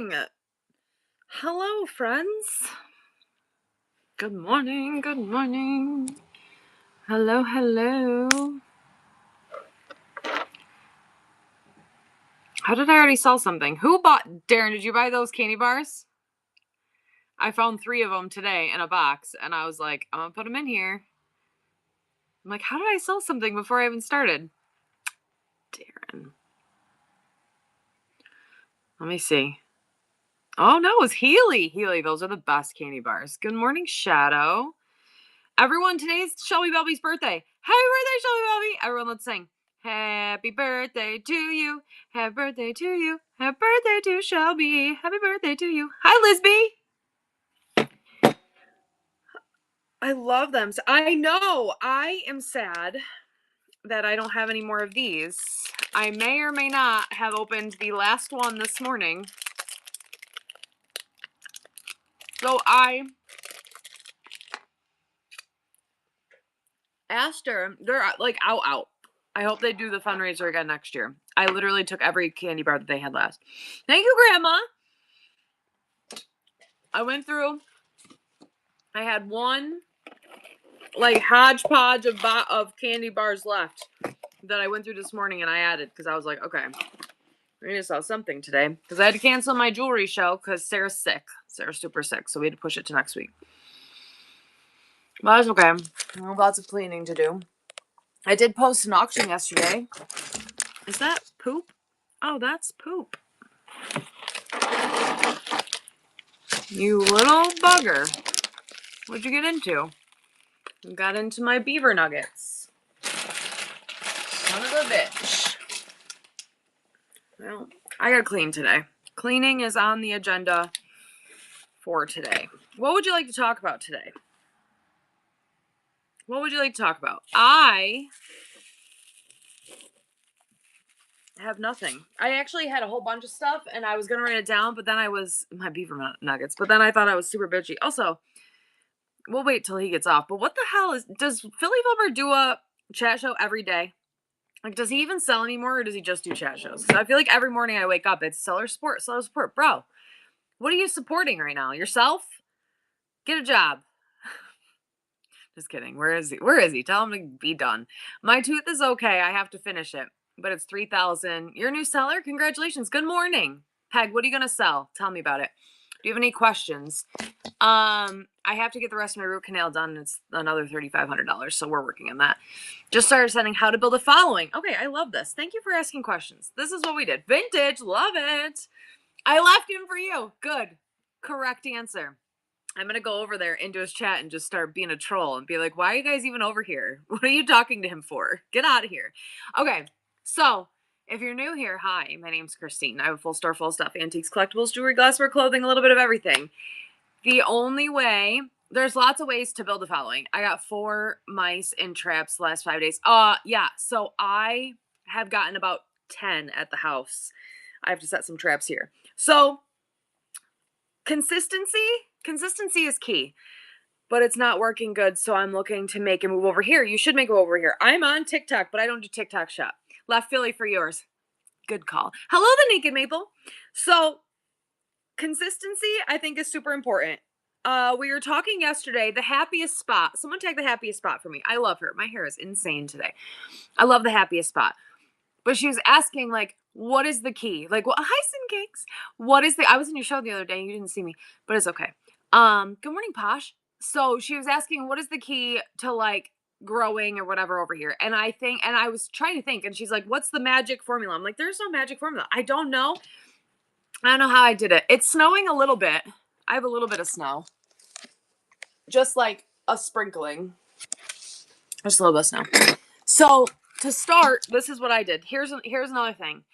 morning. Hello, friends. Good morning. Good morning. Hello, hello. How did I already sell something? Who bought? Darren, did you buy those candy bars? I found 3 of them today in a box, and I was like, I'm gonna put them in here. I'm like, how did I sell something before I even started? Darren. Let me see. Oh, no, it was Healy. Healy, those are the best candy bars. Good morning, Shadow. Everyone, today's Shelby Belby's birthday. Happy birthday, Shelby Belby. Everyone, let's sing. Happy birthday to you. Happy birthday to you. Happy birthday to Shelby. Happy birthday to you. Hi, Lisby. I love them. I know. I am sad that I don't have any more of these. I may or may not have opened the last one this morning. So I asked her. They're like out. I hope they do the fundraiser again next year. I literally took every candy bar that they had last. Thank you, Grandma. I went through. I had one like hodgepodge of candy bars left that I went through this morning and I added because I was like, okay, we need to sell something today because I had to cancel my jewelry show because Sarah's sick. Sarah's super sick, so we had to push it to next week. But that's okay. I have lots of cleaning to do. I did post an auction yesterday. Is that poop? Oh, that's poop. You little bugger. What'd you get into? I got into my beaver nuggets. Son of a bitch. Well, I gotta clean today. Cleaning is on the agenda for today. What would you like to talk about today? What would you like to talk about? I have nothing. I actually had a whole bunch of stuff and I was gonna write it down, but then my beaver nuggets, but then I thought I was super bitchy. Also, we'll wait till he gets off, but what the hell does Philly Wilbur do a chat show every day? Like, does he even sell anymore or does he just do chat shows? So I feel like every morning I wake up, it's seller support. Bro, what are you supporting right now? Yourself? Get a job. Just kidding. Where is he? Tell him to be done. My tooth is okay. I have to finish it, but it's $3,000. You're a new seller? Congratulations. Good morning. Peg, what are you going to sell? Tell me about it. Do you have any questions? I have to get the rest of my root canal done. It's another $3,500, so we're working on that. Just started studying how to build a following. Okay, I love this. Thank you for asking questions. This is what we did. Vintage, love it. I left him for you. Good. Correct answer. I'm going to go over there into his chat and just start being a troll and be like, why are you guys even over here? What are you talking to him for? Get out of here. Okay, so if you're new here, hi, my name's Christine. I have a full store, full stuff, antiques, collectibles, jewelry, glassware, clothing, a little bit of everything. The only way, there's lots of ways to build a following. I got 4 mice in traps the last 5 days. Yeah, so I have gotten about 10 at the house. I have to set some traps here. So consistency is key, but it's not working good. So I'm looking to make a move over here. You should make a move over here. I'm on TikTok, but I don't do TikTok shop. Left Philly for yours. Good call. Hello, the Naked Maple. So consistency, I think, is super important. We were talking yesterday, the happiest spot. Someone tag the happiest spot for me. I love her. My hair is insane today. I love the happiest spot. But she was asking, like, what is the key? Like, well, hi, Sin Cakes. I was in your show the other day. You didn't see me, but it's okay. Good morning, Posh. So she was asking, what is the key to, like, growing or whatever over here? And I was trying to think, and she's like, what's the magic formula? I'm like, there's no magic formula. I don't know how I did it. It's snowing a little bit. I have a little bit of snow. Just like a sprinkling. Just a little bit of snow. So to start, this is what I did. Here's another thing.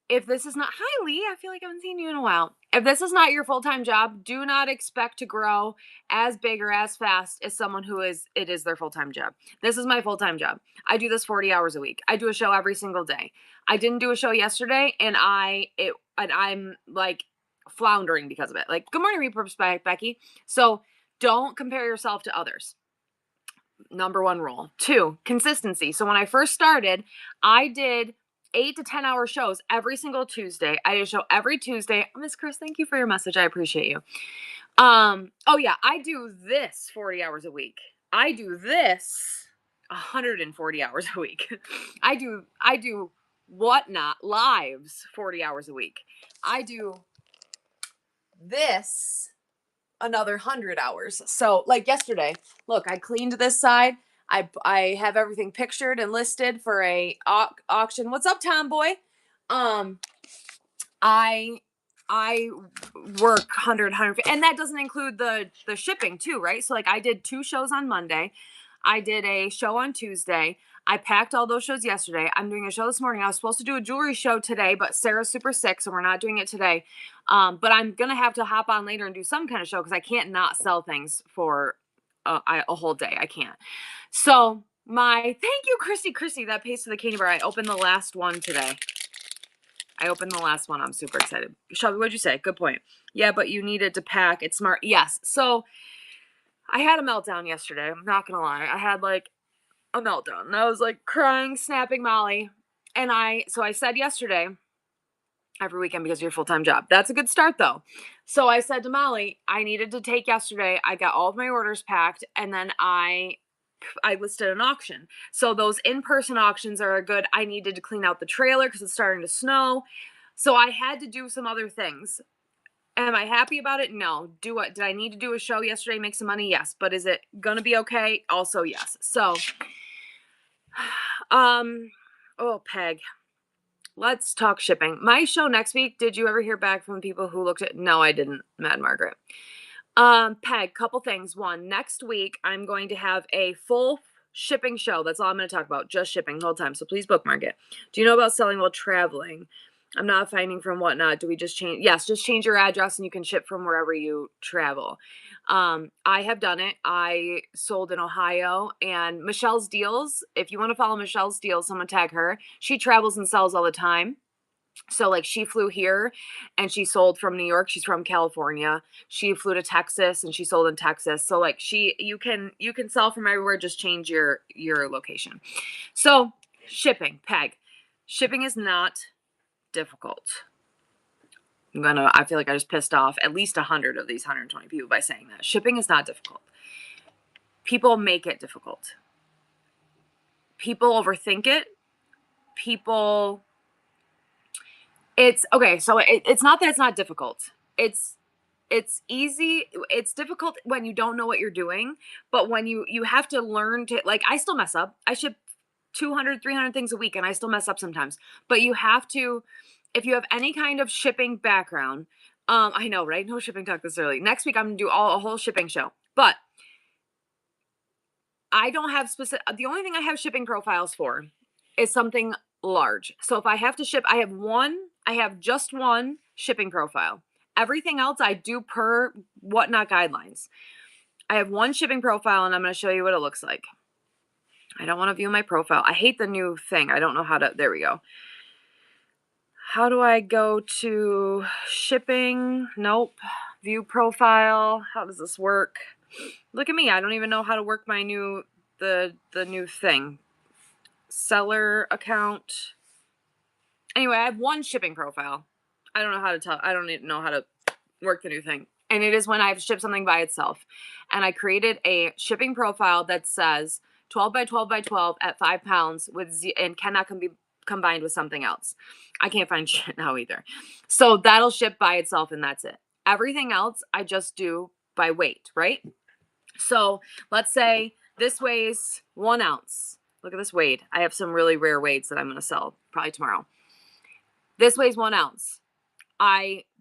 If this is not, hi Lee, I feel like I haven't seen you in a while. If this is not your full-time job, do not expect to grow as big or as fast as someone who it is their full-time job. This is my full-time job. I do this 40 hours a week. I do a show every single day. I didn't do a show yesterday, and I'm like floundering because of it. Like, good morning, Repurpose Becky. So don't compare yourself to others. Number 1 rule. 2, consistency. So when I first started, I did 8 to 10 hour shows every single Tuesday. I do a show every Tuesday. Miss Chris, thank you for your message. I appreciate you. Oh yeah, I do this 40 hours a week. I do this 140 hours a week. I do whatnot lives 40 hours a week. I do this another 100 hours. So like yesterday, look, I cleaned this side. I have everything pictured and listed for a auction. What's up, Tomboy? I I work 100 and that doesn't include the shipping too, right? So like I did 2 shows on Monday. I did a show on Tuesday. I packed all those shows yesterday. I'm doing a show this morning. I was supposed to do a jewelry show today, but Sarah's super sick, so we're not doing it today. But I'm gonna have to hop on later and do some kind of show because I can't not sell things for a whole day. I can't. So thank you, Christy, that pays for the candy bar. I opened the last one today. I'm super excited. Shelby, what'd you say? Good point. Yeah, but you needed to pack. It's smart. Yes. So I had a meltdown yesterday. I'm not gonna lie. I had like a meltdown. I was like crying, snapping Molly. And I said yesterday, every weekend because of your full-time job. That's a good start though. So I said to Molly, I needed to take yesterday. I got all of my orders packed and then I listed an auction. So those in-person auctions are a good. I needed to clean out the trailer because it's starting to snow. So I had to do some other things. Am I happy about it? No. Did I need to do a show yesterday, make some money? Yes. But is it gonna be okay? Also, yes. So, oh, Peg. Let's talk shipping. My show next week. Did you ever hear back from people who looked at? No, I didn't. Mad Margaret. Peg, couple things. One, next week I'm going to have a full shipping show. That's all I'm going to talk about. Just shipping the whole time. So please bookmark it. Do you know about selling while traveling? I'm not finding from whatnot. Do we just change? Yes, just change your address and you can ship from wherever you travel. I have done it. I sold in Ohio and Michelle's Deals. If you want to follow Michelle's Deals, someone tag her. She travels and sells all the time. So like she flew here and she sold from New York. She's from California. She flew to Texas and she sold in Texas. So like you can sell from everywhere, just change your location. So shipping, Peg. Shipping is not difficult. I feel like I just pissed off at least 100 of these 120 people by saying that. Shipping is not difficult. People make it difficult. People overthink it. It's okay. So it's not that it's not difficult. It's easy. It's difficult when you don't know what you're doing, but when you have to learn to, like, I still mess up. I ship 200, 300 things a week and I still mess up sometimes, but you have to, if you have any kind of shipping background, I know, right? No shipping talk this early. Next week, I'm going to do a whole shipping show, but I don't have the only thing I have shipping profiles for is something large. So if I have to ship, I have just one shipping profile. Everything else I do per whatnot guidelines. I have one shipping profile and I'm going to show you what it looks like. I don't want to view my profile. I hate the new thing. I don't know how to, there we go. How do I go to shipping? Nope. View profile. How does this work? Look at me. I don't even know how to work my new, the new thing. Seller account. Anyway, I have one shipping profile. I don't even know how to work the new thing. And it is when I have to ship something by itself. And I created a shipping profile that says 12 by 12 by 12 at 5 pounds and cannot be combined with something else. I can't find shit now either. So that'll ship by itself and that's it. Everything else I just do by weight, right? So let's say this weighs 1 ounce. Look at this weight. I have some really rare weights that I'm going to sell probably tomorrow. This weighs 1 ounce.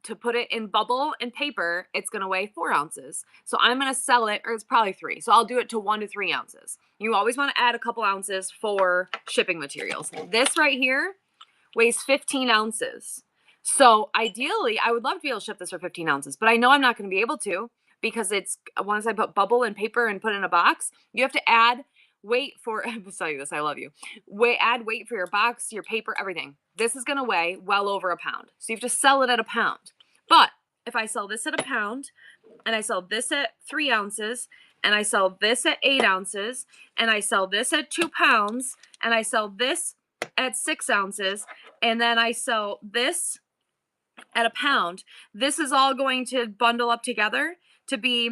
To put it in bubble and paper, it's going to weigh 4 ounces. So I'm going to sell it, or it's probably 3. So I'll do it to 1 to 3 ounces. You always want to add a couple ounces for shipping materials. This right here weighs 15 ounces. So ideally, I would love to be able to ship this for 15 ounces, but I know I'm not going to be able to because once I put bubble and paper and put it in a box, you have to add weight for, I'll tell you this, I love you. Add weight for your box, your paper, everything. This is going to weigh well over a pound. So you have to sell it at a pound. But if I sell this at a pound and I sell this at 3 ounces and I sell this at 8 ounces and I sell this at 2 pounds and I sell this at 6 ounces, and then I sell this at a pound. This is all going to bundle up together to be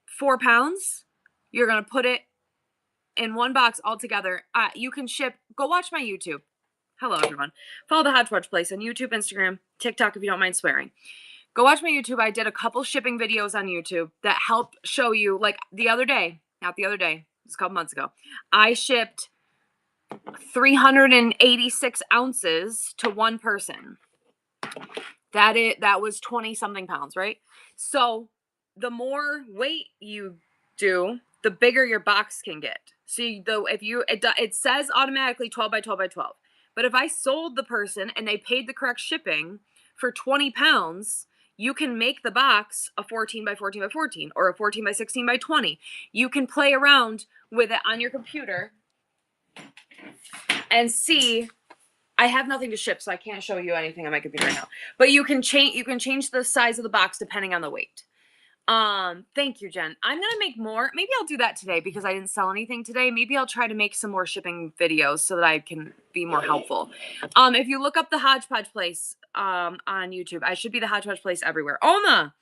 4 pounds. You're going to put it in one box all together. You can ship. Go watch my YouTube. Hello, everyone. Follow the Hodgepodge Place on YouTube, Instagram, TikTok, if you don't mind swearing. Go watch my YouTube. I did a couple shipping videos on YouTube that help show you, like the other day, not the other day, it was a couple months ago, I shipped 386 ounces to one person. That was 20 something pounds, right? So the more weight you do, the bigger your box can get. So it says automatically 12 by 12 by 12. But if I sold the person and they paid the correct shipping for 20 pounds, you can make the box a 14 by 14 by 14 or a 14 by 16 by 20. You can play around with it on your computer and see. I have nothing to ship, so I can't show you anything on my computer right now. But you can change the size of the box depending on the weight. Thank you, Jen. I'm gonna make more. Maybe I'll do that today because I didn't sell anything today. Maybe I'll try to make some more shipping videos so that I can be more helpful. If you look up the Hodgepodge Place on YouTube, I should be the Hodgepodge Place everywhere. Oma,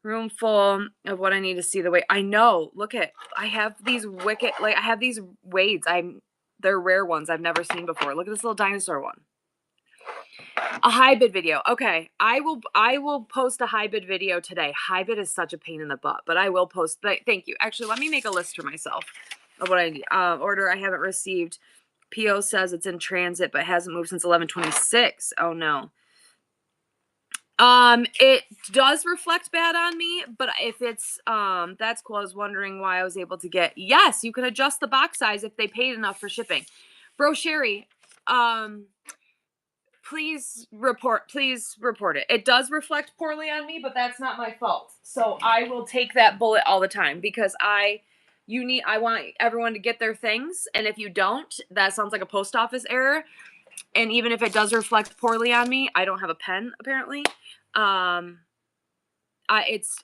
room full of what I need to see the weight. I know. Look at, I have these I have these weights. They're rare ones I've never seen before. Look at this little dinosaur one. A hybrid video. Okay, I will post a hybrid video today. Hybrid is such a pain in the butt, but I will post. Thank you. Actually, let me make a list for myself of what I need. Order I haven't received. PO says it's in transit, but hasn't moved since 11/26. Oh no. It does reflect bad on me, but if it's that's cool. I was wondering why I was able to get. Yes, you can adjust the box size if they paid enough for shipping. Bro Sherry, please report it. It does reflect poorly on me, but that's not my fault. So I will take that bullet all the time because I want everyone to get their things, and if you don't, that sounds like a post office error. And even if it does reflect poorly on me, I don't have a pen apparently.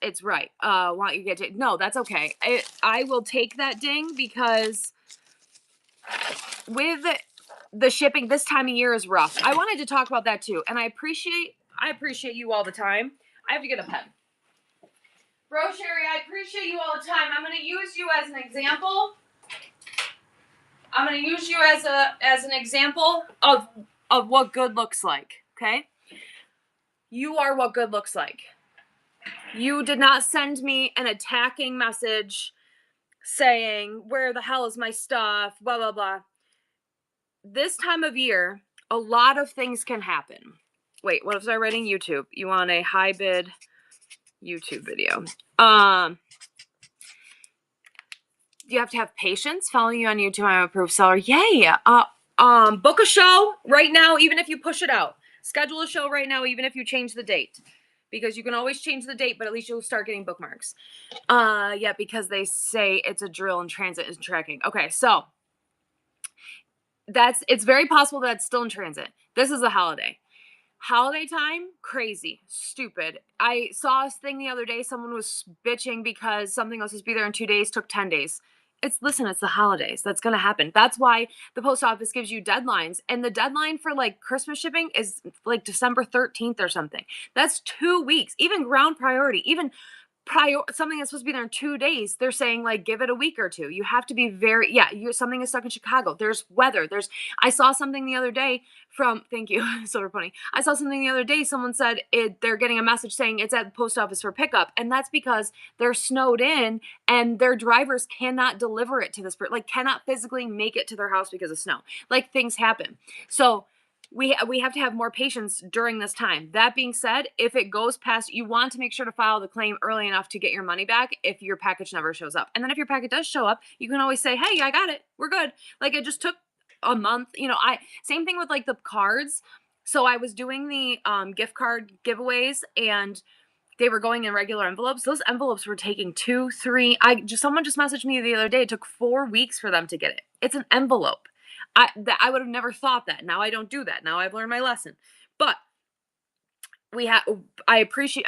It's right. Want you to get no, that's okay. I will take that ding because with the shipping this time of year is rough. I wanted to talk about that too, and I appreciate you all the time. I have to get a pen. Bro Sherry, I appreciate you all the time. I'm going to use you as an example. I'm going to use you as an example of what good looks like, okay? You are what good looks like. You did not send me an attacking message saying, where the hell is my stuff, blah, blah, blah. This time of year, a lot of things can happen. Wait, what was I writing? YouTube. You want a high bid YouTube video. You have to have patience. Following you on YouTube, I'm a approved seller. Yay! Book a show right now, even if you push it out. Schedule a show right now, even if you change the date. Because you can always change the date, but at least you'll start getting bookmarks. Yeah, because they say it's a drill in transit and tracking. Okay, so it's very possible that it's still in transit. This is a holiday. Holiday time, crazy, stupid. I saw a thing the other day. Someone was bitching because something else was be there in 2 days, took 10 days. It's the holidays. That's going to happen. That's why the post office gives you deadlines. And the deadline for like Christmas shipping is like December 13th or something. That's 2 weeks. Even ground priority, even something that's supposed to be there in 2 days, they're saying like give it a week or two. You have to be something is stuck in Chicago. There's weather. I saw something the other day thank you, Silver Pony. I saw something the other day. Someone said they're getting a message saying it's at the post office for pickup, and that's because they're snowed in and their drivers cannot deliver it to this person, like cannot physically make it to their house because of snow. Like things happen. So we have to have more patience during this time. That being said, if it goes past, you want to make sure to file the claim early enough to get your money back if your package never shows up. And then if your package does show up, you can always say, hey, I got it. We're good. Like it just took a month. Same thing with like the cards. So I was doing the gift card giveaways and they were going in regular envelopes. Those envelopes were taking 2, 3. Someone just messaged me the other day. It took 4 weeks for them to get it. It's an envelope. I would have never thought that. Now I don't do that. Now I've learned my lesson. But I appreciate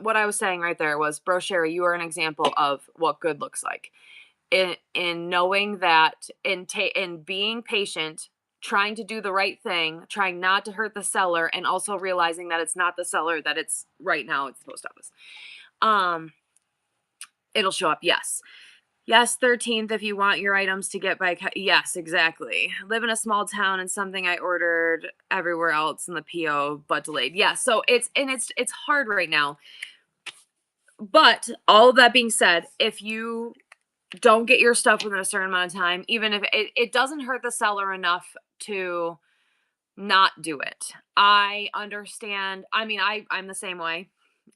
what I was saying right there was, Bro Sherry, you are an example of what good looks like. In knowing that, in being patient, trying to do the right thing, trying not to hurt the seller, and also realizing that it's not the seller, that it's right now it's the post office. It'll show up. Yes. Yes, 13th if you want your items to get by yes, exactly. Live in a small town and something I ordered everywhere else in the PO but delayed. Yeah, so it's hard right now. But all of that being said, if you don't get your stuff within a certain amount of time, even if it doesn't hurt the seller enough to not do it. I understand. I mean, I'm the same way.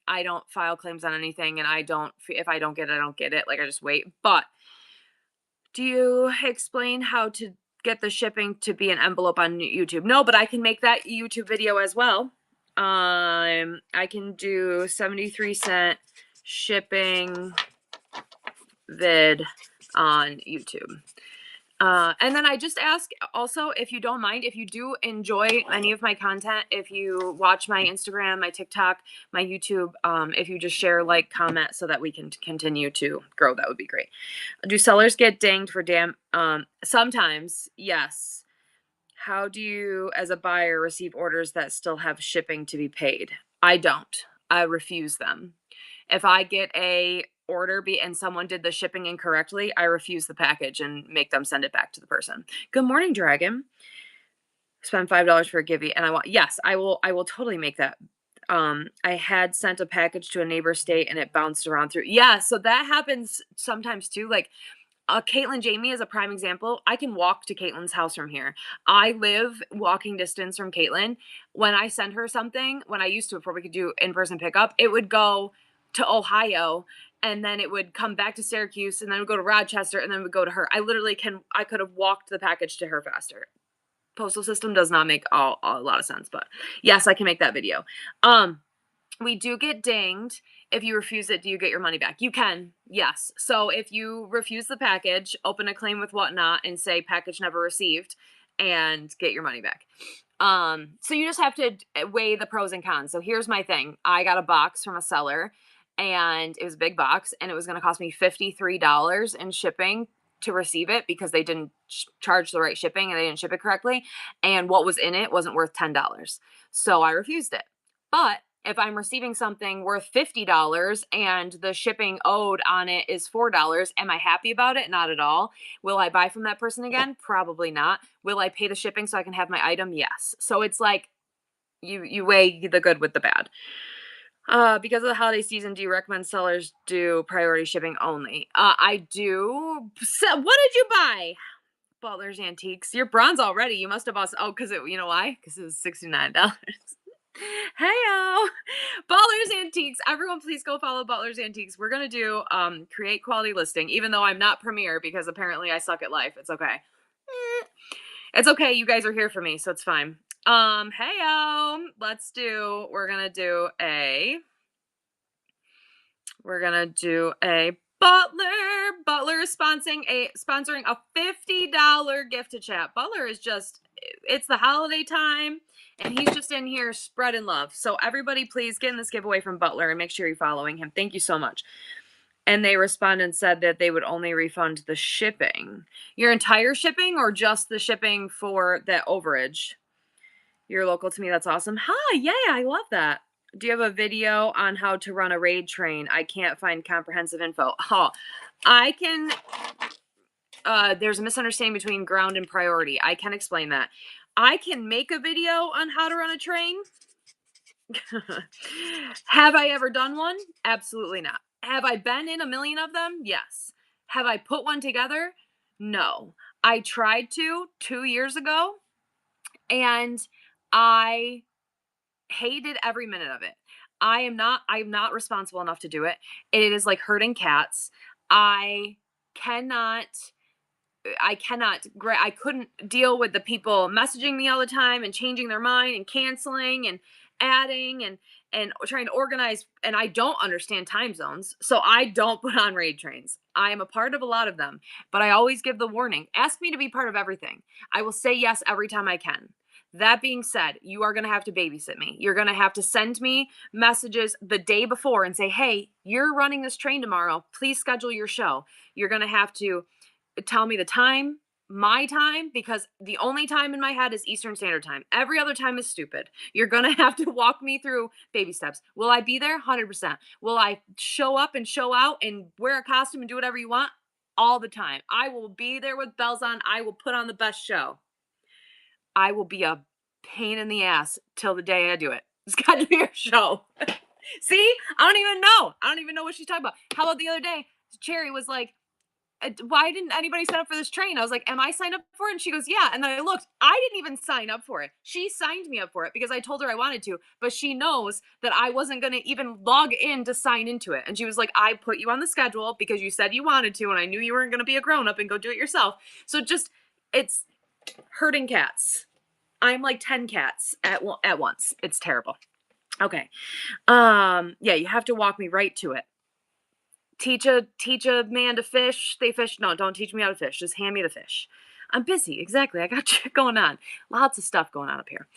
I don't file claims on anything, and I don't, if I don't get it, I don't get it. Like, I just wait. But do you explain how to get the shipping to be an envelope on YouTube? No, but I can make that YouTube video as well. I can do 73-cent shipping vid on YouTube. And then I just ask also, if you don't mind, if you do enjoy any of my content, if you watch my Instagram, my TikTok, my YouTube, if you just share, like, comment so that we can continue to grow, that would be great. Do sellers get dinged for sometimes, yes. How do you, as a buyer, receive orders that still have shipping to be paid? I don't. I refuse them. If I get a order and someone did the shipping incorrectly, I refuse the package and make them send it back to the person. Good morning, Dragon. Spend $5 for a givey, and yes, I will totally make that. I had sent a package to a neighbor state and it bounced around through. Yeah, so that happens sometimes too. Like, Caitlin Jamie is a prime example. I can walk to Caitlin's house from here. I live walking distance from Caitlin. When I send her something, when I used to, before we could do in-person pickup, it would go to Ohio, and then it would come back to Syracuse, and then it would go to Rochester, and then it would go to her. I could have walked the package to her faster. Postal system does not make a lot of sense, but yes, I can make that video. We do get dinged. If you refuse it, do you get your money back? You can, yes. So if you refuse the package, open a claim with whatnot and say package never received and get your money back. So you just have to weigh the pros and cons. So here's my thing. I got a box from a seller, and it was a big box, and it was going to cost me $53 in shipping to receive it because they didn't charge the right shipping and they didn't ship it correctly. And what was in it wasn't worth $10. So I refused it. But if I'm receiving something worth $50 and the shipping owed on it is $4, am I happy about it? Not at all. Will I buy from that person again? Probably not. Will I pay the shipping so I can have my item? Yes. So it's like you weigh the good with the bad. Because of the holiday season, do you recommend sellers do priority shipping only? I do. So what did you buy? Butler's Antiques. You're bronze already. You must have bought. Oh, because you know why? Because it was $69. Heyo, Butler's Antiques. Everyone, please go follow Butler's Antiques. We're gonna do create quality listing, even though I'm not premier because apparently I suck at life. It's okay. It's okay. You guys are here for me, so it's fine. Heyo, we're gonna do a Butler is sponsoring a $50 gift to chat. Butler is it's the holiday time, and he's just in here spreading love. So everybody, please get in this giveaway from Butler and make sure you're following him. Thank you so much. And they responded and said that they would only refund the shipping. Your entire shipping or just the shipping for that overage? You're local to me. That's awesome. Hi, yeah, I love that. Do you have a video on how to run a raid train? I can't find comprehensive info. Oh, I can. There's a misunderstanding between ground and priority. I can explain that. I can make a video on how to run a train. Have I ever done one? Absolutely not. Have I been in a million of them? Yes. Have I put one together? No. I tried to 2 years ago, and I hated every minute of it. I'm not responsible enough to do it. It is like herding cats. I couldn't deal with the people messaging me all the time and changing their mind and canceling and adding and trying to organize. And I don't understand time zones, so I don't put on raid trains. I am a part of a lot of them, but I always give the warning. Ask me to be part of everything. I will say yes every time I can. That being said, you are going to have to babysit me. You're going to have to send me messages the day before and say, hey, you're running this train tomorrow. Please schedule your show. You're going to have to tell me the time, my time, because the only time in my head is Eastern Standard Time. Every other time is stupid. You're going to have to walk me through baby steps. Will I be there? 100%. Will I show up and show out and wear a costume and do whatever you want? All the time. I will be there with bells on. I will put on the best show. I will be a pain in the ass till the day I do it. It's got to be your show. See? I don't even know. I don't even know what she's talking about. How about the other day? Cherry was like, why didn't anybody sign up for this train? I was like, am I signed up for it? And she goes, yeah. And then I looked, I didn't even sign up for it. She signed me up for it because I told her I wanted to, but she knows that I wasn't going to even log in to sign into it. And she was like, I put you on the schedule because you said you wanted to, and I knew you weren't going to be a grown up and go do it yourself. So just, it's herding cats. I'm like 10 cats at once. It's terrible. Okay. Yeah, you have to walk me right to it. Teach a man to fish. They fish. No, don't teach me how to fish. Just hand me the fish. I'm busy. Exactly. I got shit going on. Lots of stuff going on up here.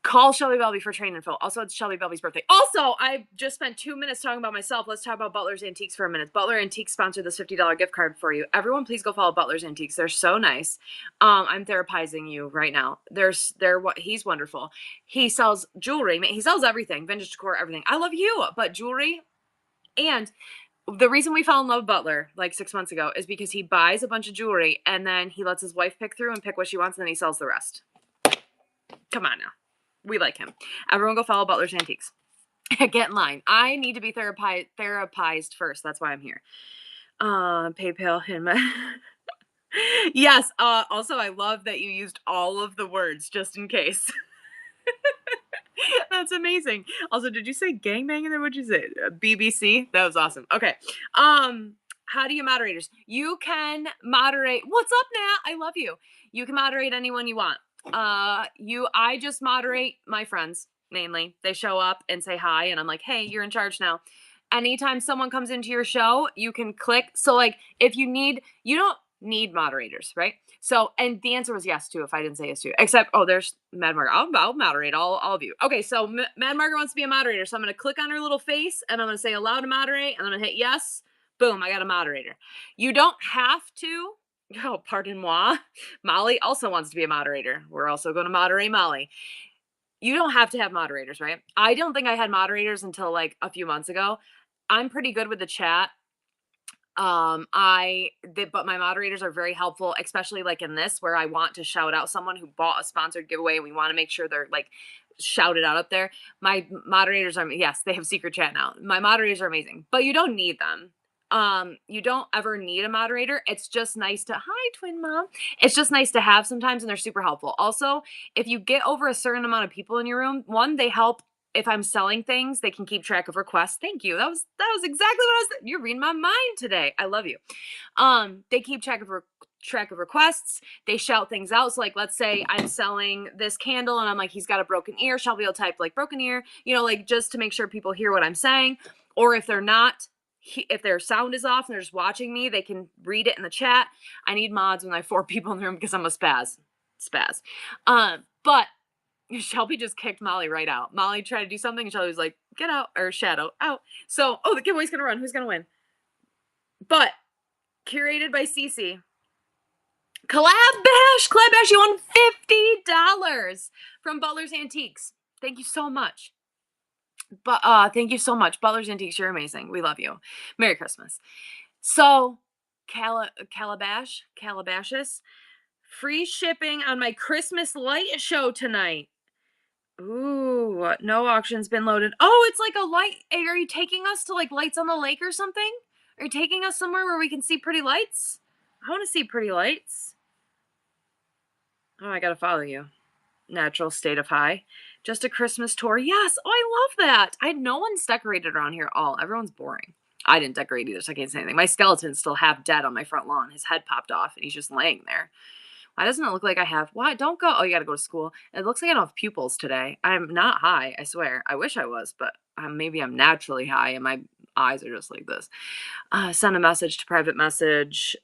Call Shelby Belby for train info. Also, it's Shelby Belby's birthday. Also, I just spent 2 minutes talking about myself. Let's talk about Butler's Antiques for a minute. Butler Antiques sponsored this $50 gift card for you. Everyone, please go follow Butler's Antiques. They're so nice. I'm therapizing you right now. He's wonderful. He sells jewelry. He sells everything, vintage decor, everything. I love you, but jewelry. And the reason we fell in love with Butler like 6 months ago is because he buys a bunch of jewelry and then he lets his wife pick through and pick what she wants, and then he sells the rest. Come on now. We like him. Everyone go follow Butler's Antiques. Get in line. I need to be therapized first. That's why I'm here. PayPal him. Yes. Also, I love that you used all of the words just in case. That's amazing. Also, did you say gangbang in there? What'd you say? BBC? That was awesome. Okay. How do you moderators? You can moderate. What's up, Nat? I love you. You can moderate anyone you want. I just moderate my friends mainly. They show up and say hi, and I'm like, hey, you're in charge now. Anytime someone comes into your show, you can click. So like, if you don't need moderators, right? So, and the answer was yes too, if I didn't say yes to, except, there's Mad Margaret. I'll moderate all of you. Okay. So Mad Margaret wants to be a moderator. So I'm going to click on her little face and I'm going to say allow to moderate. And I'm going to hit yes. Boom. I got a moderator. You don't have to. Oh, pardon moi. Molly also wants to be a moderator. We're also going to moderate Molly. You don't have to have moderators, right? I don't think I had moderators until like a few months ago. I'm pretty good with the chat. But my moderators are very helpful, especially like in this, where I want to shout out someone who bought a sponsored giveaway and we want to make sure they're like shouted out up there. My moderators yes, they have secret chat now. My moderators are amazing, but you don't need them. You don't ever need a moderator. It's just nice to, hi twin mom. It's just nice to have sometimes, and they're super helpful. Also, if you get over a certain amount of people in your room, one, they help. If I'm selling things, they can keep track of requests. Thank you. That was exactly what I was. You're reading my mind today. I love you. They keep track of requests. They shout things out. So like, let's say I'm selling this candle and I'm like, he's got a broken ear. Shelby will type like broken ear, like just to make sure people hear what I'm saying. Or if they're not, if their sound is off and they're just watching me, they can read it in the chat. I need mods when I have 4 people in the room because I'm a spaz. But Shelby just kicked Molly right out. Molly tried to do something and Shelby was like, get out, or shadow out. So, the giveaway's going to run. Who's going to win? But curated by Cece. Collab Bash, you won $50 from Butler's Antiques. Thank you so much. But thank you so much. Butler's Antiques, you're amazing. We love you. Merry Christmas. So, Calabashes, free shipping on my Christmas light show tonight. Ooh, no auction's been loaded. Oh, it's like a light. Are you taking us to like lights on the lake or something? Are you taking us somewhere where we can see pretty lights? I want to see pretty lights. Oh, I gotta follow you. Natural state of high. Just a Christmas tour. Yes. Oh, I love that. No one's decorated around here at all. Everyone's boring. I didn't decorate either, so I can't say anything. My skeleton's still half dead on my front lawn. His head popped off and he's just laying there. Why doesn't it look like I have? Why? Don't go. Oh, you got to go to school. It looks like I don't have pupils today. I'm not high, I swear. I wish I was, but maybe I'm naturally high and my eyes are just like this. Send a message to private message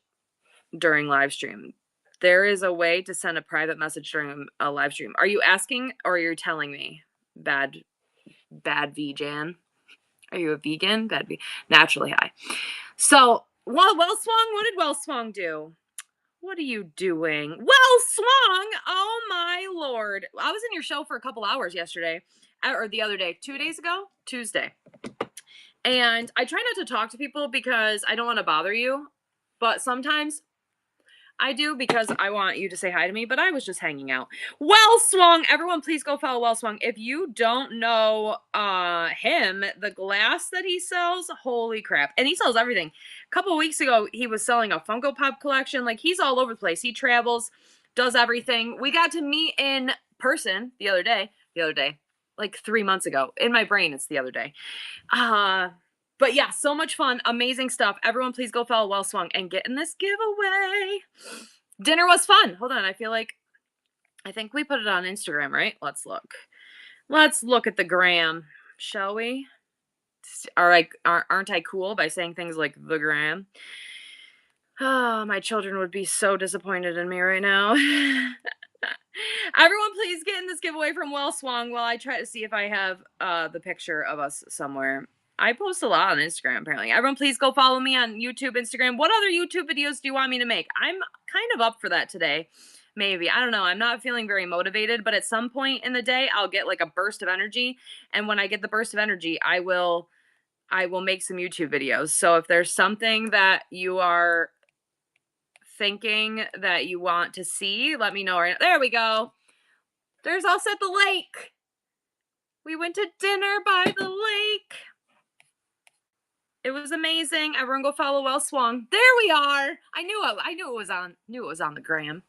during live stream. There is a way to send a private message during a live stream. Are you asking or are you telling me? Bad vegan. Are you a vegan? Naturally high. So, Wellswong, what did Wellswong do? What are you doing? Well swung. Oh my lord. I was in your show for a couple hours yesterday or the other day, 2 days ago, Tuesday. And I try not to talk to people because I don't want to bother you. But sometimes I do because I want you to say hi to me, but I was just hanging out. Well swung. Everyone please go follow Well Swung. If you don't know him, the glass that he sells, holy crap. And he sells everything. A couple of weeks ago, he was selling a Funko Pop collection. Like he's all over the place. He travels, does everything. We got to meet in person the other day, like 3 months ago. In my brain, it's the other day. But yeah, so much fun, amazing stuff. Everyone, please go follow Well Swung and get in this giveaway. Dinner was fun. Hold on, I think we put it on Instagram, right? Let's look. Let's look at the gram, shall we? Aren't I cool by saying things like the gram? Oh, my children would be so disappointed in me right now. Everyone, please get in this giveaway from Well Swung while I try to see if I have the picture of us somewhere. I post a lot on Instagram, apparently. Everyone, please go follow me on YouTube, Instagram. What other YouTube videos do you want me to make? I'm kind of up for that today. Maybe. I don't know. I'm not feeling very motivated, but at some point in the day, I'll get like a burst of energy. And when I get the burst of energy, I will make some YouTube videos. So if there's something that you are thinking that you want to see, let me know. There we go. There's us at the lake. We went to dinner by the lake. It was amazing. Everyone go follow Well Swung. There we are. I knew it was on the gram.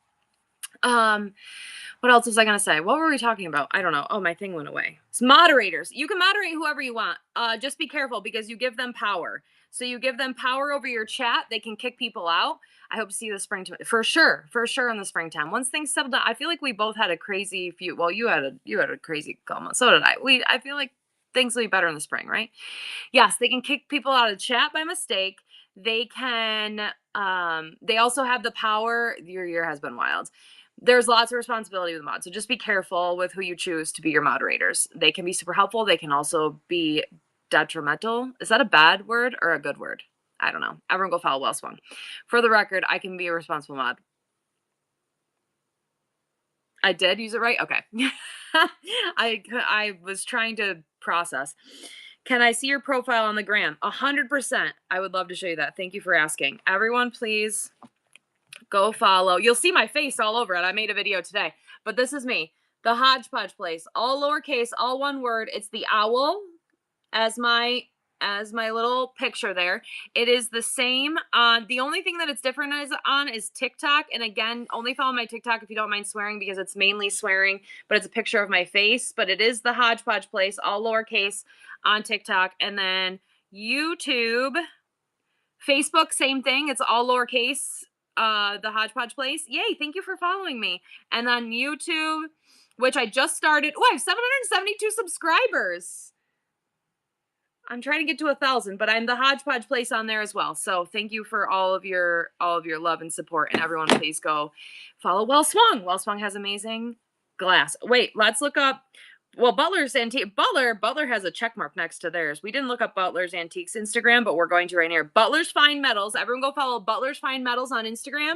What else was I gonna say? What were we talking about? I don't know. Oh, my thing went away. It's moderators. You can moderate whoever you want. Just be careful because you give them power. So you give them power over your chat. They can kick people out. I hope to see you the springtime for sure in the springtime. Once things settle down, I feel like we both had a crazy few. Well, you had a crazy couple months. So did I. I feel like things will be better in the spring, right? Yes, they can kick people out of chat by mistake. They can. They also have the power. Your year has been wild. There's lots of responsibility with mods, so just be careful with who you choose to be your moderators. They can be super helpful. They can also be detrimental. Is that a bad word or a good word? I don't know. Everyone go follow Well Swung. For the record, I can be a responsible mod. I did use it right? Okay. I was trying to process. Can I see your profile on the gram? 100%. I would love to show you that. Thank you for asking. Everyone, please go follow. You'll see my face all over it. I made a video today, but this is me. The Hodgepodge Place, all lowercase, all one word. It's the owl as my little picture there. It is the same on the only thing that it's different is TikTok. And again, only follow my TikTok if you don't mind swearing because it's mainly swearing, but it's a picture of my face. But it is the Hodgepodge Place, all lowercase on TikTok. And then YouTube, Facebook, same thing. It's all lowercase. The Hodgepodge Place. Yay, thank you for following me. And on YouTube, which I just started. Oh, I have 772 subscribers. I'm trying to get to 1,000, but I'm the Hodgepodge Place on there as well. So thank you for all of your love and support. And everyone, please go follow Well Swung. Well Swung has amazing glass. Wait, let's look up. Well, Butler's Antique. Butler has a check mark next to theirs. We didn't look up Butler's Antiques Instagram, but we're going to right here. Butler's Fine Metals. Everyone go follow Butler's Fine Metals on Instagram.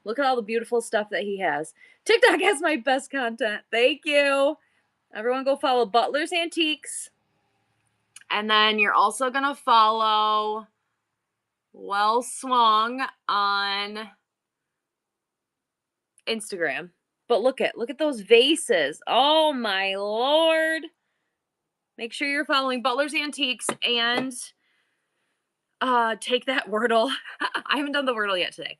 Look at all the beautiful stuff that he has. TikTok has my best content. Thank you. Everyone go follow Butler's Antiques. And then you're also going to follow Well Swung on Instagram. But look at those vases. Oh my lord. Make sure you're following Butler's Antiques and take that Wordle. I haven't done the Wordle yet today.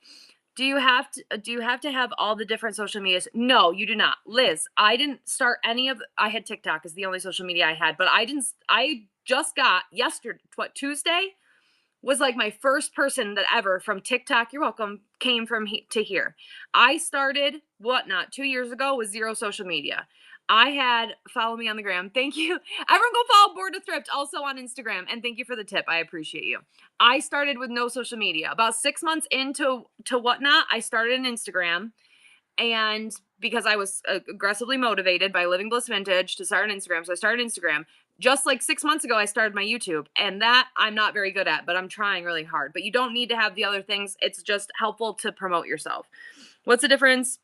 Do you have to have all the different social medias? No, you do not. Liz, I didn't start any of I had TikTok as the only social media I had, but I just got yesterday, Tuesday was like my first person that ever from TikTok, you're welcome, came from to here. I started Whatnot 2 years ago with zero social media. I had follow me on the gram. Thank you. Everyone go follow Board to Thrift also on Instagram. And thank you for the tip. I appreciate you. I started with no social media. About 6 months into Whatnot, I started an Instagram. And because I was aggressively motivated by Living Bliss Vintage to start an Instagram. So I started Instagram. Just like 6 months ago, I started my YouTube, and that I'm not very good at, but I'm trying really hard. But you don't need to have the other things. It's just helpful to promote yourself. What's the difference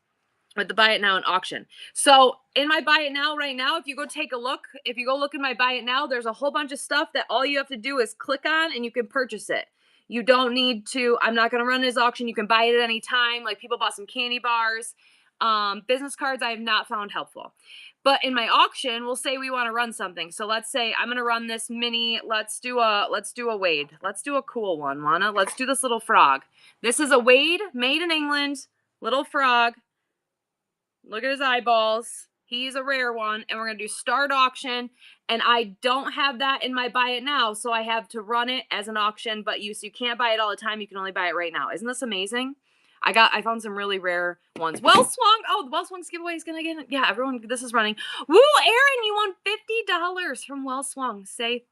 with the buy it now and auction? So in my buy it now right now, if you go look in my buy it now, there's a whole bunch of stuff that all you have to do is click on and you can purchase it. You don't need to, I'm not going to run this auction. You can buy it at any time. Like people bought some candy bars, business cards I have not found helpful. But in my auction, we'll say we want to run something. So let's say I'm going to run this mini, let's do a Wade. Let's do a cool one, Lana. Let's do this little frog. This is a Wade made in England, little frog. Look at his eyeballs. He's a rare one. And we're going to do start auction. And I don't have that in my buy it now. So I have to run it as an auction. But so you can't buy it all the time. You can only buy it right now. Isn't this amazing? I found some really rare ones. Well swung. Oh, the well swung's giveaway is gonna get. Yeah, everyone. This is running. Woo, Aaron, you won $50 from Well Swung. Say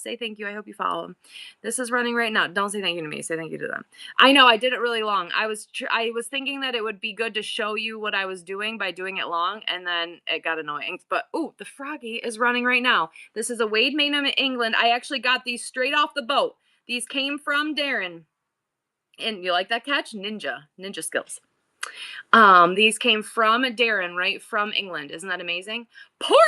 thank you. I hope you follow him. This is running right now. Don't say thank you to me. Say thank you to them. I know I did it really long. I was thinking that it would be good to show you what I was doing by doing it long, and then it got annoying. But ooh, the froggy is running right now. This is a Wade made in England. I actually got these straight off the boat. These came from Darren. And you like that catch? Ninja skills. These came from Darren, right from England. Isn't that amazing? Portland,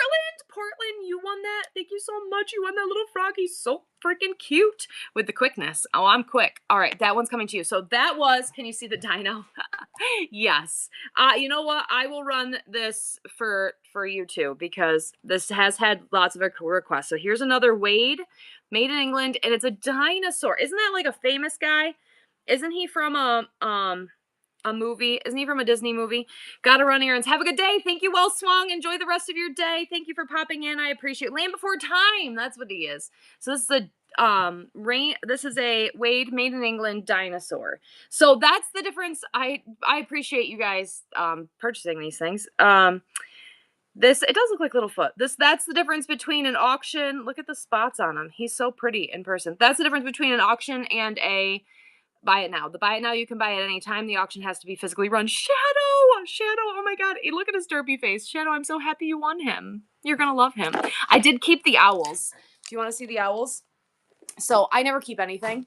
you won that. Thank you so much. You won that little frog. He's so freaking cute with the quickness. Oh, I'm quick. All right, that one's coming to you. So that was, can you see the dino? Yes. You know what? I will run this for you too, because this has had lots of requests. So here's another Wade made in England, and it's a dinosaur. Isn't that like a famous guy? Isn't he from a movie? Isn't he from a Disney movie? Gotta run errands. Have a good day. Thank you, Well Swung. Enjoy the rest of your day. Thank you for popping in. I appreciate it. Land Before Time. That's what he is. So this is this is a Wade made in England dinosaur. So that's the difference. I appreciate you guys purchasing these things. This, it does look like Littlefoot. That's the difference between an auction. Look at the spots on him. He's so pretty in person. That's the difference between an auction and a buy it now. The buy it now, you can buy it any time. The auction has to be physically run. Shadow, oh my God. Look at his derpy face. Shadow, I'm so happy you won him. You're going to love him. I did keep the owls. Do you want to see the owls? So I never keep anything.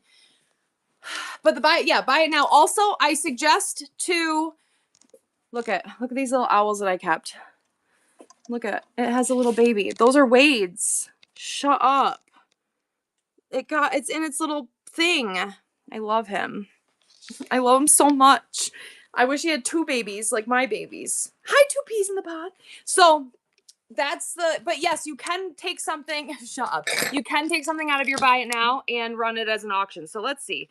But buy it now. Also, I suggest to look at these little owls that I kept. Look at it. It has a little baby. Those are Wade's. Shut up. It's in its little thing. I love him. I love him so much. I wish he had 2 babies like my babies. Hi, 2 peas in the pod. So but yes, you can take something. Shut up. You can take something out of your buy it now and run it as an auction. So let's see.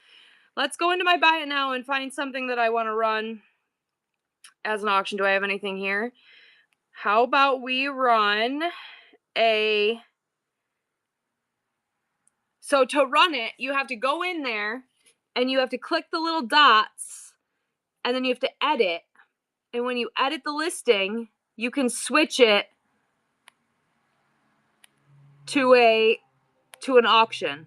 Let's go into my buy it now and find something that I want to run as an auction. Do I have anything here? How about we run so to run it, you have to go in there and you have to click the little dots and then you have to edit. And when you edit the listing, you can switch it to an auction.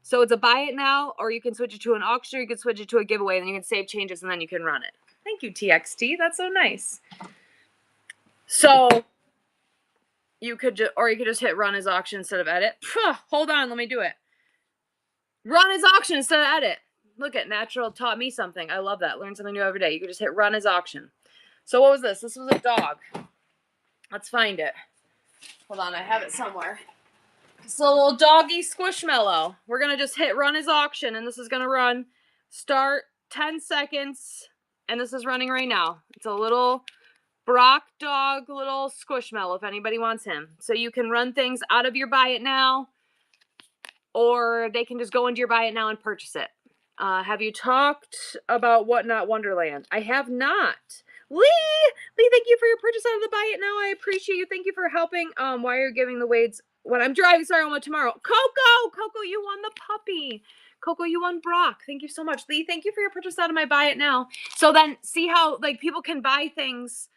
So it's a buy it now, or you can switch it to an auction, or you can switch it to a giveaway, and then you can save changes and then you can run it. Thank you, TXT. That's so nice. So you could just hit run as auction instead of edit. Hold on, let me do it. Run as auction instead of edit. Look at Natural taught me something. I love that. Learn something new every day. You could just hit run as auction. So what was this? This was a dog. Let's find it. Hold on, I have it somewhere. It's a little doggy squishmallow. We're going to just hit run as auction, and this is going to run start 10 seconds, and this is running right now. It's a little Brock dog, little squishmallow, if anybody wants him. So you can run things out of your buy it now, or they can just go into your buy it now and purchase it. Have you talked about Whatnot Wonderland? I have not. Lee, thank you for your purchase out of the buy it now. I appreciate you. Thank you for helping. Why are you giving the Wades when I'm driving? Sorry, on tomorrow. Coco, you won the puppy. Coco, you won Brock. Thank you so much. Lee, thank you for your purchase out of my buy it now. So then see how people can buy things.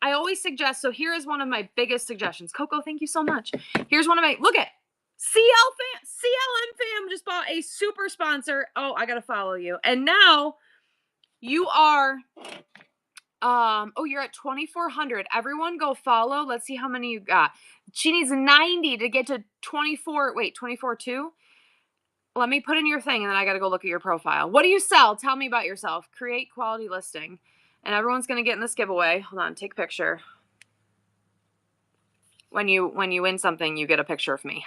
I always suggest, so here is one of my biggest suggestions. Coco, thank you so much. Here's one of my, look at CLM fam just bought a super sponsor. Oh, I got to follow you. And now you are Oh, you're at 2,400. Everyone go follow. Let's see how many you got. She needs 90 to get to 24. Wait, 24 too? Let me put in your thing and then I got to go look at your profile. What do you sell? Tell me about yourself. Create quality listing. And everyone's going to get in this giveaway. Hold on, take a picture. When you win something, you get a picture of me.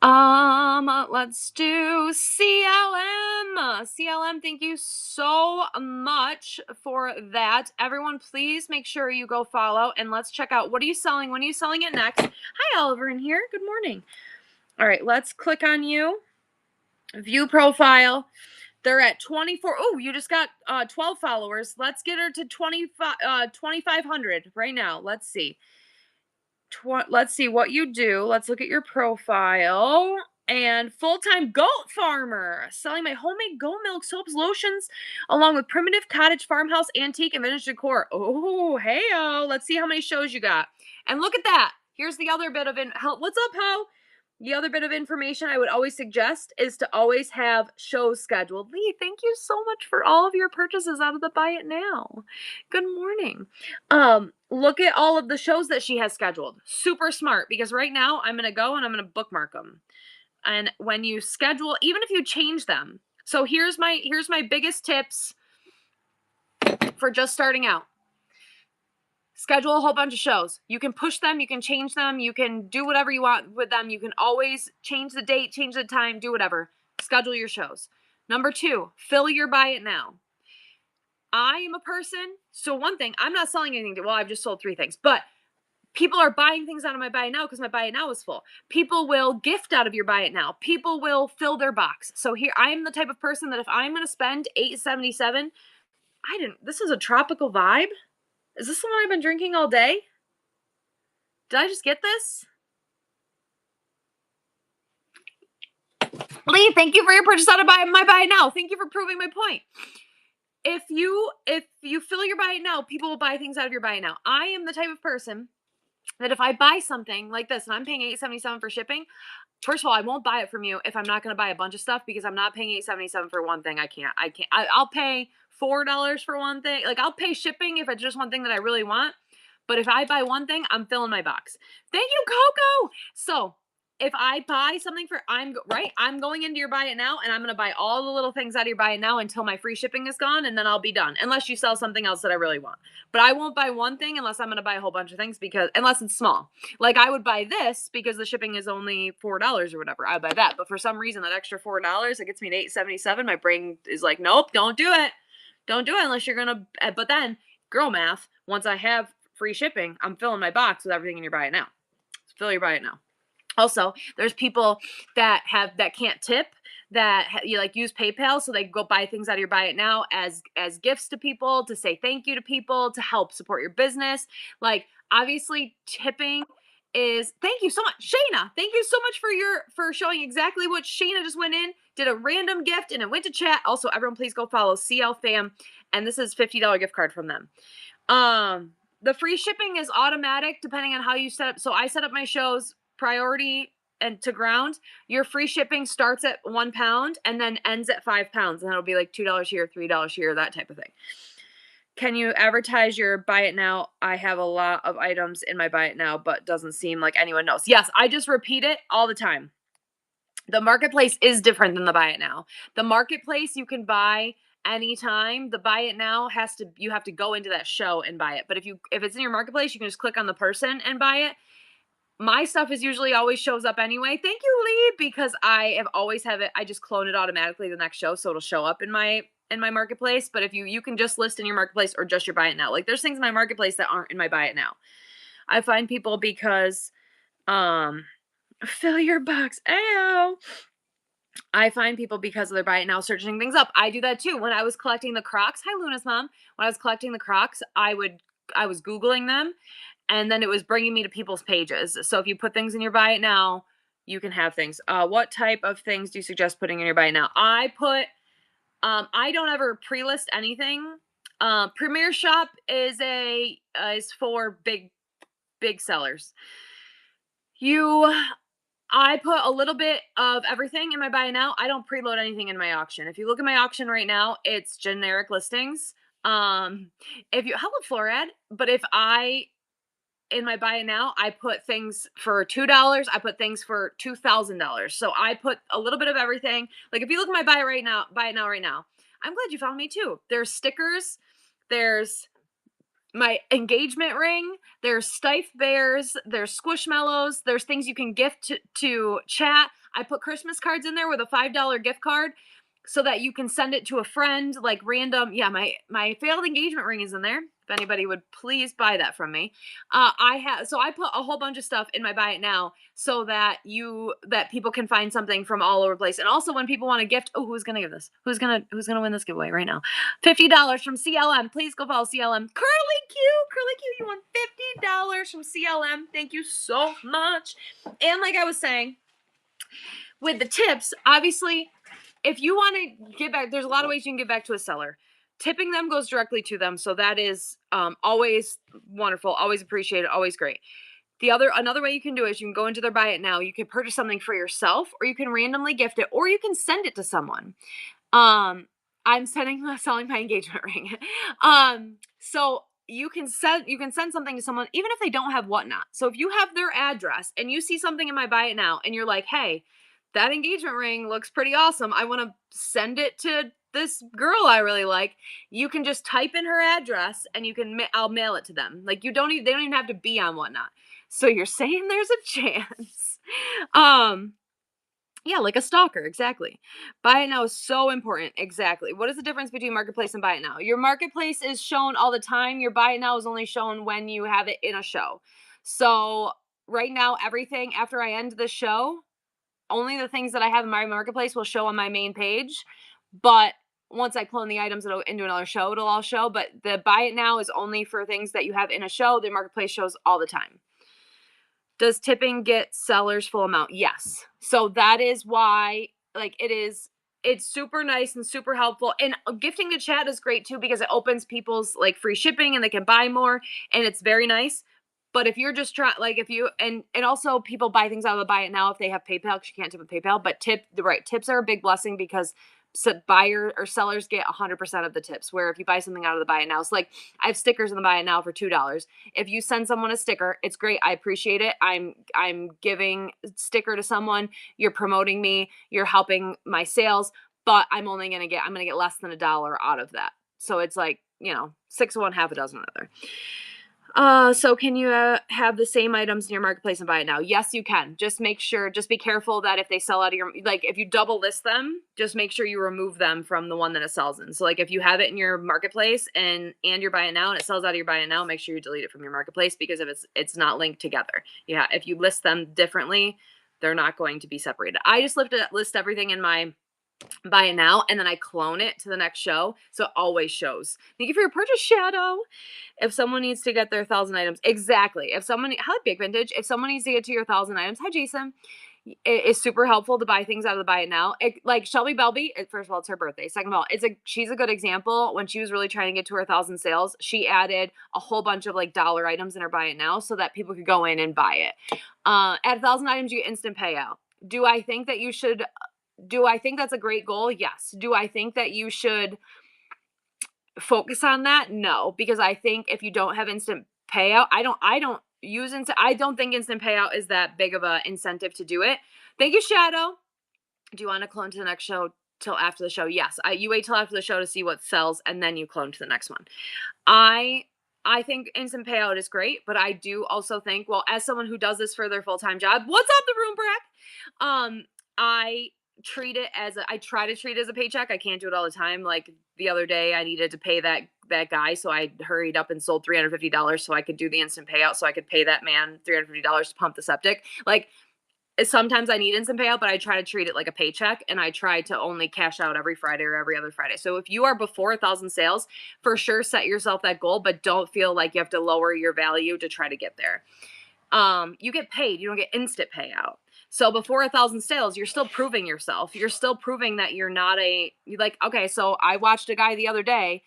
Let's do CLM. CLM, thank you so much for that. Everyone, please make sure you go follow and let's check out what are you selling? When are you selling it next? Hi, Oliver in here. Good morning. All right, let's click on you. View profile. They're at 24. Oh, you just got 12 followers. Let's get her to 2,500 right now. Let's see. Let's see what you do. Let's look at your profile. And full-time goat farmer, selling my homemade goat milk, soaps, lotions, along with primitive cottage, farmhouse, antique, and vintage decor. Oh, hey-o. Let's see how many shows you got. And look at that. Here's the other bit of what's up, Ho? The other bit of information I would always suggest is to always have shows scheduled. Lee, thank you so much for all of your purchases out of the Buy It Now. Good morning. Look at all of the shows that she has scheduled. Super smart, because right now I'm going to go and I'm going to bookmark them. And when you schedule, even if you change them. So here's my biggest tips for just starting out. Schedule a whole bunch of shows. You can push them, you can change them, you can do whatever you want with them. You can always change the date, change the time, do whatever. Schedule your shows. Number 2, fill your Buy It Now. I am a person, so one thing, I'm not selling anything. Well, I've just sold 3 things, but people are buying things out of my Buy It Now because my Buy It Now is full. People will gift out of your Buy It Now. People will fill their box. So here, I'm the type of person that if I'm going to spend $8.77, this is a tropical vibe. Is this the one I've been drinking all day? Did I just get this? Lee, thank you for your purchase out of my Buy It Now. Thank you for proving my point. If you fill your Buy It Now, people will buy things out of your Buy It Now. I am the type of person that if I buy something like this and I'm paying $8.77 for shipping, first of all, I won't buy it from you if I'm not going to buy a bunch of stuff because I'm not paying $8.77 for one thing. I'll pay $4 for one thing. Like, I'll pay shipping if it's just one thing that I really want. But if I buy one thing, I'm filling my box. Thank you, Coco. So if I buy something I'm going into your Buy It Now and I'm going to buy all the little things out of your Buy It Now until my free shipping is gone, and then I'll be done. Unless you sell something else that I really want. But I won't buy one thing unless I'm going to buy a whole bunch of things, unless it's small. Like, I would buy this because the shipping is only $4 or whatever. I would buy that. But for some reason, that extra $4, it gets me to $8.77. My brain is like, nope, don't do it. Don't do it unless you're going to. But then, girl math, once I have free shipping, I'm filling my box with everything in your Buy It Now. So fill your Buy It Now. Also, there's people that can't tip, that you like use PayPal, so they go buy things out of your Buy It Now as gifts to people, to say thank you to people, to help support your business. Like, obviously, tipping is. Thank you so much, Shayna. Thank you so much for showing exactly what Shayna just went in, did a random gift, and it went to chat. Also, everyone, please go follow CL Fam, and this is $50 gift card from them. The free shipping is automatic depending on how you set up. So I set up my shows priority and to ground. Your free shipping starts at £1 and then ends at £5, and then it'll be like $2 here, $3 here, that type of thing. Can you advertise your Buy It Now? I have a lot of items in my Buy It Now, but doesn't seem like anyone knows. Yes, I just repeat it all the time. The marketplace is different than the Buy It Now. The marketplace you can buy anytime. The Buy It Now you have to go into that show and buy it. But if it's in your marketplace, you can just click on the person and buy it. My stuff is usually always shows up anyway. Thank you, Lee, because I always have it. I just clone it automatically the next show, so it'll show up in my marketplace. But if you can just list in your marketplace or just your Buy It Now. Like, there's things in my marketplace that aren't in my Buy It Now. I find people because fill your box. Ayo. I find people because of their Buy It Now searching things up. I do that too. When I was collecting the Crocs, hi Luna's mom. When I was collecting the Crocs, I was Googling them, and then it was bringing me to people's pages. So if you put things in your Buy It Now, you can have things. What type of things do you suggest putting in your Buy It Now? I don't ever pre-list anything. Premier Shop is for big sellers. I put a little bit of everything in my Buy It Now. I don't preload anything in my auction. If you look at my auction right now, it's generic listings. Um, if you how about Florad? But if I in my buy it now, I put things for $2, I put things for $2,000. So I put a little bit of everything. Like if you look at my buy it now right now. I'm glad you found me too. There's stickers, there's my engagement ring, there's Stife Bears, there's Squishmallows, there's things you can gift to chat. I put Christmas cards in there with a $5 gift card so that you can send it to a friend, like random. Yeah, my failed engagement ring is in there. If anybody would please buy that from me. I put a whole bunch of stuff in my buy it now so that people can find something from all over the place. And also when people want to gift, oh, who's gonna give this? Who's gonna win this giveaway right now? $50 from CLM. Please go follow CLM. Curly Q, you won $50 from CLM. Thank you so much. And like I was saying, with the tips, obviously, if you want to give back, there's a lot of ways you can give back to a seller. Tipping them goes directly to them, so that is always wonderful, always appreciated, always great. Another way you can do it is you can go into their buy it now. You can purchase something for yourself, or you can randomly gift it, or you can send it to someone. I'm selling my engagement ring. So you can send something to someone even if they don't have whatnot. So if you have their address and you see something in my buy it now and you're like, hey, that engagement ring looks pretty awesome, I want to send it to this girl I really like, you can just type in her address and I'll mail it to them. Like they don't even have to be on whatnot. So you're saying there's a chance. Yeah, like a stalker, exactly. Buy it now is so important. Exactly. What is the difference between marketplace and buy it now? Your marketplace is shown all the time. Your buy it now is only shown when you have it in a show. So right now, everything after I end the show, only the things that I have in my marketplace will show on my main page. But once I clone the items into another show, it'll all show. But the buy it now is only for things that you have in a show. The marketplace shows all the time. Does tipping get sellers full amount? Yes. So that is why, like, it's super nice and super helpful. And gifting to chat is great too because it opens people's like free shipping and they can buy more and it's very nice. But if you're just trying, like, if you and also people buy things out of the buy it now if they have PayPal because you can't tip with PayPal. But tips are a big blessing because buyer or sellers get 100% of the tips. Where if you buy something out of the buy it now, it's like I have stickers in the buy it now for $2. If you send someone a sticker, it's great. I appreciate it. I'm giving sticker to someone. You're promoting me. You're helping my sales. But I'm gonna get less than $1 out of that. So it's like 6 of one, half a dozen of another. So can you have the same items in your marketplace and buy it now? Yes, you can. Just be careful that if they sell out of if you double list them, just make sure you remove them from the one that it sells in. So like if you have it in your marketplace and you're buying it now and it sells out of your buy it now, make sure you delete it from your marketplace because if it's not linked together. Yeah, if you list them differently, they're not going to be separated. I just list everything in my buy it now and then I clone it to the next show so it always shows. Thank you for your purchase, Shadow. If someone needs to get their 1,000 items, exactly. Hi Big Vintage. If someone needs to get to your 1,000 items, hi Jason. It is super helpful to buy things out of the buy it now. Like Shelby Belby, first of all, it's her birthday. Second of all, she's a good example. When she was really trying to get to her 1,000 sales, she added a whole bunch of like dollar items in her buy it now so that people could go in and buy it. At 1,000 items, you get instant payout. Do I think that's a great goal? Yes. Do I think that you should focus on that? No, because I think if you don't have instant payout, I don't think instant payout is that big of a incentive to do it. Thank you, Shadow. Do you want to clone to the next show till after the show? Yes. You wait till after the show to see what sells and then you clone to the next one. I think instant payout is great, but I do also think, well, as someone who does this for their full-time job, what's up the room, Breck? I try to treat it as a paycheck. I can't do it all the time. Like the other day I needed to pay that guy. So I hurried up and sold $350 so I could do the instant payout. So I could pay that man $350 to pump the septic. Like sometimes I need instant payout, but I try to treat it like a paycheck and I try to only cash out every Friday or every other Friday. So if you are before 1,000 sales, for sure set yourself that goal, but don't feel like you have to lower your value to try to get there. You get paid, you don't get instant payout. So before 1,000 sales, you're still proving yourself. You're still proving that you're not okay, so I watched a guy the other day,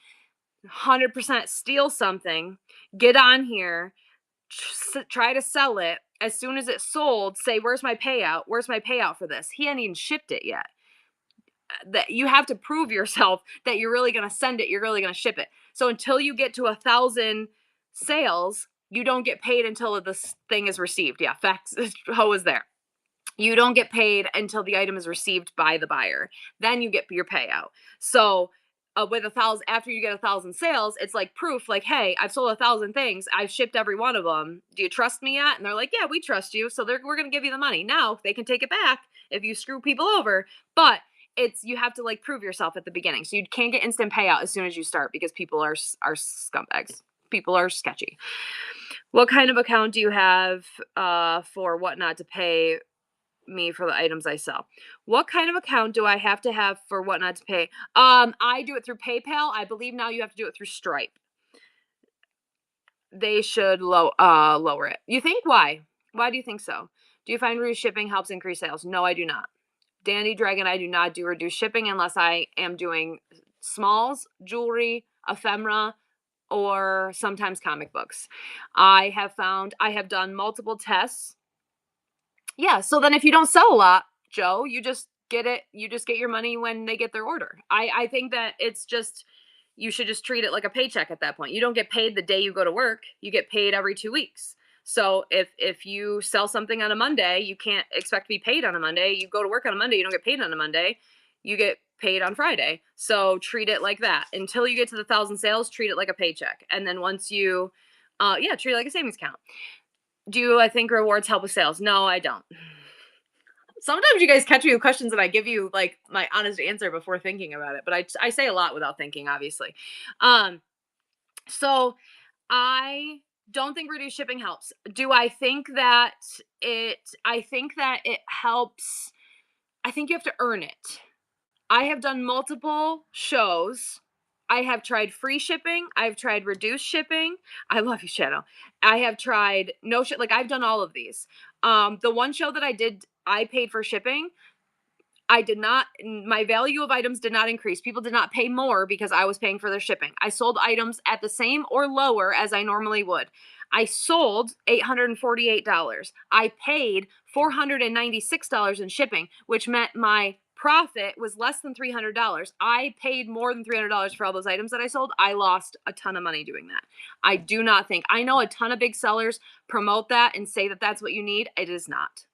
100% steal something, get on here, try to sell it. As soon as it sold, say, where's my payout? Where's my payout for this? He hadn't even shipped it yet. that you have to prove yourself that you're really going to send it, you're really going to ship it. So until you get to 1,000 sales, you don't get paid until this thing is received. Yeah, facts. Ho is there. You don't get paid until the item is received by the buyer. Then you get your payout. So with 1,000, after you get 1,000 sales, it's like proof, like, hey, I've sold 1,000 things. I've shipped every one of them. Do you trust me yet? And they're like, yeah, we trust you. So we're going to give you the money. Now they can take it back if you screw people over. But you have to like prove yourself at the beginning. So you can't get instant payout as soon as you start because people are scumbags. People are sketchy. What kind of account do you have for what not to pay me for the items I sell? What kind of account do I have to have for what not to pay? I do it through PayPal. I believe now you have to do it through Stripe. They should lower it. You think why? Why do you think so? Do you find reduced shipping helps increase sales? No, I do not. Dandy Dragon, I do not do reduced shipping unless I am doing smalls, jewelry, ephemera, or sometimes comic books. I have done multiple tests. Yeah, so then if you don't sell a lot, Joe, you just get your money when they get their order. I think that it's just you should just treat it like a paycheck at that point. You don't get paid the day you go to work. You get paid every 2 weeks. So if you sell something on a Monday, you can't expect to be paid on a Monday. You go to work on a Monday, you don't get paid on a Monday. You get paid on Friday. So treat it like that. Until you get to the 1,000 sales, treat it like a paycheck. And then once you treat it like a savings account. Do I think rewards help with sales? No, I don't. Sometimes you guys catch me with questions and I give you like my honest answer before thinking about it, but I say a lot without thinking, obviously. Um, so I don't think reduced shipping helps. Do I think that I think that it helps. I think you have to earn it. I have done multiple shows. I have tried free shipping. I've tried reduced shipping. I love you, Shadow. I have tried no shit. Like I've done all of these. The one show that I did, I paid for shipping. I did not, my value of items did not increase. People did not pay more because I was paying for their shipping. I sold items at the same or lower as I normally would. I sold $848. I paid $496 in shipping, which meant my profit was less than $300. I paid more than $300 for all those items that I sold. I lost a ton of money doing that. I do not think, I know a ton of big sellers promote that and say that that's what you need. It is not.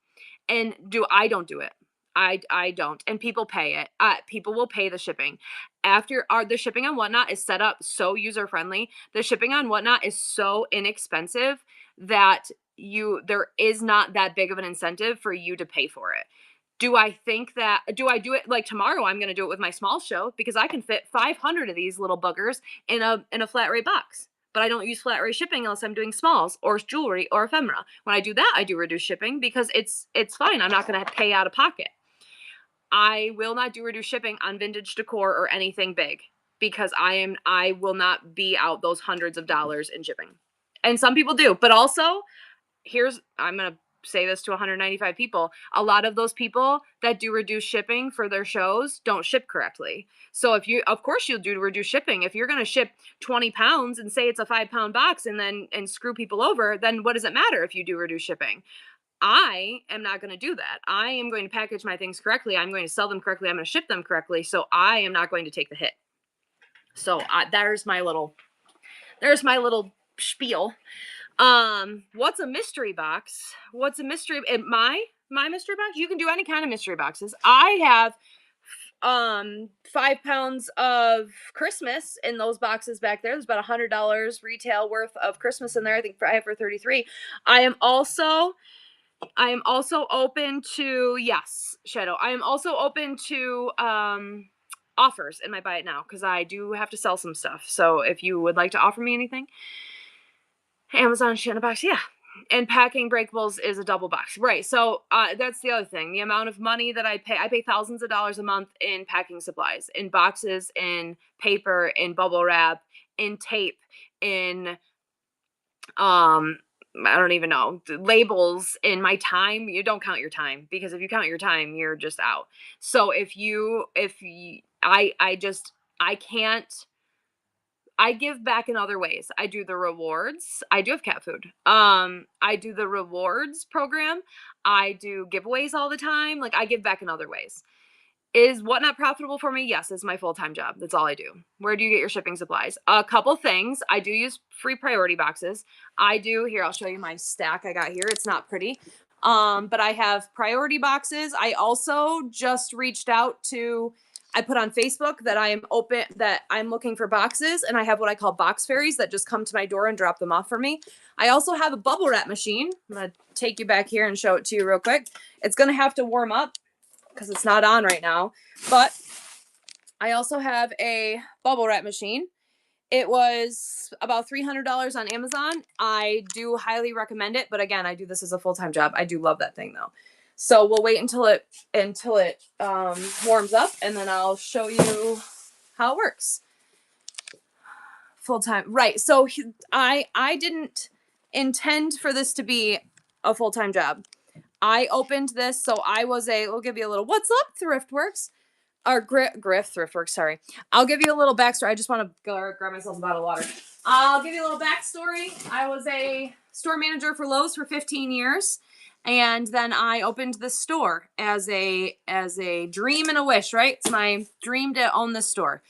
And I don't do it. I don't. And people pay it. People will pay the shipping. The shipping on Whatnot is set up so user friendly. The shipping on Whatnot is so inexpensive that there is not that big of an incentive for you to pay for it. Do I do it like tomorrow? I'm going to do it with my small show because I can fit 500 of these little buggers in a flat rate box. But I don't use flat rate shipping unless I'm doing smalls or jewelry or ephemera. When I do that, I do reduced shipping because it's fine. I'm not going to pay out of pocket. I will not do reduced shipping on vintage decor or anything big because I will not be out those hundreds of dollars in shipping. And some people do, but also I'm going to say this to 195 people. A lot of those people that do reduced shipping for their shows don't ship correctly. So of course you'll do reduced shipping. If you're going to ship 20 pounds and say it's a 5-pound box and screw people over, then what does it matter if you do reduced shipping? I am not going to do that. I am going to package my things correctly. I'm going to sell them correctly. I'm going to ship them correctly. So I am not going to take the hit. So there's my little spiel. What's a mystery box? What's a mystery? My mystery box? You can do any kind of mystery boxes. I have 5 pounds of Christmas in those boxes back there. There's about $100 retail worth of Christmas in there. I think I have for 33. I am also open to, yes, Shadow. I am also open to offers in my buy it now because I do have to sell some stuff. So if you would like to offer me anything, Amazon Shadow box, yeah. And packing breakables is a double box, right? So that's the other thing. The amount of money that I pay thousands of dollars a month in packing supplies, in boxes, in paper, in bubble wrap, in tape, in I don't even know, labels. In my time. You don't count your time because if you count your time, you're just out. So I can't, I give back in other ways. I do the rewards. I do have cat food. I do the rewards program. I do giveaways all the time. Like I give back in other ways. Is Whatnot profitable for me? Yes, it's my full-time job. That's all I do. Where do you get your shipping supplies? A couple things. I do use free priority boxes. Here, I'll show you my stack I got here. It's not pretty. But I have priority boxes. I also just reached out to, I put on Facebook that I'm looking for boxes, and I have what I call box fairies that just come to my door and drop them off for me. I also have a bubble wrap machine. I'm going to take you back here and show it to you real quick. It's going to have to warm up because it's not on right now. But I also have a bubble wrap machine. It was about $300 on Amazon. I do highly recommend it, but again, I do this as a full-time job. I do love that thing though. So we'll wait until it warms up, and then I'll show you how it works. Full-time, right? So I didn't intend for this to be a full-time job. I opened this, so we'll give you a little, what's up, Thriftworks? Or Thriftworks, sorry. I'll give you a little backstory. I just want to go grab myself a bottle of water. I'll give you a little backstory. I was a store manager for Lowe's for 15 years. And then I opened this store as a dream and a wish, right? It's my dream to own this store.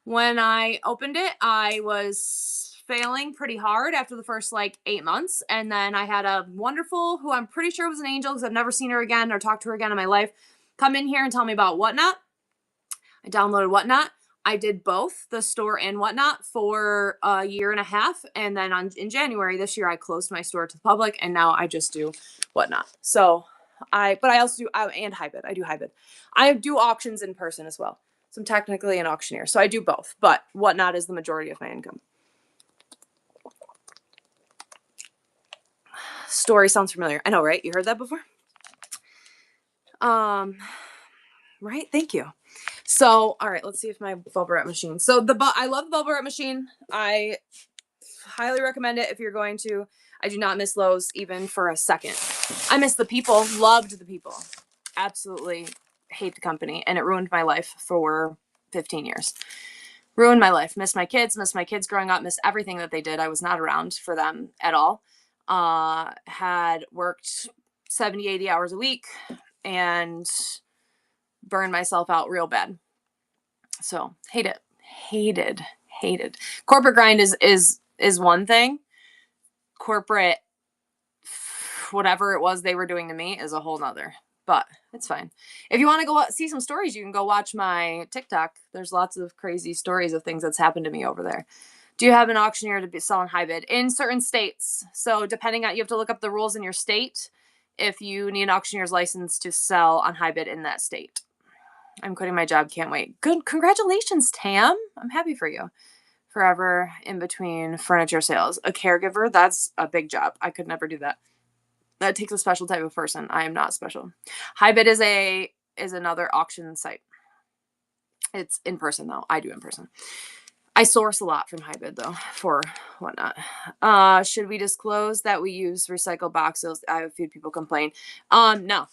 When I opened it, I was failing pretty hard after the first 8 months. And then I had a wonderful, who I'm pretty sure was an angel because I've never seen her again or talked to her again in my life, come in here and tell me about Whatnot. I downloaded Whatnot. I did both the store and Whatnot for a year and a half. And then in January this year, I closed my store to the public, and now I just do Whatnot. So but I also do, and Hybrid. I do Hybrid. I do auctions in person as well. So I'm technically an auctioneer. So I do both, but Whatnot is the majority of my income. Story sounds familiar. I know, right? You heard that before? Right? Thank you. So, all right, let's see if my bubble wrap machine. So I love the bubble wrap machine. I highly recommend it if you're going to. I do not miss Lowe's even for a second. I miss the people, loved the people. Absolutely hate the company, and it ruined my life for 15 years. Ruined my life. Missed my kids growing up, missed everything that they did. I was not around for them at all. Had worked 70, 80 hours a week and burned myself out real bad. So hated. Corporate grind is one thing. Corporate, whatever it was they were doing to me, is a whole nother. But it's fine. If you want to go see some stories, you can go watch my TikTok. There's lots of crazy stories of things that's happened to me over there. Do you have an auctioneer to be selling high bid in certain states? So depending on, you have to look up the rules in your state if you need an auctioneer's license to sell on high bid in that state. I'm quitting my job. Can't wait. Good. Congratulations, Tam. I'm happy for you. Forever in between furniture sales. A caregiver, that's a big job. I could never do that. That takes a special type of person. I am not special. Hybid is another auction site. It's in person though. I do in person. I source a lot from Hybid though for Whatnot. Should we disclose that we use recycled boxes? I have a few people complain. No.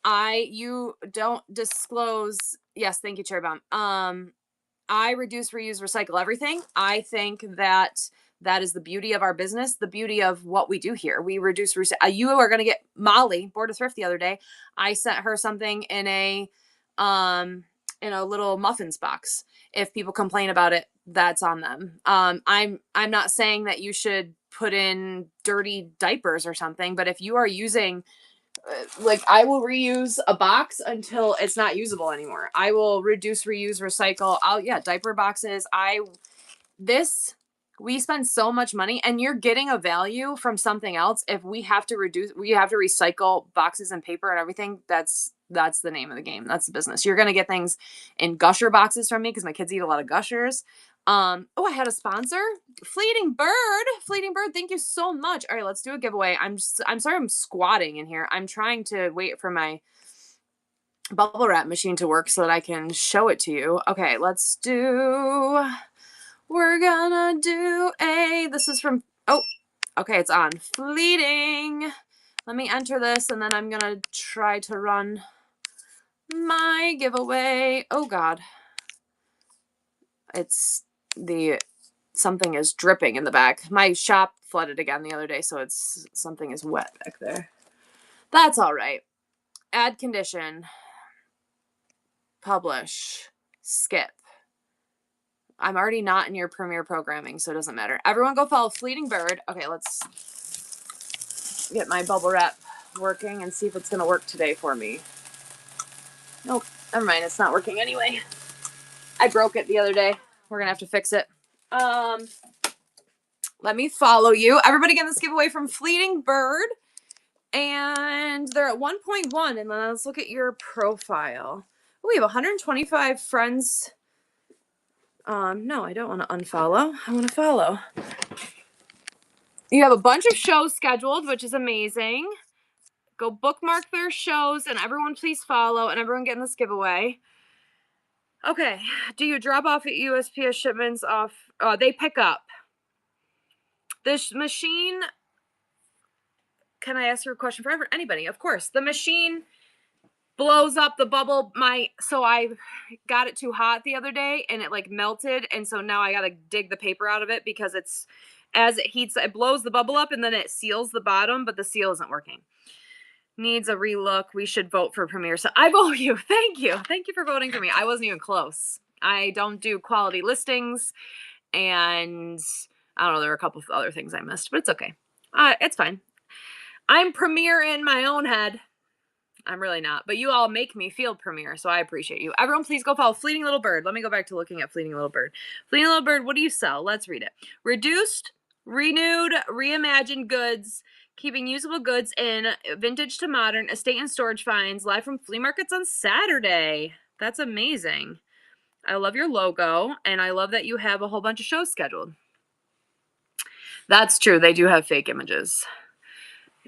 You don't disclose. Yes, thank you, Chair Bomb. I reduce, reuse, recycle everything. I think that is the beauty of our business, the beauty of what we do here. We reduce, you are going to get Molly, Board of Thrift, the other day. I sent her something in a little muffins box. If people complain about it, that's on them. I'm not saying that you should put in dirty diapers or something, but if you are using, I will reuse a box until it's not usable anymore. I will reduce, reuse, recycle. Diaper boxes. We spend so much money, and you're getting a value from something else. If we have to recycle boxes and paper and everything, that's the name of the game. That's the business. You're going to get things in gusher boxes from me because my kids eat a lot of gushers. I had a sponsor, Fleeting Bird. Thank you so much. All right, let's do a giveaway. I'm sorry I'm squatting in here. I'm trying to wait for my bubble wrap machine to work so that I can show it to you. Okay, we're gonna do this is from, okay, it's on. Fleeting. Let me enter this, and then I'm gonna try to run my giveaway. Oh God. Something is dripping in the back. My shop flooded again the other day, so something is wet back there. That's all right. Add condition. publish, skip. I'm already not in your Premiere programming, so it doesn't matter. Everyone go follow Fleeting Bird. Okay, let's get my bubble wrap working and see if it's going to work today for me. Nope, never mind. It's not working anyway. I broke it the other day. We're going to have to fix it. Let me follow you. Everybody get this giveaway from Fleeting Bird. And they're at 1.1. And then let's look at your profile. Oh, we have 125 friends. No, I don't want to unfollow. I want to follow. You have a bunch of shows scheduled, which is amazing. Go bookmark their shows, and everyone please follow, and everyone get in this giveaway. Okay. Do you drop off at USPS shipments off? They pick up. This machine, can I ask you a question for anybody? Of course. The machine blows up the bubble. So I got it too hot the other day, and it like melted, and so now I got to dig the paper out of it because it's, as it heats, it blows the bubble up, and then it seals the bottom, but the seal isn't working. Needs a relook. We should vote for Premiere. So I vote you. Thank you. Thank you for voting for me. I wasn't even close. I don't do quality listings, and I don't know, there were a couple of other things I missed, but it's okay. It's fine. I'm Premiere in my own head. I'm really not, but you all make me feel Premiere, so I appreciate you. Everyone, please go follow Fleeting Little Bird. Let me go back to looking at Fleeting Little Bird. Fleeting Little Bird, what do you sell? Let's read it. Reduced, renewed, reimagined goods, keeping usable goods in, vintage to modern, estate and storage finds, live from flea markets on Saturday. That's amazing. I love your logo, and I love that you have a whole bunch of shows scheduled. That's true. They do have fake images.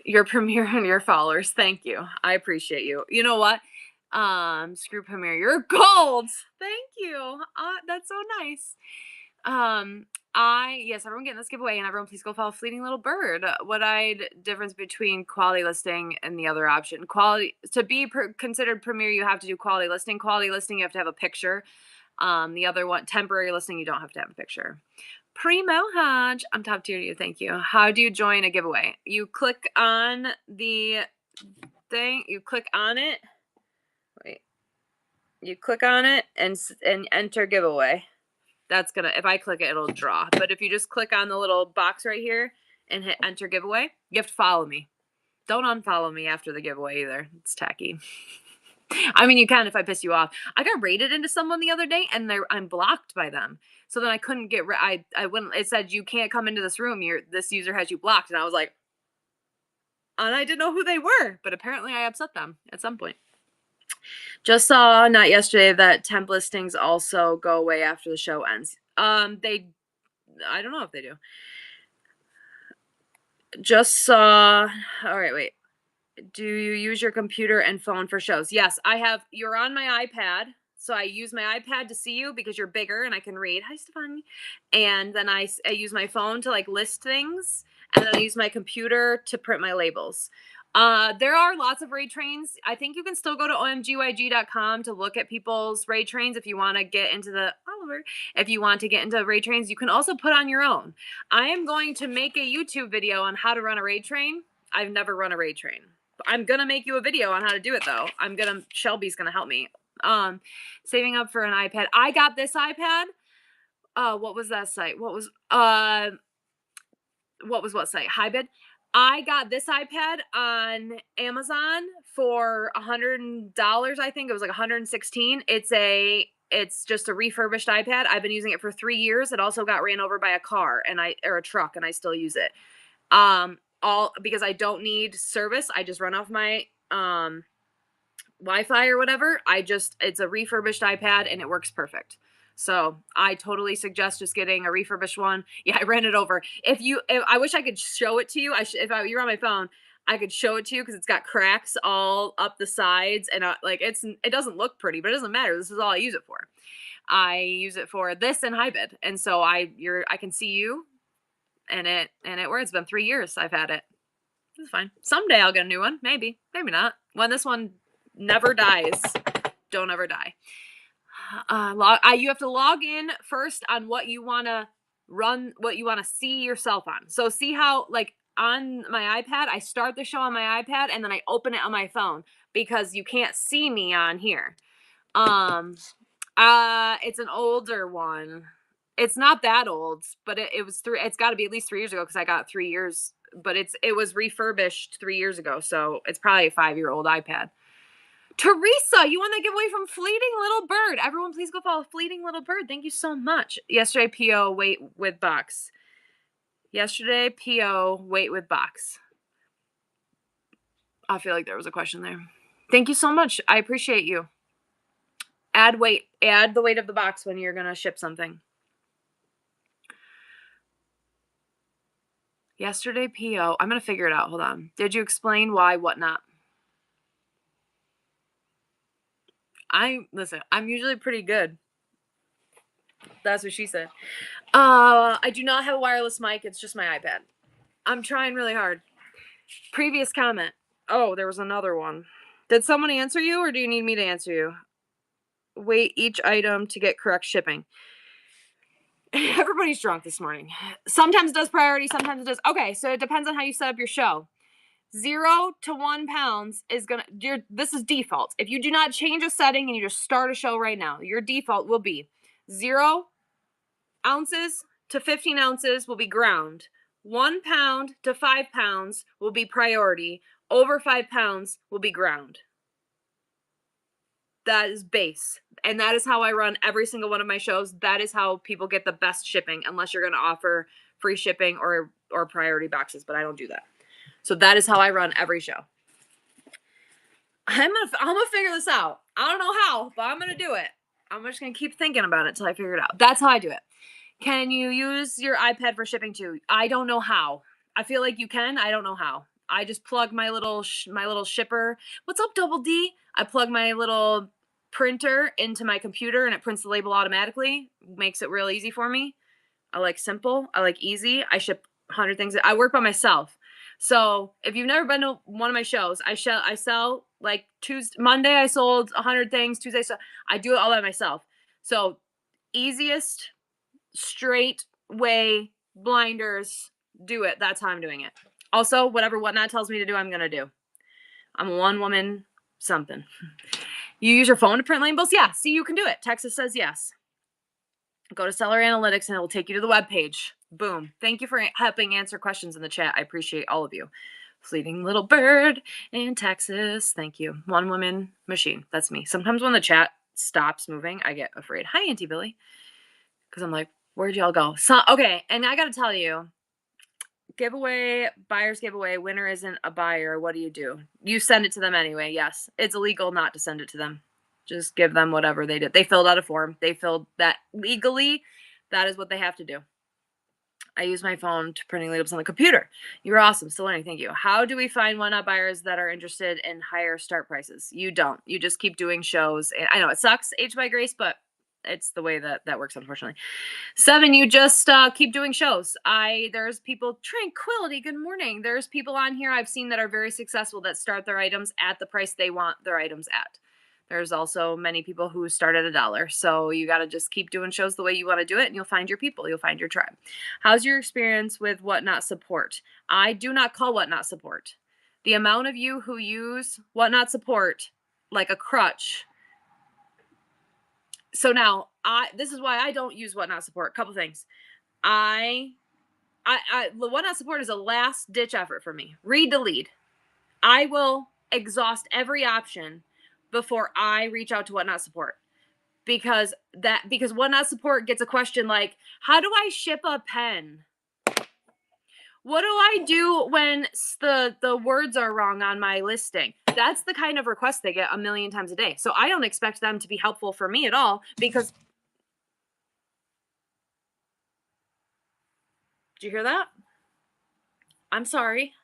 Your Premiere and your followers. Thank you. I appreciate you. You know what? Screw Premiere. You're gold. Thank you. That's so nice. Yes, everyone get in this giveaway, and everyone please go follow Fleeting Little Bird. Difference between quality listing and the other option. Quality, to be considered Premiere, you have to do quality listing. Quality listing, you have to have a picture. The other one, temporary listing, you don't have to have a picture. Primo Hodge, I'm top tier to you. Thank you. How do you join a giveaway? You click on the thing. You click on it. Wait. You click on it and enter giveaway. That's gonna, if I click it, it'll draw. But if you just click on the little box right here and hit enter giveaway, you have to follow me. Don't unfollow me after the giveaway either. It's tacky. I mean, you can if I piss you off. I got raided into someone the other day, and I'm blocked by them. So then I couldn't get. I wouldn't. It said you can't come into this room. This user has you blocked, and I was like, and I didn't know who they were, but apparently I upset them at some point. Just saw not yesterday that temp listings also go away after the show ends. I don't know if they do. Just saw. All right, wait. Do you use your computer and phone for shows? Yes, I have. You're on my iPad, so I use my iPad to see you because you're bigger and I can read. Hi, Stephanie. And then I use my phone to like list things, and then I use my computer to print my labels. There are lots of raid trains. I think you can still go to omgyg.com to look at people's raid trains if you want to get into if you want to get into raid trains. You can also put on your own. I am going to make a YouTube video on how to run a raid train. I've never run a raid train. I'm going to make you a video on how to do it though. Shelby's going to help me. Saving up for an iPad. I got this iPad. What was that site? What was what site? Hybid. I got this iPad on Amazon for $100. I think it was like $116. It's just a refurbished iPad. I've been using it for 3 years. It also got ran over by a car or a truck, and I still use it. All because I don't need service. I just run off my Wi-Fi or whatever. It's a refurbished iPad and it works perfect. So I totally suggest just getting a refurbished one. Yeah, I ran it over. If I wish I could show it to you. You're on my phone, I could show it to you because it's got cracks all up the sides and it doesn't look pretty, but it doesn't matter. This is all I use it for. I use it for this and Hybid, and so I can see you. And it works. It's been 3 years I've had it. It's fine. Someday I'll get a new one. Maybe not. When this one never dies. Don't ever die. You have to log in first on what you want to run, what you want to see yourself on. So see how, like, on my iPad, I start the show on my iPad and then I open it on my phone because you can't see me on here. It's an older one. It's not that old, but it was it's got to be at least 3 years ago because I got 3 years. But it was refurbished 3 years ago, so it's probably a 5-year-old iPad. Teresa, you won the giveaway from Fleeting Little Bird. Everyone, please go follow Fleeting Little Bird. Thank you so much. Yesterday, PO, wait with box. Yesterday, PO, wait with box. I feel like there was a question there. Thank you so much. I appreciate you. Add the weight of the box when you're going to ship something. Yesterday, PO. I'm going to figure it out. Hold on. Did you explain why, whatnot? Listen, I'm usually pretty good. That's what she said. I do not have a wireless mic. It's just my iPad. I'm trying really hard. Previous comment. Oh, there was another one. Did someone answer you or do you need me to answer you? Wait each item to get correct shipping. Everybody's drunk this morning. Sometimes it does priority, sometimes it does. Okay, so it depends on how you set up your show. 0 to 1 pounds is this is default. If you do not change a setting and you just start a show right now, your default will be 0 ounces to 15 ounces will be ground. 1 pound to 5 pounds will be priority. Over 5 pounds will be ground. That is base. And that is how I run every single one of my shows. That is how people get the best shipping, unless you're going to offer free shipping or priority boxes, but I don't do that. So that is how I run every show. I'm gonna figure this out. I don't know how, but I'm gonna do it. I'm just gonna keep thinking about it until I figure it out. That's how I do it. Can you use your iPad for shipping too? I don't know how. I feel like you can. I don't know how. I just plug my little shipper. What's up, Double D? I plug my little printer into my computer and it prints the label automatically. Makes it real easy for me. I like simple. I like easy. I ship 100 things. I work by myself. So if you've never been to one of my shows, I sell like Monday I sold 100 things. Tuesday, so I do it all by myself. So easiest, straight way, blinders, do it. That's how I'm doing it. Also, whatever Whatnot tells me to do, I'm going to do. I'm a one woman something. You use your phone to print labels? Yeah. See, you can do it. Texas says yes. Go to Seller Analytics and it will take you to the web page. Boom. Thank you for helping answer questions in the chat. I appreciate all of you. Fleeting Little Bird in Texas. Thank you. One woman machine. That's me. Sometimes when the chat stops moving, I get afraid. Hi, Auntie Billy. Because I'm like, where'd y'all go? So, okay. And I got to tell you, buyer's giveaway, winner isn't a buyer. What do? You send it to them anyway. Yes. It's illegal not to send it to them. Just give them whatever they did. They filled out a form. They filled that legally. That is what they have to do. I use my phone to printing labels on the computer. You're awesome. Still learning. Thank you. How do we find Whatnot buyers that are interested in higher start prices? You don't. You just keep doing shows. And I know it sucks, Age by Grace, but it's the way that works, unfortunately. 7, you just keep doing shows. There's people, Tranquility, good morning. There's people on here I've seen that are very successful that start their items at the price they want their items at. There's also many people who start at $1. So you got to just keep doing shows the way you want to do it, and you'll find your people. You'll find your tribe. How's your experience with Whatnot support? I do not call Whatnot support. The amount of you who use Whatnot support like a crutch. So now, this is why I don't use Whatnot support. Couple things. The Whatnot support is a last-ditch effort for me. Read the lead. I will exhaust every option before I reach out to Whatnot support, because Whatnot support gets a question like, how do I ship a pen? What do I do when the words are wrong on my listing? That's the kind of request they get a million times a day. So I don't expect them to be helpful for me at all, because did you hear that? I'm sorry,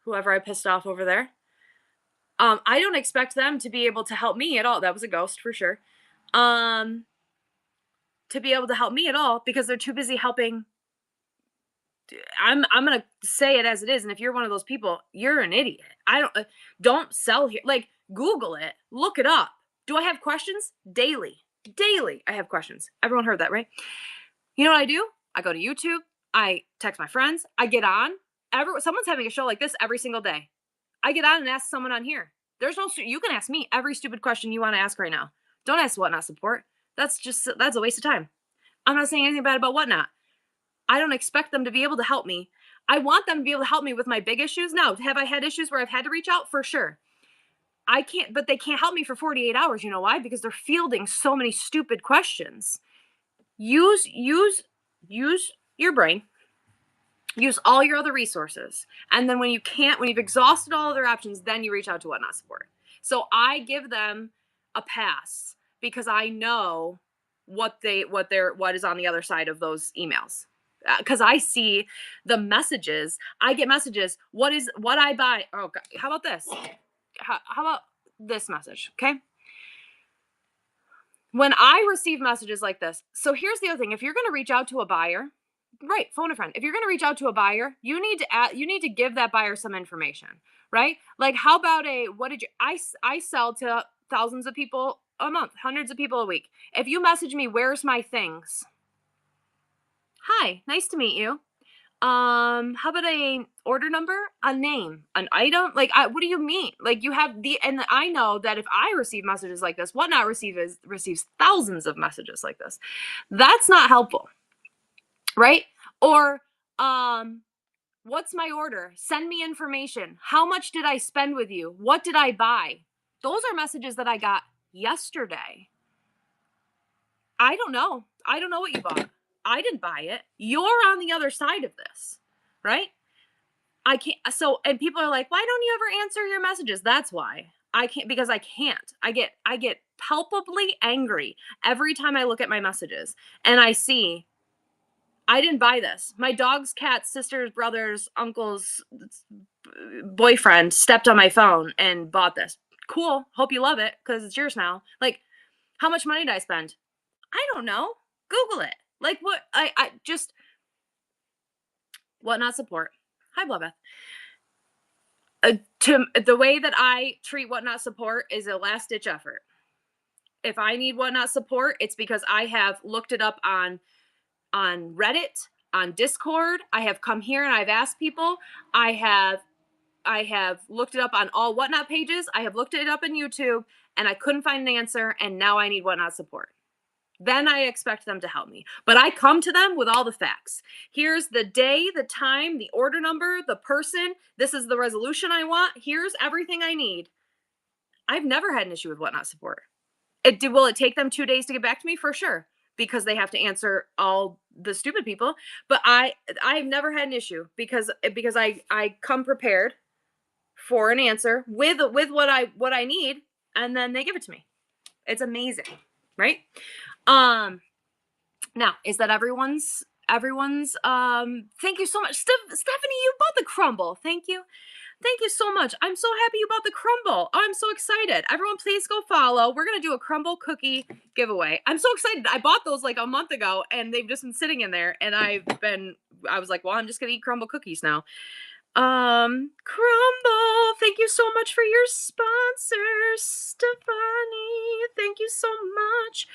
whoever I pissed off over there. I don't expect them to be able to help me at all. That was a ghost for sure. To be able to help me at all, because they're too busy helping. I'm gonna say it as it is, and if you're one of those people, you're an idiot. Don't sell here. Like, Google it, look it up. Do I have questions? Daily, I have questions. Everyone heard that, right? You know what I do? I go to YouTube. I text my friends. I get on. Someone's having a show like this every single day. I get on and ask someone on here. You can ask me every stupid question you want to ask right now. Don't ask Whatnot support. That's a waste of time. I'm not saying anything bad about Whatnot. I don't expect them to be able to help me. I want them to be able to help me with my big issues. Now, have I had issues where I've had to reach out? For sure. I can't, but they can't help me for 48 hours. You know why? Because they're fielding so many stupid questions. Use your brain. Use all your other resources. And then when you've exhausted all other options, then you reach out to Whatnot support. So I give them a pass because I know what is on the other side of those emails. Because I see the messages. I get messages. What I buy? Oh, God. How about this? How about this message? Okay. When I receive messages like this, so here's the other thing. If you're going to reach out to a buyer, right, phone a friend. If you're going to reach out to a buyer, you need to give that buyer some information, right? Like, how about I sell to thousands of people a month, hundreds of people a week. If you message me, where's my things? Hi, nice to meet you. How about a order number, a name, an item? Like, what do you mean? Like, you have and I know that if I receive messages like this, Whatnot receives thousands of messages like this. That's not helpful, right? Or, what's my order? Send me information. How much did I spend with you? What did I buy? Those are messages that I got yesterday. I don't know. I don't know what you bought. I didn't buy it. You're on the other side of this, right? I can't. So, and people are like, why don't you ever answer your messages? That's why I can't, because I can't. I get palpably angry every time I look at my messages and I see, I didn't buy this. My dog's cat's sister's brother's uncle's boyfriend stepped on my phone and bought this. Cool. Hope you love it because it's yours now. Like, how much money did I spend? I don't know. Google it. Like, what? I just, Whatnot support. Hi, Blabeth. The way that I treat Whatnot support is a last ditch effort. If I need Whatnot support, it's because I have looked it up on Reddit, on Discord. I have come here and I've asked people. I have looked it up on all Whatnot pages. I have looked it up on YouTube and I couldn't find an answer. And now I need Whatnot support. Then I expect them to help me. But I come to them with all the facts. Here's the day, the time, the order number, the person. This is the resolution I want. Here's everything I need. I've never had an issue with Whatnot support. Will it take them 2 days to get back to me? For sure. Because they have to answer all the stupid people. But I've never had an issue because I come prepared for an answer with what I need, and then they give it to me. It's amazing, right? Now, is that everyone's thank you so much. Stephanie, you bought the crumble. Thank you. Thank you so much. I'm so happy you bought the crumble. Oh, I'm so excited. Everyone, please go follow. We're going to do a crumble cookie giveaway. I'm so excited. I bought those like a month ago and they've just been sitting in there and I was like, well, I'm just going to eat crumble cookies now. Crumble, thank you so much for your sponsor, Stephanie. Thank you so much.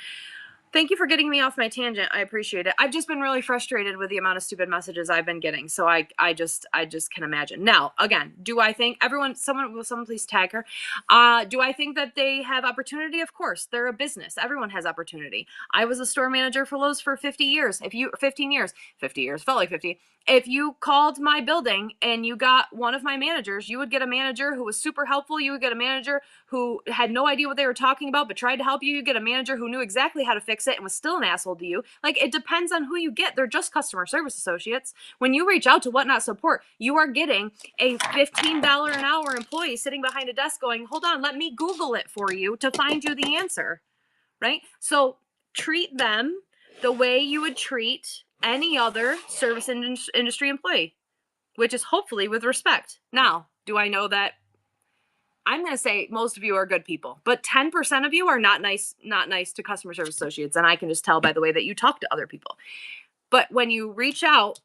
Thank you for getting me off my tangent. I appreciate it. I've just been really frustrated with the amount of stupid messages I've been getting. So I just can imagine. Now, again, do I think someone please tag her? Do I think that they have opportunity? Of course, they're a business. Everyone has opportunity. I was a store manager for Lowe's for 15 years, felt like 50. If you called my building and you got one of my managers, you would get a manager who was super helpful. You would get a manager who had no idea what they were talking about, but tried to help you. You get a manager who knew exactly how to fix it and was still an asshole to you. Like, it depends on who you get. They're just customer service associates. When you reach out to Whatnot support, you are getting a $15 an hour employee sitting behind a desk going, hold on, let me Google it for you to find you the answer, right? So treat them the way you would treat any other service industry employee, which is hopefully with respect. Now, do I know that? I'm going to say most of you are good people, but 10% of you are not nice to customer service associates. And I can just tell by the way that you talk to other people. But when you reach out,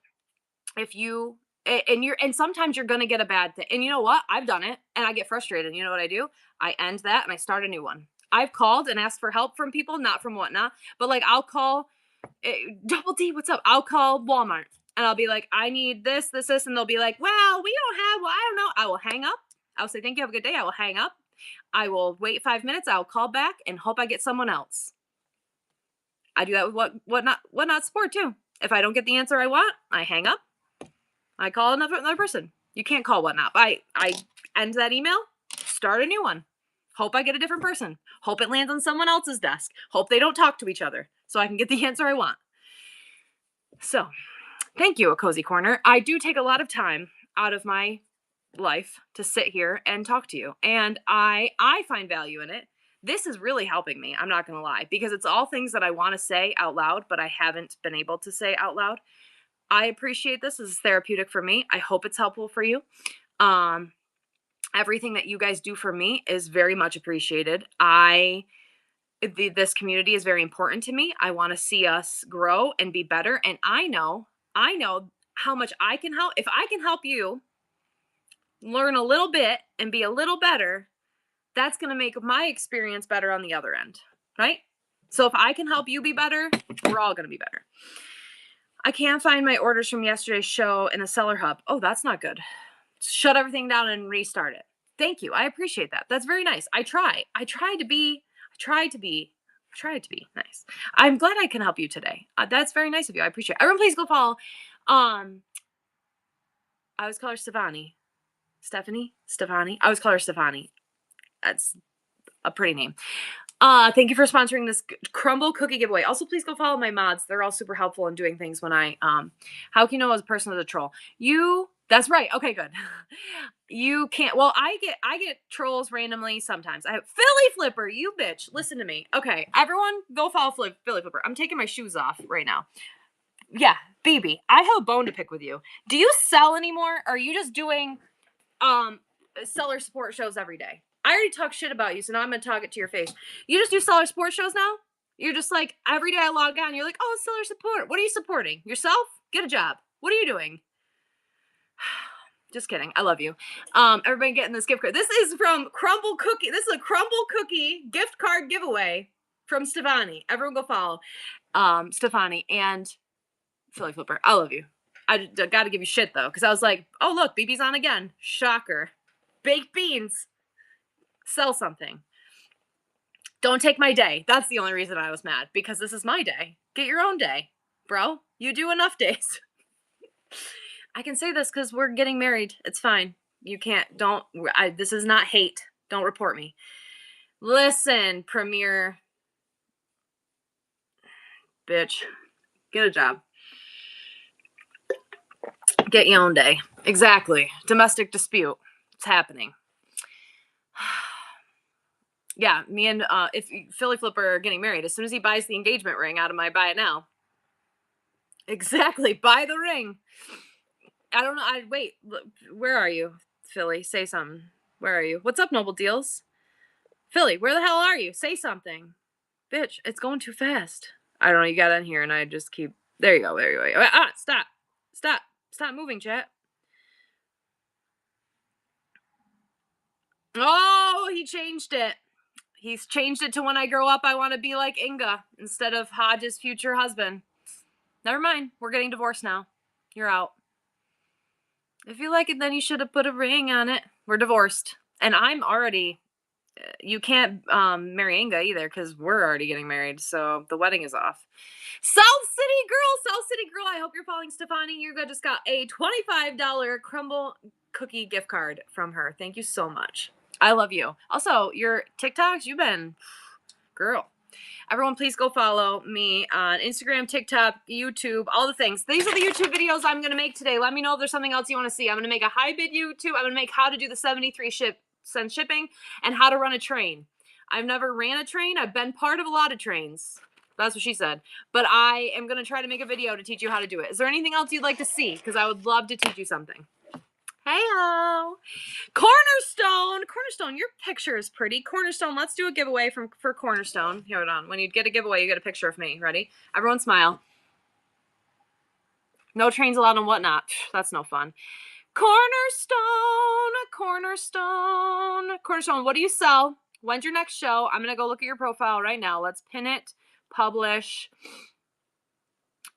and sometimes you're going to get a bad thing. And you know what? I've done it and I get frustrated. And you know what I do? I end that and I start a new one. I've called and asked for help from people, not from Whatnot, but like I'll call Double D, what's up? I'll call Walmart and I'll be like, I need this. And they'll be like, well, we don't have, well, I don't know. I will hang up. I'll say, thank you. Have a good day. I will hang up. I will wait 5 minutes. I'll call back and hope I get someone else. I do that with whatnot support too. If I don't get the answer I want, I hang up. I call another person. You can't call whatnot. I end that email, start a new one. Hope I get a different person. Hope it lands on someone else's desk. Hope they don't talk to each other so I can get the answer I want. So, thank you, A Cozy Corner. I do take a lot of time out of my life to sit here and talk to you, and I find value in it. This is really helping me, I'm not going to lie, because it's all things that I want to say out loud, but I haven't been able to say out loud. I appreciate this. This is therapeutic for me. I hope it's helpful for you. Everything that you guys do for me is very much appreciated. This community is very important to me. I want to see us grow and be better. And I know how much I can help. If I can help you learn a little bit and be a little better, that's going to make my experience better on the other end, right? So if I can help you be better, we're all going to be better. I can't find my orders from yesterday's show in the seller hub. Oh, that's not good. Shut everything down and restart it. Thank you. I appreciate that. That's very nice. I tried to be nice. I'm glad I can help you today. That's very nice of you. I appreciate it. Everyone, please go follow. I always call her Stefani. Stefani. I always call her Stefani. That's a pretty name. Thank you for sponsoring this crumble cookie giveaway. Also, please go follow my mods. They're all super helpful in doing things when I, how can you know as a person is a troll? That's right. Okay, good. You can't, well, I get trolls randomly sometimes. I have Philly Flipper, you bitch. Listen to me. Okay, everyone go follow Philly Flipper. I'm taking my shoes off right now. Yeah, Phoebe, I have a bone to pick with you. Do you sell anymore? Or are you just doing, seller support shows every day? I already talked shit about you, so now I'm going to talk it to your face. You just do seller support shows now? You're just like, every day I log on, you're like, oh, seller support. What are you supporting? Yourself? Get a job. What are you doing? Just kidding. I love you. Everybody getting this gift card. This is from Crumble Cookie. This is a Crumble Cookie gift card giveaway from Stefani. Everyone go follow Stefani and Philly Flipper. I love you. I got to give you shit, though, because I was like, oh, look, BB's on again. Shocker. Baked beans. Sell something. Don't take my day. That's the only reason I was mad, because this is my day. Get your own day, bro. You do enough days. I can say this because we're getting married. It's fine. You can't, this is not hate. Don't report me. Listen, Premier. Bitch. Get a job. Get your own day. Exactly. Domestic dispute. It's happening. Yeah, me and if Philly Flipper are getting married, as soon as he buys the engagement ring out of my buy it now. Exactly. Buy the ring. I don't know. Wait, where are you, Philly? Say something. Where are you? What's up, Noble Deals? Philly, where the hell are you? Say something. Bitch, it's going too fast. I don't know. You got in here and I just keep. There you go. There you go. Stop. Stop moving, chat. Oh, he changed it. He's changed it to when I grow up, I want to be like Inga instead of Hodge's future husband. Never mind. We're getting divorced now. You're out. If you like it, then you should have put a ring on it. We're divorced. And I'm already, you can't marry Inga either because we're already getting married. So the wedding is off. South City Girl. I hope you're following Stefani. You just got a $25 Crumble Cookie gift card from her. Thank you so much. I love you. Also, your TikToks, you've been, girl. Everyone, please go follow me on Instagram, TikTok, YouTube, all the things. These are the YouTube videos I'm going to make today. Let me know if there's something else you want to see. I'm going to make a high bid YouTube. I'm going to make how to do the 73-cent shipping and how to run a train. I've never ran a train. I've been part of a lot of trains. That's what she said. But I am going to try to make a video to teach you how to do it. Is there anything else you'd like to see? Because I would love to teach you something. Hey-o. Cornerstone, your picture is pretty. Cornerstone, let's do a giveaway for Cornerstone. Hold on. When you get a giveaway, you get a picture of me. Ready? Everyone smile. No trains allowed and whatnot. That's no fun. Cornerstone, what do you sell? When's your next show? I'm going to go look at your profile right now. Let's pin it, publish.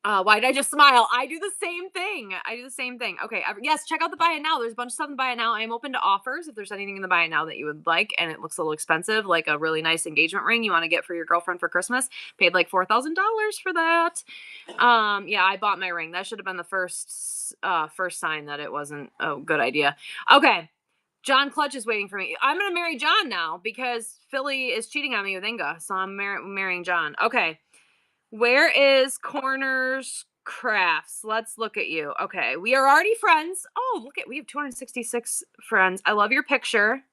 Why did I just smile? I do the same thing. I do the same thing. Okay. Yes, check out the buy it now. There's a bunch of stuff in buy it now. I am open to offers. If there's anything in the buy it now that you would like and it looks a little expensive, like a really nice engagement ring you want to get for your girlfriend for Christmas, paid like $4,000 for that. Yeah, I bought my ring. That should have been the first sign that it wasn't a good idea. Okay. John Clutch is waiting for me. I'm going to marry John now because Philly is cheating on me with Inga. So I'm marrying John. Okay. Where is Corners Crafts? Let's look at you. Okay, we are already friends. Oh, we have 266 friends. I love your picture.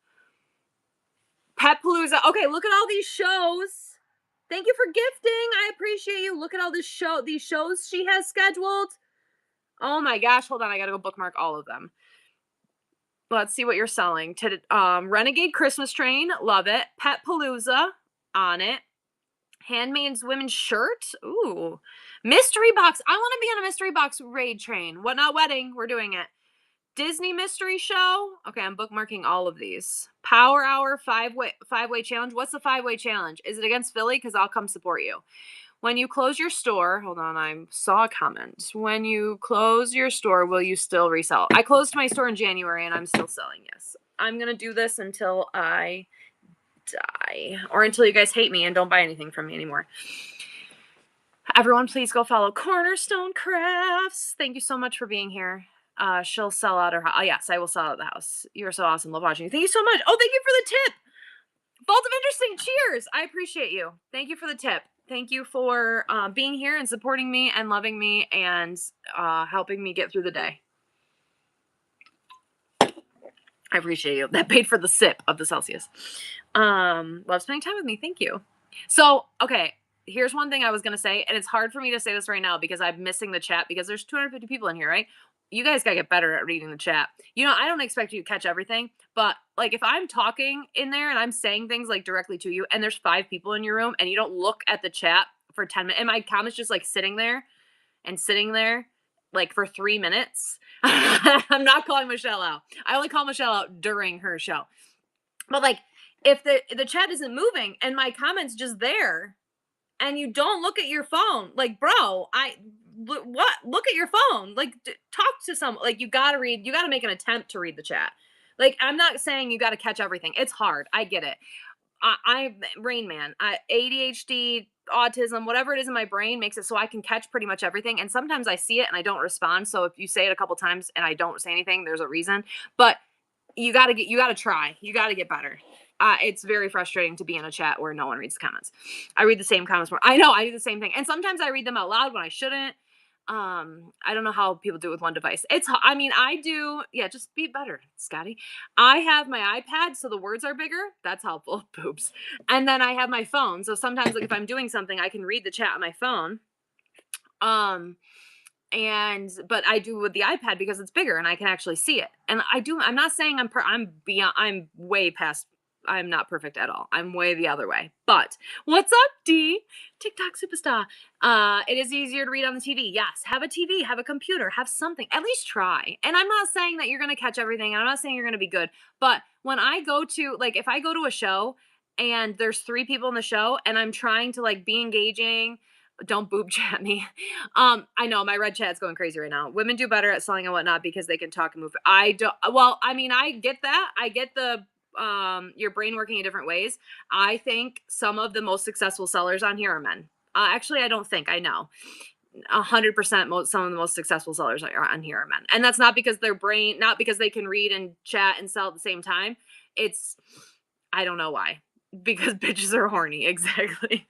Pet Palooza. Okay, look at all these shows. Thank you for gifting. I appreciate you. Look at all these shows she has scheduled. Oh my gosh, hold on. I gotta go bookmark all of them. Let's see what you're selling. Renegade Christmas Train, love it. Pet Palooza, on it. Handmaid's Women's shirt. Ooh. Mystery box. I want to be on a mystery box raid train. What Not Wedding. We're doing it. Disney mystery show. Okay, I'm bookmarking all of these. Power Hour five-way challenge. What's the 5-way challenge? Is it against Philly? Because I'll come support you. When you close your store, hold on, I saw a comment. When you close your store, will you still resell? I closed my store in January and I'm still selling, yes. I'm going to do this until I die or until you guys hate me and don't buy anything from me anymore. Everyone, please go follow Cornerstone Crafts. Thank you so much for being here. She'll sell out her house. Oh, yes, I will sell out the house. You're so awesome. Love watching you. Thank you so much. Oh, thank you for the tip. Vault of Interesting. Cheers. I appreciate you. Thank you for the tip. Thank you for being here and supporting me and loving me and helping me get through the day. I appreciate you. That paid for the sip of the Celsius. Love spending time with me. Thank you. So, okay, here's one thing I was going to say, and it's hard for me to say this right now because I'm missing the chat because there's 250 people in here, right? You guys got to get better at reading the chat. You know, I don't expect you to catch everything, but like if I'm talking in there and I'm saying things like directly to you and there's 5 people in your room and you don't look at the chat for 10 minutes and my comment's just like sitting there like for 3 minutes, I'm not calling Michelle out. I only call Michelle out during her show. But like if the chat isn't moving and my comment's just there and you don't look at your phone, like bro, look at your phone, like talk to someone, like you got to make an attempt to read the chat. Like I'm not saying you got to catch everything. It's hard. I get it. I'm Rain Man. ADHD, autism, whatever it is in my brain makes it so I can catch pretty much everything. And sometimes I see it and I don't respond. So if you say it a couple times and I don't say anything, there's a reason. But you got to try. You got to get better. It's very frustrating to be in a chat where no one reads the comments. I read the same comments more. I know I do the same thing. And sometimes I read them out loud when I shouldn't. I don't know how people do it with one device. I do. Yeah, just be better, Scotty. I have my iPad, so the words are bigger. That's helpful. Boobs. And then I have my phone. So sometimes like if I'm doing something, I can read the chat on my phone. But I do with the iPad because it's bigger and I can actually see it. And I'm not saying I'm way past. I'm not perfect at all. I'm way the other way. But what's up, D? TikTok superstar. It is easier to read on the TV. Yes, have a TV, have a computer, have something. At least try. And I'm not saying that you're going to catch everything. I'm not saying you're going to be good. But when I go to, like, if I go to a show and there's 3 people in the show and I'm trying to, like, be engaging, don't boob chat me. I know my red chat's going crazy right now. Women do better at selling and whatnot because they can talk and move. I don't. Well, I mean, I get that. I get the your brain working in different ways. I think some of the most successful sellers on here are men. Actually, I don't think. I know 100%. Some of the most successful sellers are on here are men, and that's not because not because they can read and chat and sell at the same time. It's I don't know why. Because bitches are horny, exactly.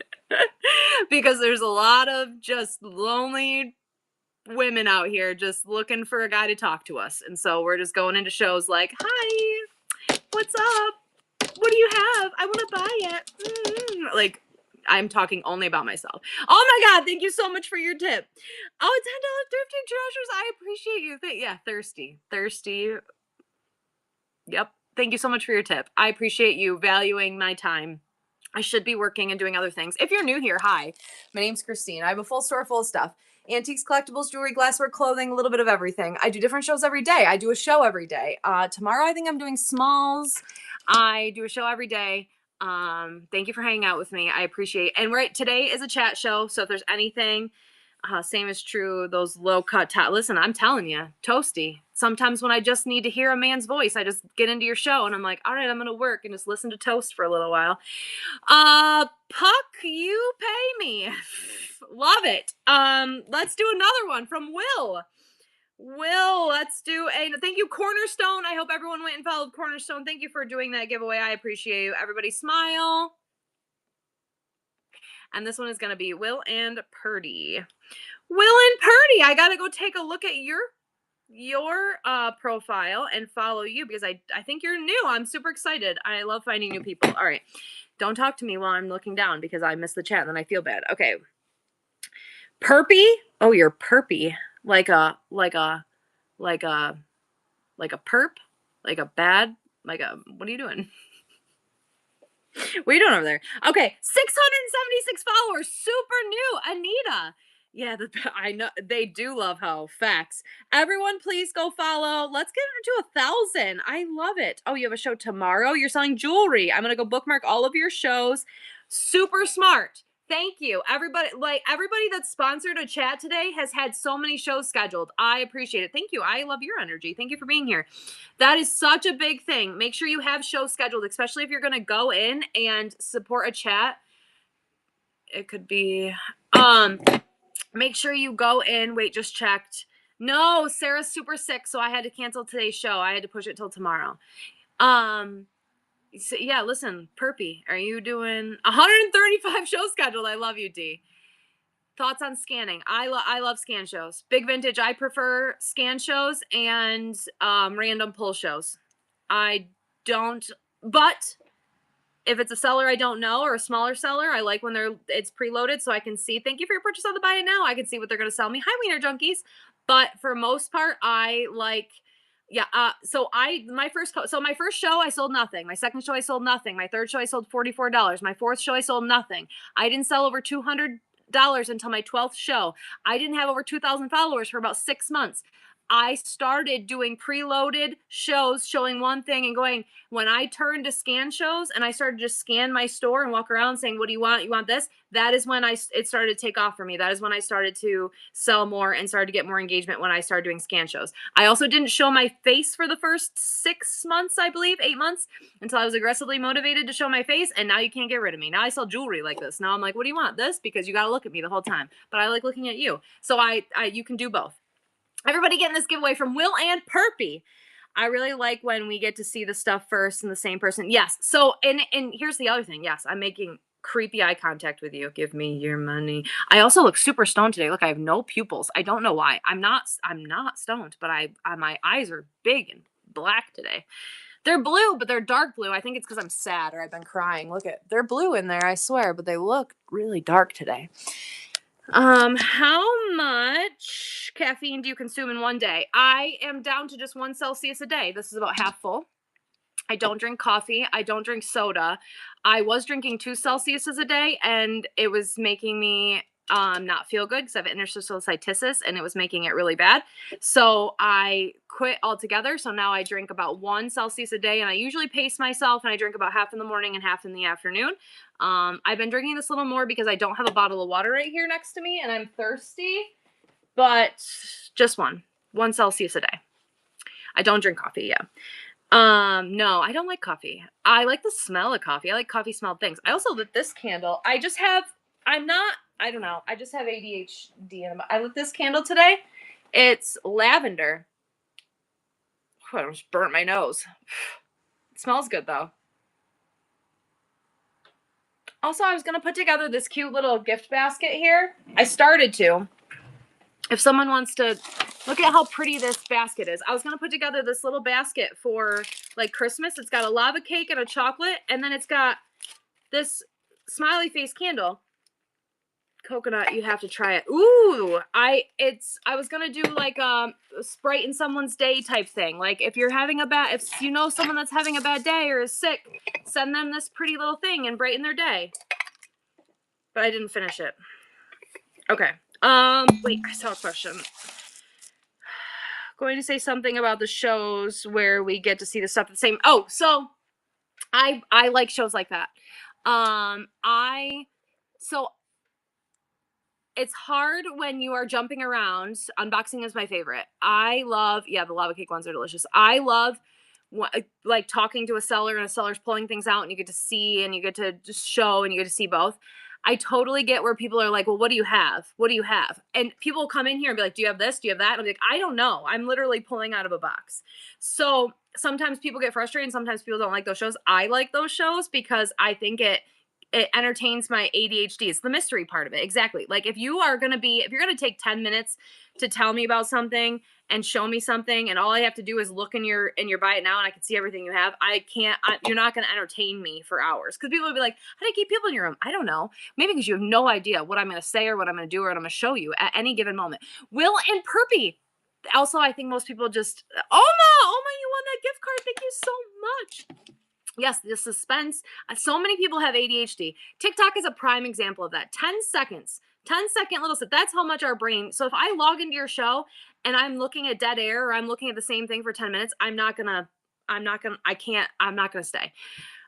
Because there's a lot of just lonely women out here just looking for a guy to talk to us. And so we're just going into shows like, hi, what's up? What do you have? I want to buy it. Like, I'm talking only about myself. Oh my God, thank you so much for your tip. Oh, $10 thrifting treasures. I appreciate you. Yeah, thirsty. Yep. Thank you so much for your tip. I appreciate you valuing my time. I should be working and doing other things. If you're new here, hi. My name's Christine. I have a full store full of stuff. Antiques, collectibles, jewelry, glassware, clothing, a little bit of everything. I do different shows every day. I do a show every day. Tomorrow I think I'm doing smalls. I do a show every day. Thank you for hanging out with me. I appreciate it. And today is a chat show. So if there's anything Same is true. Those low cut listen, I'm telling you, toasty. Sometimes when I just need to hear a man's voice, I just get into your show and I'm like, all right, I'm gonna work and just listen to Toast for a little while. Puck, you pay me. Love it. Let's do another one from Will. Will, let's do a thank you, Cornerstone. I hope everyone went and followed Cornerstone. Thank you for doing that giveaway. I appreciate you. Everybody smile. And this one is gonna be Will and Purdy. Will and Purdy, I gotta go take a look at your profile and follow you because I think you're new. I'm super excited. I love finding new people. All right. Don't talk to me while I'm looking down because I miss the chat and then I feel bad. Okay. Perpy? Oh, you're perpy. Like a perp? Like a bad? What are you doing? What are you doing over there? Okay, 676 followers. Super new. Anita. Yeah, I know they do love how facts. Everyone, please go follow. Let's get it to 1,000. I love it. Oh, you have a show tomorrow? You're selling jewelry. I'm gonna go bookmark all of your shows. Super smart. Thank you, everybody. Everybody that's sponsored a chat today has had so many shows scheduled. I appreciate it. Thank you. I love your energy. Thank you for being here. That is such a big thing. Make sure you have shows scheduled, especially if you're going to go in and support a chat. It could be, make sure you go in. Wait, just checked. No, Sarah's super sick, so I had to cancel today's show. I had to push it till tomorrow. So yeah, listen, Perpy, are you doing 135 shows scheduled? I love you, D. Thoughts on scanning? I love scan shows. Big vintage, I prefer scan shows and random pull shows. I don't, but if it's a seller I don't know or a smaller seller, I like when it's preloaded so I can see. Thank you for your purchase on the buy it now. I can see what they're gonna sell me. Hi, Wiener Junkies. But for most part, I like. Yeah. My first show I sold nothing. My second show I sold nothing. My third show I sold $44. My fourth show I sold nothing. I didn't sell over $200 until my 12th show. I didn't have over 2,000 followers for about 6 months. I started doing preloaded shows showing one thing and going, when I turned to scan shows and I started to just scan my store and walk around saying, what do you want? You want this? That is when it started to take off for me. That is when I started to sell more and started to get more engagement when I started doing scan shows. I also didn't show my face for the first 6 months, I believe, 8 months, until I was aggressively motivated to show my face. And now you can't get rid of me. Now I sell jewelry like this. Now I'm like, what do you want? This? Because you got to look at me the whole time. But I like looking at you. So you can do both. Everybody getting this giveaway from Will and Perpy. I really like when we get to see the stuff first and the same person. Yes. So, and here's the other thing. Yes, I'm making creepy eye contact with you. Give me your money. I also look super stoned today. Look, I have no pupils. I don't know why. I'm not stoned, but my eyes are big and black today. They're blue, but they're dark blue. I think it's because I'm sad or I've been crying. Look they're blue in there, I swear, but they look really dark today. How much caffeine do you consume in one day? I am down to just 1 Celsius a day. This is about half full. I don't drink coffee. I don't drink soda. I was drinking 2 Celsiuses a day and it was making me not feel good because I have interstitial cystitis and it was making it really bad. So I quit altogether. So now I drink about 1 Celsius a day and I usually pace myself and I drink about half in the morning and half in the afternoon. I've been drinking this a little more because I don't have a bottle of water right here next to me and I'm thirsty, but just 1 Celsius a day. I don't drink coffee. Yeah. No, I don't like coffee. I like the smell of coffee. I like coffee smelled things. I also lit this candle. I just have ADHD. I lit this candle today. It's lavender. I almost burnt my nose. It smells good though. Also, I was going to put together this cute little gift basket here. I started to. If someone wants to look at how pretty this basket is. I was going to put together this little basket for like Christmas. It's got a lava cake and a chocolate. And then it's got this smiley face candle. Coconut, you have to try it. Ooh, I was gonna do like a brighten someone's day type thing. Like if you know someone that's having a bad day or is sick, send them this pretty little thing and brighten their day. But I didn't finish it. Okay. Wait, I saw a question. Going to say something about the shows where we get to see the stuff the same. Oh, so I like shows like that. It's hard when you are jumping around. Unboxing is my favorite. I love, yeah, the lava cake ones are delicious. I love like talking to a seller and a seller's pulling things out and you get to see and you get to just show and you get to see both. I totally get where people are like, well, what do you have? What do you have? And people will come in here and be like, do you have this? Do you have that? And I'm like, I don't know. I'm literally pulling out of a box. So sometimes people get frustrated and sometimes people don't like those shows. I like those shows because I think it entertains my ADHD. It's the mystery part of it. Exactly. Like if you're going to take 10 minutes to tell me about something and show me something and all I have to do is look in your buy it now and I can see everything you have, you're not going to entertain me for hours. Cuz people will be like, "How do you keep people in your room?" I don't know. Maybe because you have no idea what I'm going to say or what I'm going to do or what I'm going to show you at any given moment. Will and Perpy. Also, I think most people just, Oma, you won that gift card. Thank you so much. Yes, the suspense. So many people have ADHD. TikTok is a prime example of that. 10 seconds, 10-second little stuff. That's how much our brain. So if I log into your show and I'm looking at dead air or I'm looking at the same thing for 10 minutes, I'm not gonna stay.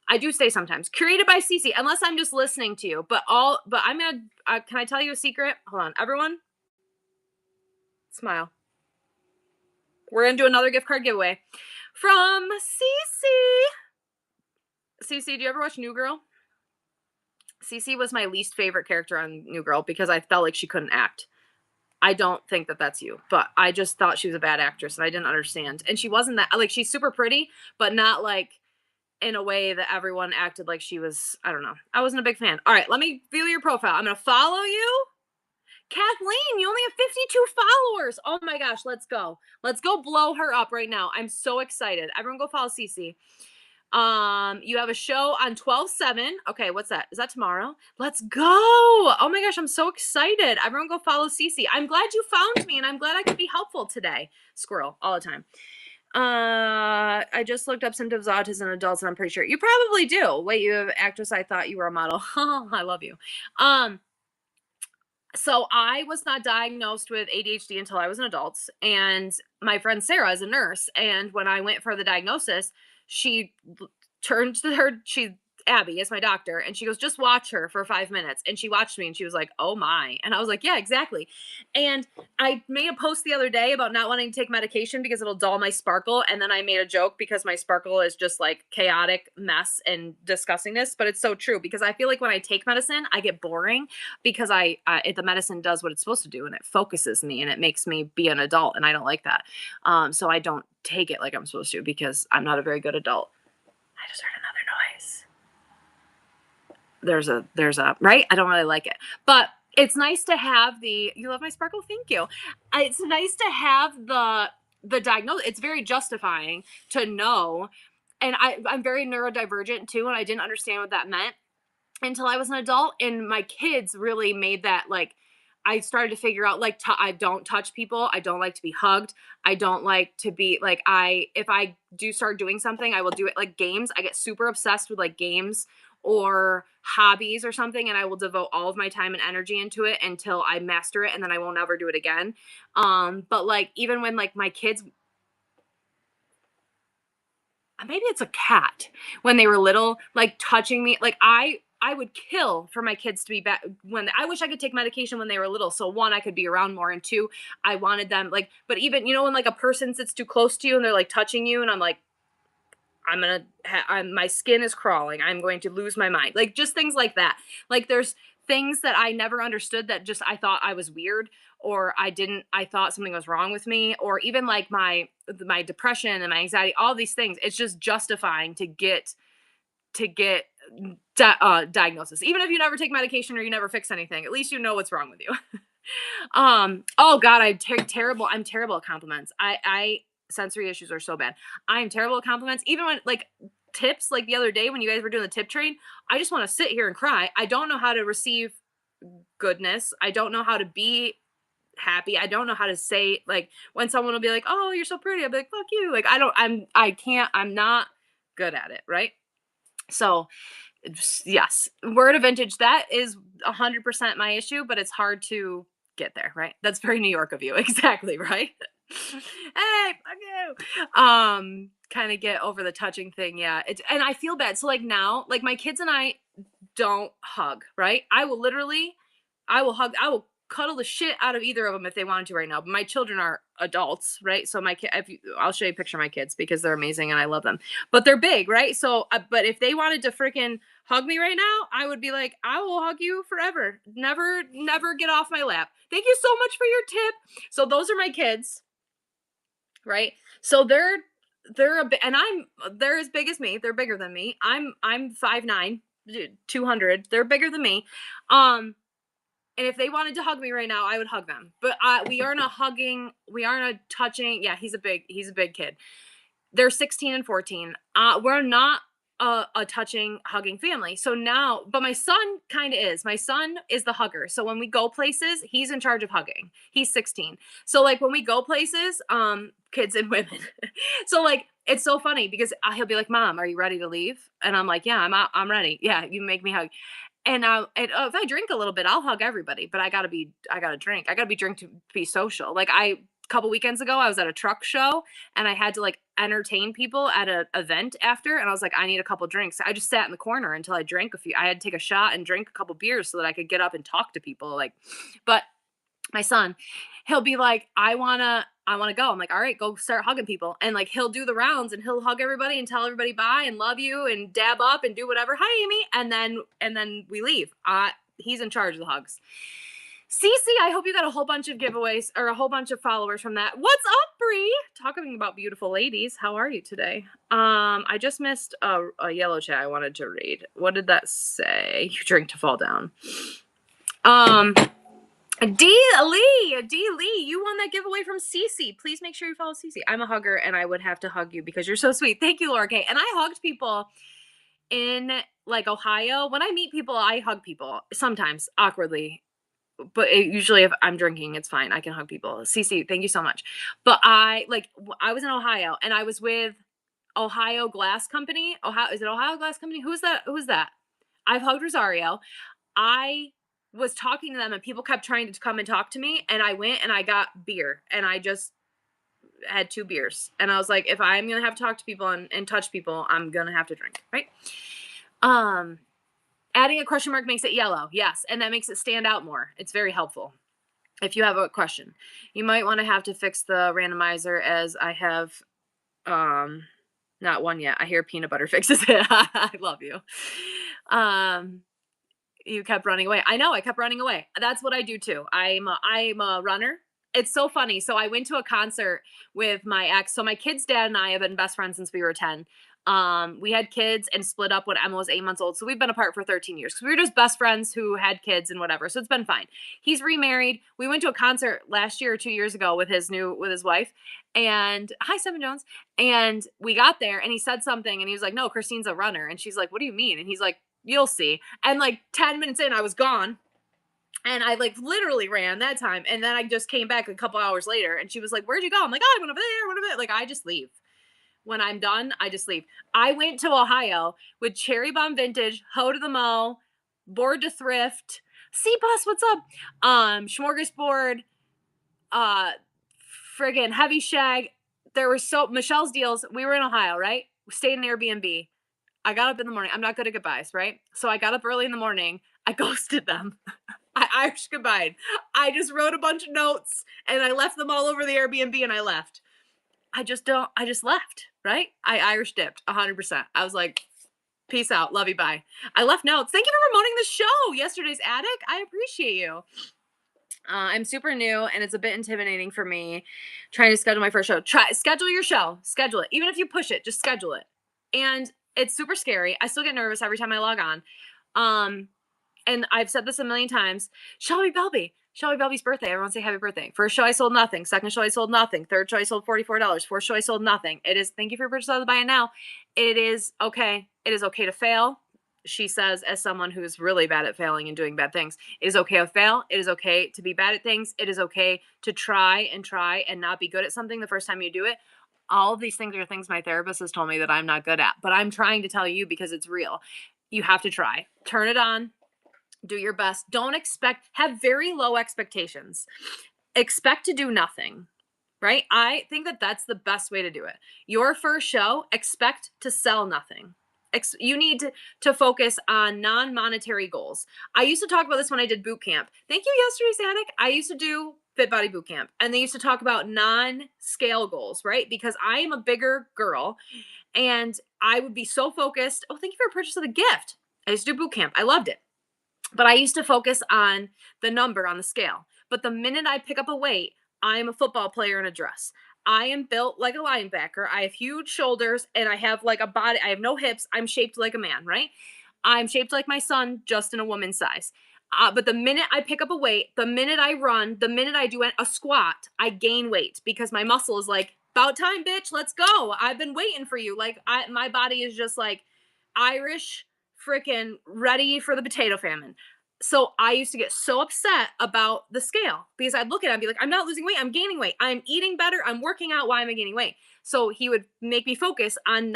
I do stay sometimes. Curated by Cece, unless I'm just listening to you. But I'm gonna, can I tell you a secret? Hold on, everyone. Smile. We're gonna do another gift card giveaway from Cece. Cece, do you ever watch New Girl? Cece was my least favorite character on New Girl because I felt like she couldn't act. I don't think that that's you, but I just thought she was a bad actress and I didn't understand. And she wasn't that, like, she's super pretty, but not like in a way that everyone acted like she was. I don't know. I wasn't a big fan. All right, let me view your profile. I'm going to follow you. Kathleen, you only have 52 followers. Oh my gosh, let's go. Let's go blow her up right now. I'm so excited. Everyone go follow Cece. You have a show on 12/7. Okay, what's that? Is that tomorrow? Let's go. Oh my gosh, I'm so excited. Everyone go follow Cece. I'm glad you found me and I'm glad I could be helpful today. Squirrel all the time. I just looked up symptoms of autism in adults and I'm pretty sure you probably do. Wait, you have actress. I thought you were a model. I love you. So I was not diagnosed with ADHD until I was an adult. And my friend Sarah is a nurse. And when I went for the diagnosis, she turned to Abby is my doctor. And she goes, just watch her for 5 minutes. And she watched me and she was like, oh my. And I was like, yeah, exactly. And I made a post the other day about not wanting to take medication because it'll dull my sparkle. And then I made a joke because my sparkle is just like chaotic mess and disgustingness. But it's so true because I feel like when I take medicine, I get boring because the medicine does what it's supposed to do and it focuses me and it makes me be an adult. And I don't like that. So I don't take it like I'm supposed to because I'm not a very good adult. I just heard another noise. There's a right. I don't really like it, but it's nice to have you love my sparkle. Thank you. It's nice to have the diagnosis. It's very justifying to know. And I'm very neurodivergent too. And I didn't understand what that meant until I was an adult. And my kids really made that, like, I started to figure out, like, I don't touch people. I don't like to be hugged. I don't like to be like, if I do start doing something, I will do it like games. I get super obsessed with like games or hobbies or something. And I will devote all of my time and energy into it until I master it. And then I won't ever do it again. But like, even when like my kids, maybe it's a cat, when they were little, like touching me, like I would kill for my kids to be back when I wish I could take medication when they were little. So one, I could be around more. And two, I wanted them like, but even, when like a person sits too close to you and they're like touching you and I'm like, my skin is crawling. I'm going to lose my mind. Like just things like that. Like there's things that I never understood that just, I thought I was weird or I thought something was wrong with me, or even like my depression and my anxiety, all these things. It's just justifying to get diagnosis. Even if you never take medication or you never fix anything, at least you know what's wrong with you. Oh God, I'm terrible at compliments. I sensory issues are so bad. I'm terrible at compliments. Even when like tips, like the other day when you guys were doing the tip train, I just want to sit here and cry. I don't know how to receive goodness. I don't know how to be happy. I don't know how to say, like, when someone will be like, oh, you're so pretty, I'll be like, fuck you. Like, I'm not good at it. Right. So yes, word of vintage, that is 100% my issue, but it's hard to get there, right? That's very New York of you. Exactly, right? Hey, fuck you. Kind of get over the touching thing, yeah. And I feel bad. So like now, like my kids and I don't hug, right? I will hug, I will cuddle the shit out of either of them if they wanted to right now. But my children are adults, right? So my kid, I'll show you a picture of my kids because they're amazing and I love them. But they're big, right? So, but if they wanted to freaking hug me right now, I would be like, I will hug you forever. Never, never get off my lap. Thank you so much for your tip. So those are my kids, right? So they're a bit, and they're as big as me. They're bigger than me. I'm 5'9", 200. They're bigger than me. And if they wanted to hug me right now, I would hug them. But we aren't a hugging, we aren't a touching. Yeah, he's a big kid. They're 16 and 14. We're not a touching, hugging family. So now, but my son kind of is. My son is the hugger. So when we go places, he's in charge of hugging. He's 16. So like when we go places, kids and women. So like it's so funny because he'll be like, "Mom, are you ready to leave?" And I'm like, "Yeah, I'm ready. Yeah, you make me hug." And if I drink a little bit, I'll hug everybody. But I gotta drink. I gotta be drink to be social. Like a couple weekends ago, I was at a truck show and I had to like entertain people at an event after, and I was like, I need a couple drinks. I just sat in the corner until I drank a few. I had to take a shot and drink a couple beers so that I could get up and talk to people. Like, but my son, he'll be like, I wanna go. I'm like, all right, go start hugging people. And like he'll do the rounds and he'll hug everybody and tell everybody bye and love you and dab up and do whatever. Hi, Amy. And then we leave. He's in charge of the hugs. Cece, I hope you got a whole bunch of giveaways or a whole bunch of followers from that. What's up, Bree? Talking about beautiful ladies. How are you today? I just missed a yellow chat I wanted to read. What did that say? You drink to fall down. D. Lee, you won that giveaway from Cece. Please make sure you follow Cece. I'm a hugger and I would have to hug you because you're so sweet. Thank you, Laura K. And I hugged people in like Ohio. When I meet people, I hug people sometimes awkwardly. But usually if I'm drinking, it's fine. I can hug people. Cece, thank you so much. But I was in Ohio and I was with Ohio Glass Company. Is it Ohio Glass Company? Who's that? I've hugged Rosario. I was talking to them and people kept trying to come and talk to me. And I went and I got beer and I just had 2 beers. And I was like, if I'm going to have to talk to people and touch people, I'm going to have to drink. Right. Adding a question mark makes it yellow. Yes. And that makes it stand out more. It's very helpful. If you have a question, you might want to have to fix the randomizer as I have, not one yet. I hear peanut butter fixes it. I love you. You kept running away. I know I kept running away. That's what I do too. I'm a runner. It's so funny. So I went to a concert with my ex. So my kid's dad and I have been best friends since we were 10. We had kids and split up when Emma was 8 months old. So we've been apart for 13 years because we were just best friends who had kids and whatever. So it's been fine. He's remarried. We went to a concert last year or 2 years ago with his wife. And hi, Seven Jones. And we got there and he said something and he was like, no, Christine's a runner. And she's like, what do you mean? And he's like, you'll see. And like 10 minutes in, I was gone. And I like literally ran that time. And then I just came back a couple hours later and she was like, where'd you go? I'm like, oh, I went over there, Like I just leave. When I'm done, I just leave. I went to Ohio with Cherry Bomb Vintage, Ho to the Mo, Board to Thrift, C-Bus, what's up? Smorgasbord, friggin' Heavy Shag. There were Michelle's Deals. We were in Ohio, right? We stayed in an Airbnb. I got up in the morning. I'm not good at goodbyes, right? So I got up early in the morning. I ghosted them. I Irish goodbye. I just wrote a bunch of notes and I left them all over the Airbnb and I left. I just left, right? I Irish dipped 100%. I was like, peace out. Love you. Bye. I left notes. Thank you for promoting the show. Yesterday's Attic. I appreciate you. I'm super new and it's a bit intimidating for me trying to schedule my first show. Schedule your show. Schedule it. Even if you push it, just schedule it. And it's super scary. I still get nervous every time I log on. And I've said this a million times. Shelby Belby's birthday. Everyone say happy birthday. First show I sold nothing. Second show I sold nothing. Third show I sold $44. Fourth show I sold nothing. Thank you for your purchase of the buy it now. It is okay. It is okay to fail. She says, as someone who's really bad at failing and doing bad things, it is okay to fail. It is okay to be bad at things. It is okay to try and not be good at something the first time you do it. All of these things are things my therapist has told me that I'm not good at, but I'm trying to tell you because it's real. You have to try. Turn it on. Do your best. Have very low expectations. Expect to do nothing, right? I think that that's the best way to do it. Your first show, expect to sell nothing. You need to focus on non-monetary goals. I used to talk about this when I did boot camp. Thank you, yesterday, Zadig. I used to do Fit Body Boot Camp, and they used to talk about non-scale goals, right? Because I am a bigger girl, and I would be so focused. Oh, thank you for the purchase of the gift. I used to do boot camp. I loved it. But I used to focus on the number on the scale. But the minute I pick up a weight, I am a football player in a dress. I am built like a linebacker. I have huge shoulders and I have like a body. I have no hips. I'm shaped like a man, right? I'm shaped like my son, just in a woman's size. But the minute I pick up a weight, the minute I run, the minute I do a squat, I gain weight because my muscle is like, about time, bitch, let's go. I've been waiting for you. Like my body is just like Irish, freaking ready for the potato famine. So I used to get so upset about the scale because I'd look at it and be like, I'm not losing weight, I'm gaining weight. I'm eating better, I'm working out, why am I gaining weight? So he would make me focus on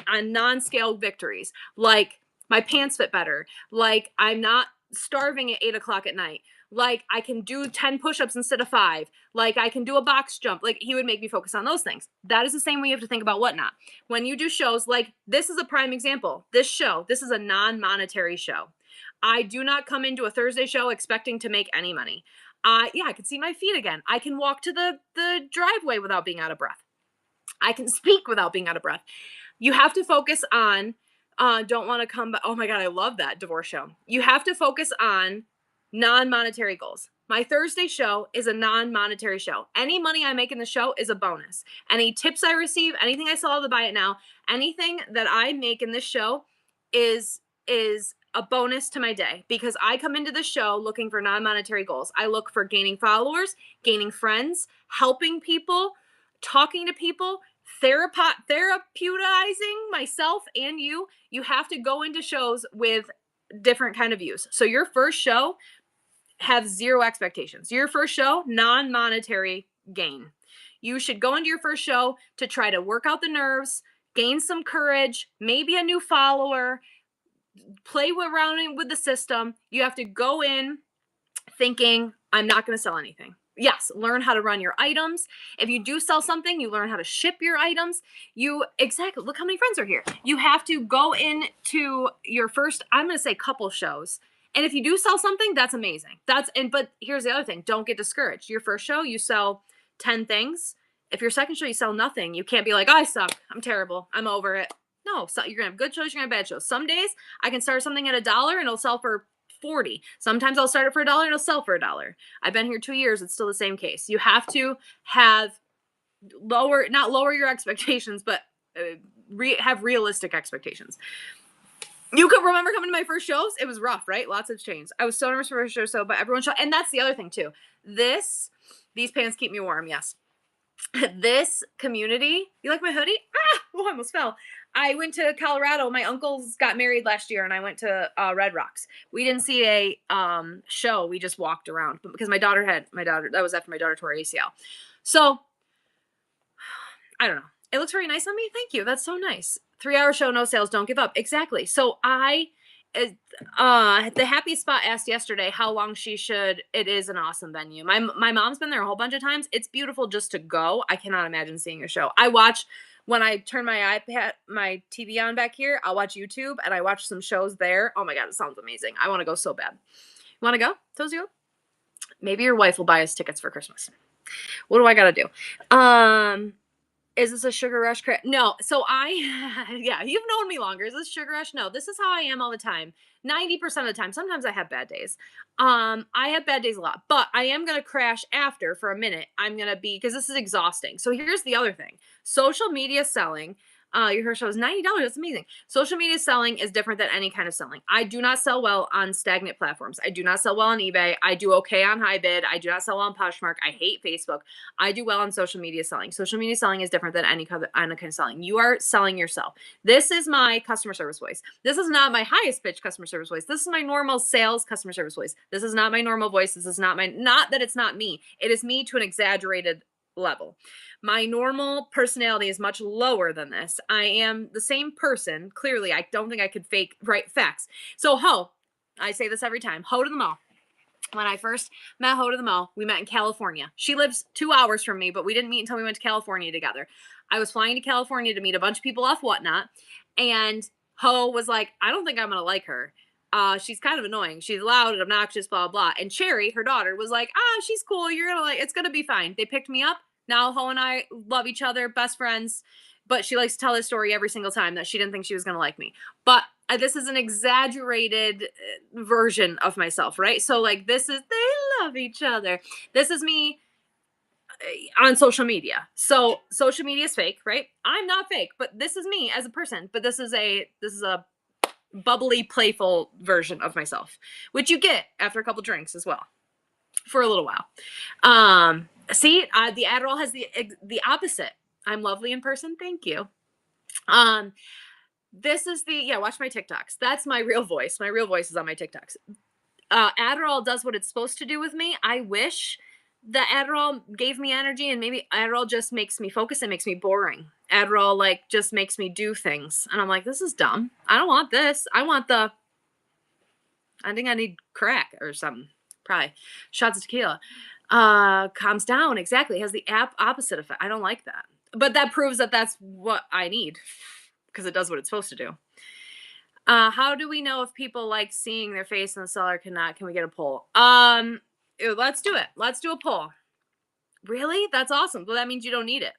non-scale victories, like my pants fit better, like I'm not starving at 8 o'clock at night, like I can do 10 push-ups instead of 5, like I can do a box jump. Like he would make me focus on those things. That is the same way you have to think about Whatnot. When you do shows, like this is a prime example. This is a non-monetary show. I do not come into a Thursday show expecting to make any money. I can see my feet again. I can walk to the driveway without being out of breath. I can speak without being out of breath. You have to focus on, don't want to come back. Oh my God, I love that divorce show. You have to focus on non-monetary goals. My Thursday show is a non-monetary show. Any money I make in the show is a bonus. Any tips I receive, anything I sell to buy it now, anything that I make in this show is a bonus to my day because I come into the show looking for non-monetary goals. I look for gaining followers, gaining friends, helping people, talking to people, therapeuticizing myself and you. You have to go into shows with different kind of views. So your first show, have zero expectations. Your first show, non-monetary gain. You should go into your first show to try to work out the nerves, gain some courage, maybe a new follower, play around with the system. You have to go in thinking, I'm not going to sell anything. Yes, learn how to run your items. If you do sell something, you learn how to ship your items. Exactly, look how many friends are here. You have to go into your first, I'm going to say couple shows. And if you do sell something, that's amazing. But here's the other thing. Don't get discouraged. Your first show, you sell 10 things. If your second show, you sell nothing. You can't be like, oh, I suck. I'm terrible. I'm over it. No, so you're going to have good shows, you're going to have bad shows. Some days I can start something at $1 and it'll sell for 40. Sometimes I'll start it for $1 and it'll sell for $1. I've been here 2 years. It's still the same case. You have to have not lower your expectations, but have realistic expectations. You could remember coming to my first shows. It was rough, right? Lots of change. I was so nervous for first show, but everyone showed. And that's the other thing too. These pants keep me warm. Yes. This community. You like my hoodie? Oh, I almost fell. I went to Colorado. My uncles got married last year, and I went to Red Rocks. We didn't see a show. We just walked around because my daughter. That was after my daughter tore ACL. So I don't know. It looks very nice on me. Thank you. That's so nice. 3-hour show, no sales, don't give up. Exactly. So the Happy Spot asked yesterday how long she should. It is an awesome venue. My mom's been there a whole bunch of times. It's beautiful just to go. I cannot imagine seeing a show. I watch when I turn my TV on back here. I'll watch YouTube and I watch some shows there. Oh my God, it sounds amazing. I want to go so bad. You want to go? Tozy? Maybe your wife will buy us tickets for Christmas. What do I got to do? Is this a sugar rush? No. So yeah, you've known me longer. Is this sugar rush? No, this is how I am all the time. 90% of the time. Sometimes I have bad days. I have bad days a lot, but I am going to crash after for a minute. Because this is exhausting. So here's the other thing. Social media selling. Your hair show is $90. That's amazing. Social media selling is different than any kind of selling. I do not sell well on stagnant platforms. I do not sell well on eBay. I do okay on HiBid. I do not sell well on Poshmark. I hate Facebook. I do well on social media selling. Social media selling is different than any kind of selling. You are selling yourself. This is my customer service voice. This is not my highest pitch customer service voice. This is my normal sales customer service voice. This is not my normal voice. This is not that it's not me. It is me to an exaggerated level. My normal personality is much lower than this. I am the same person. Clearly, I don't think I could fake right facts. So Ho, I say this every time, Ho to the mall. When I first met Ho to the mall, we met in California. She lives 2 hours from me, but we didn't meet until we went to California together. I was flying to California to meet a bunch of people off Whatnot. And Ho was like, I don't think I'm gonna like her. She's kind of annoying. She's loud and obnoxious, blah, blah. And Cherry, her daughter, was like, she's cool. You're gonna like, it's gonna be fine. They picked me up. Now Ho and I love each other, best friends. But she likes to tell this story every single time that she didn't think she was gonna like me. But this is an exaggerated version of myself, right? So like, they love each other. This is me on social media. So social media is fake, right? I'm not fake, but this is me as a person. But this is a bubbly, playful version of myself, which you get after a couple drinks as well, for a little while. See, the Adderall has the opposite. I'm lovely in person. Thank you. Um, this is watch my TikToks. That's my real voice. My real voice is on my TikToks. Adderall does what it's supposed to do with me. I wish that Adderall gave me energy, and maybe Adderall just makes me focus and makes me boring. Adderall like just makes me do things, and I'm like, this is dumb. I don't want this. I think I need crack or something. Probably shots of tequila. Calms down. Exactly. It has the opposite effect. I don't like that, but that proves that that's what I need because it does what it's supposed to do. How do we know if people like seeing their face in the cellar cannot? Can we get a poll? Let's do it. Let's do a poll. Really? That's awesome. Well, that means you don't need it.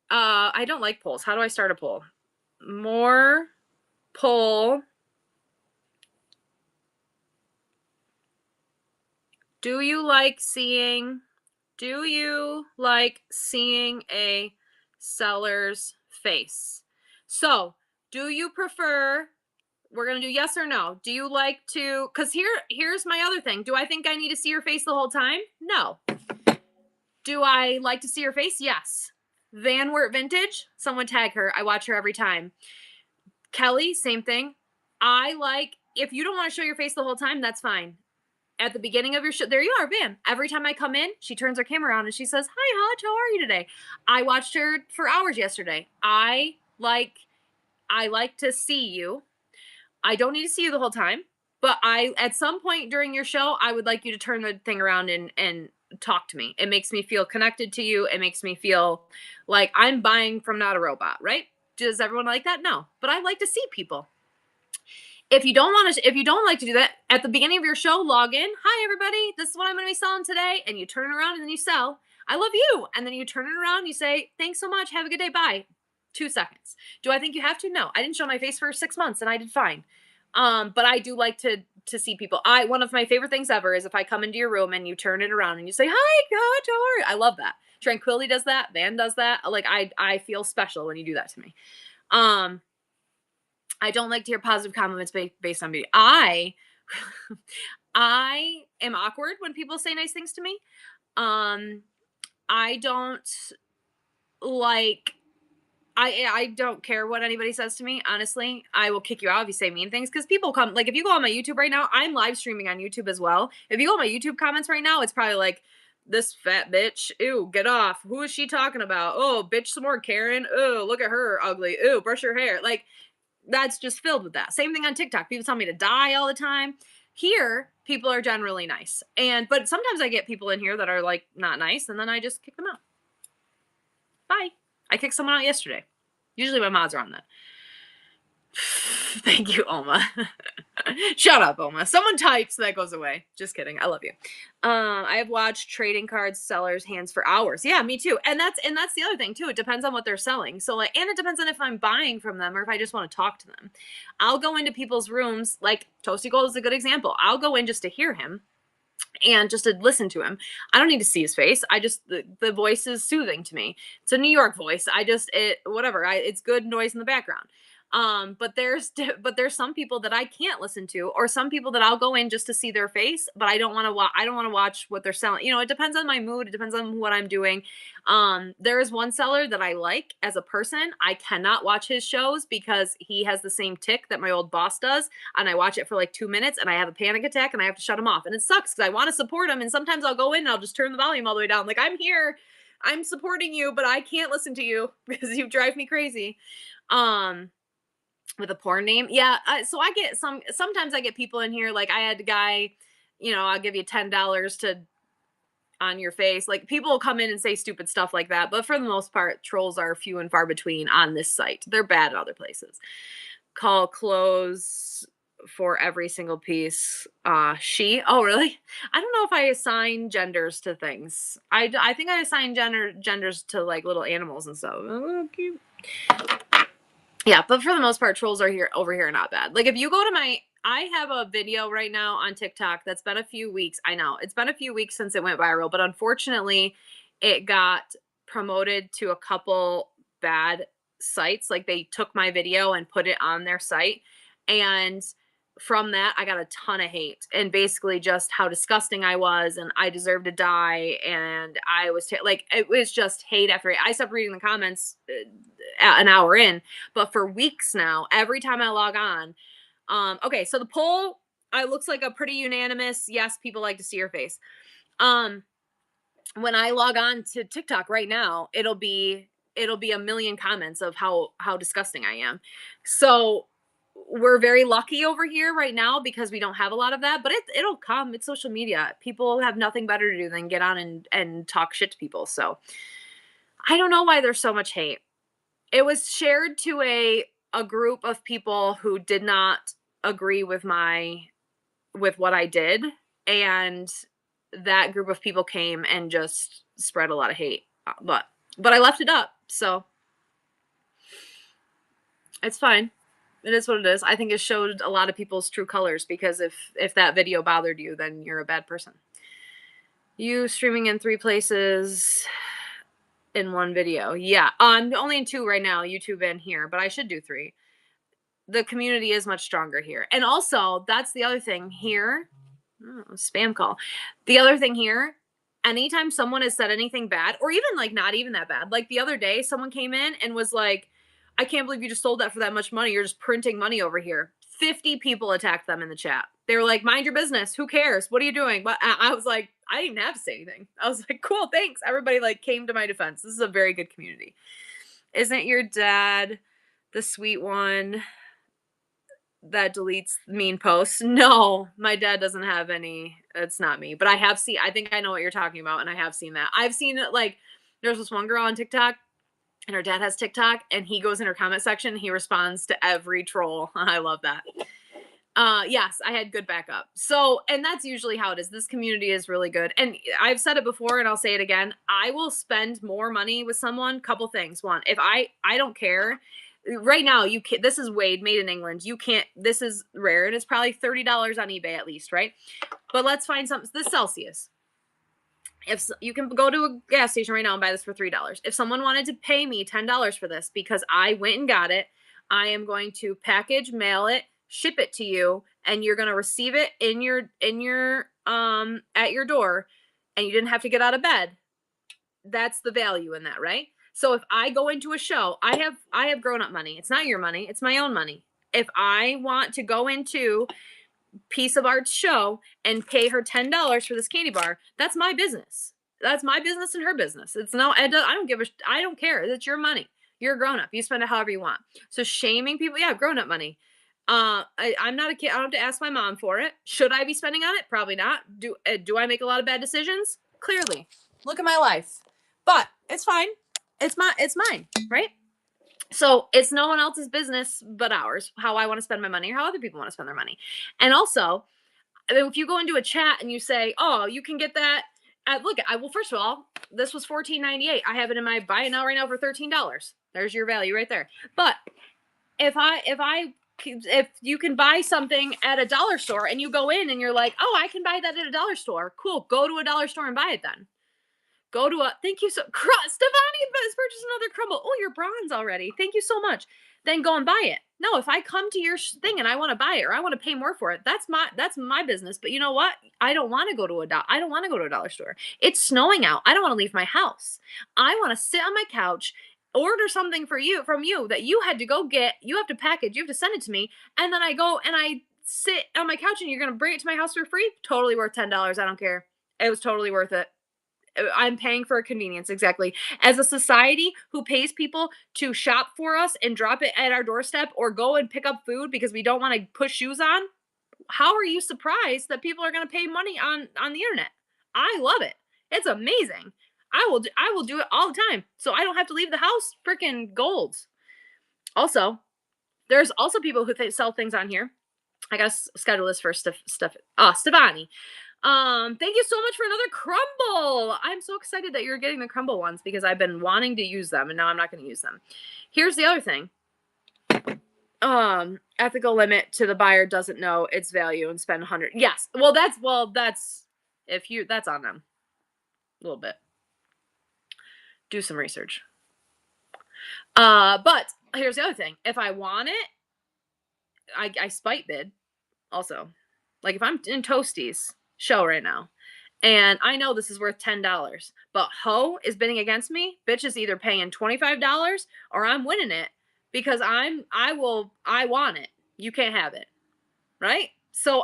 I don't like polls. How do I start a poll? More poll. Do you like seeing a seller's face? So, do you prefer, we're going to do yes or no. Do you like to, because here's my other thing. Do I think I need to see your face the whole time? No. Do I like to see her face? Yes. Van Wert Vintage, someone tag her. I watch her every time. Kelly, same thing. If you don't want to show your face the whole time, that's fine. At the beginning of your show, there you are, bam. Every time I come in, she turns her camera on and she says, hi, Hodge, how are you today? I watched her for hours yesterday. I like to see you. I don't need to see you the whole time, but at some point during your show, I would like you to turn the thing around and talk to me. It makes me feel connected to you. It makes me feel like I'm buying from not a robot, right? Does everyone like that? No, but I like to see people. If you don't like to do that, at the beginning of your show, log in. Hi, everybody. This is what I'm going to be selling today. And you turn around and then you sell. I love you. And then you turn it around and you say, thanks so much. Have a good day. Bye. 2 seconds. Do I think you have to? No. I didn't show my face for 6 months and I did fine. But I do like to see people. One of my favorite things ever is if I come into your room and you turn it around and you say, hi, Coach, how are you? I love that. Tranquility does that. Van does that. Like, I feel special when you do that to me. I don't like to hear positive compliments based on beauty. I am awkward when people say nice things to me. I don't like, I don't care what anybody says to me. Honestly, I will kick you out if you say mean things, because people come, like, if you go on my YouTube right now, I'm live streaming on YouTube as well. If you go on my YouTube comments right now, it's probably like, this fat bitch, ew, get off. Who is she talking about? Oh, bitch, some more Karen. Oh, look at her, ugly. Ew, brush your hair. Like, that's just filled with that. Same thing on TikTok. People tell me to die all the time. Here, people are generally nice. But sometimes I get people in here that are like not nice, and then I just kick them out. Bye. I kicked someone out yesterday. Usually my mods are on that. Thank you, Oma. Shut up, Oma. Someone types, that goes away. Just kidding. I love you. I have watched trading cards sellers' hands for hours. Yeah, me too. And that's the other thing too. It depends on what they're selling. So like, and it depends on if I'm buying from them or if I just want to talk to them. I'll go into people's rooms. Like Toasty Gold is a good example. I'll go in just to hear him and just to listen to him. I don't need to see his face. The voice is soothing to me. It's a New York voice. It's good noise in the background. But there's some people that I can't listen to, or some people that I'll go in just to see their face, but I don't want to watch what they're selling. It depends on my mood. It depends on what I'm doing. There is one seller that I like as a person. I cannot watch his shows because he has the same tick that my old boss does. And I watch it for like 2 minutes and I have a panic attack and I have to shut him off. And it sucks because I want to support him. And sometimes I'll go in and I'll just turn the volume all the way down. Like, I'm here, I'm supporting you, but I can't listen to you because you drive me crazy. With a porn name. Yeah. So I get sometimes I get people in here. Like I had a guy, I'll give you $10 to on your face. Like people will come in and say stupid stuff like that, but for the most part, trolls are few and far between on this site. They're bad at other places. Call close for every single piece. She. Oh, really? I don't know if I assign genders to things. I think I assign genders to like little animals and stuff. Oh, cute. Yeah, but for the most part, trolls are here over here are not bad. Like if you go to I have a video right now on TikTok that's been a few weeks. I know it's been a few weeks since it went viral, but unfortunately, it got promoted to a couple bad sites. Like they took my video and put it on their site, and from that, I got a ton of hate and basically just how disgusting I was and I deserve to die. And I was like, it was just hate after hate. I stopped reading the comments an hour in, but for weeks now, every time I log on, okay, so the poll, I looks like a pretty unanimous yes, people like to see your face. When I log on to TikTok right now, it'll be a million comments of how disgusting I am. So we're very lucky over here right now because we don't have a lot of that, but it'll come. It's social media. People have nothing better to do than get on and talk shit to people. So I don't know why there's so much hate. It was shared to a group of people who did not agree with what I did, and that group of people came and just spread a lot of hate. But I left it up, so it's fine. It is what it is. I think it showed a lot of people's true colors because if that video bothered you, then you're a bad person. You streaming in 3 places in one video. Yeah, I'm only in 2 right now, YouTube and here, but I should do 3. The community is much stronger here. And also, that's the other thing here. Oh, spam call. The other thing here, anytime someone has said anything bad, or even like not even that bad, like the other day, someone came in and was like, I can't believe you just sold that for that much money. You're just printing money over here. 50 people attacked them in the chat. They were like, mind your business. Who cares? What are you doing? But I was like, I didn't even have to say anything. I was like, cool, thanks. Everybody like came to my defense. This is a very good community. Isn't your dad the sweet one that deletes mean posts? No, my dad doesn't have any. It's not me. But I think I know what you're talking about, and I have seen that. I've seen it like there's this one girl on TikTok, and her dad has TikTok, and he goes in her comment section, and he responds to every troll. I love that. Yes, I had good backup. So, and that's usually how it is. This community is really good. And I've said it before and I'll say it again. I will spend more money with someone. Couple things. One, if I don't care. Right now, you can this is Wade, made in England. You can't, this is rare. And it's probably $30 on eBay at least, right? But let's find something. This Celsius. If you can go to a gas station right now and buy this for $3. If someone wanted to pay me $10 for this because I went and got it, I am going to package, mail it, ship it to you, and you're going to receive it in your at your door, and you didn't have to get out of bed. That's the value in that, right? So if I go into a show, I have grown-up money. It's not your money, it's my own money. If I want to go into Piece of Art's show and pay her $10 for this candy bar, that's my business. That's my business and her business. It's no, I don't care. It's your money. You're a grown up. You spend it however you want. So shaming people, yeah, grown up money. I'm not a kid. I don't have to ask my mom for it. Should I be spending on it? Probably not. Do I make a lot of bad decisions? Clearly. Look at my life. But it's fine. It's mine, right? So it's no one else's business but ours, how I want to spend my money or how other people want to spend their money. And also, if you go into a chat and you say, oh, you can get that first of all, this was $14.98. I have it in my buy it now right now for $13. There's your value right there. But if you can buy something at a dollar store and you go in and you're like, oh, I can buy that at a dollar store. Cool. Go to a dollar store and buy it then. Thank you so, Stefani has purchased another crumble. Oh, you're bronze already. Thank you so much. Then go and buy it. No, if I come to your thing and I want to buy it or I want to pay more for it, that's my business. But you know what? I don't want to go to a dollar store. It's snowing out. I don't want to leave my house. I want to sit on my couch, order something from you that you had to go get. You have to package. You have to send it to me, and then I go and I sit on my couch and you're gonna bring it to my house for free. Totally worth $10. I don't care. It was totally worth it. I'm paying for a convenience, exactly. As a society who pays people to shop for us and drop it at our doorstep or go and pick up food because we don't want to put shoes on, how are you surprised that people are going to pay money on the internet? I love it. It's amazing. I will do it all the time. So I don't have to leave the house. Freaking gold. Also, there's also people who sell things on here. I gotta schedule this for Stefani. Thank you so much for another crumble. I'm so excited that you're getting the crumble ones because I've been wanting to use them and now I'm not going to use them. Here's the other thing. Ethical limit to the buyer doesn't know its value and spend 100. Yes. That's that's on them. A little bit. Do some research. But here's the other thing. If I want it, I spite bid also. Like if I'm in Toasties show right now and I know this is worth $10, but Ho is bidding against me, bitch is either paying $25 or I'm winning it because I want it. You can't have it. Right? So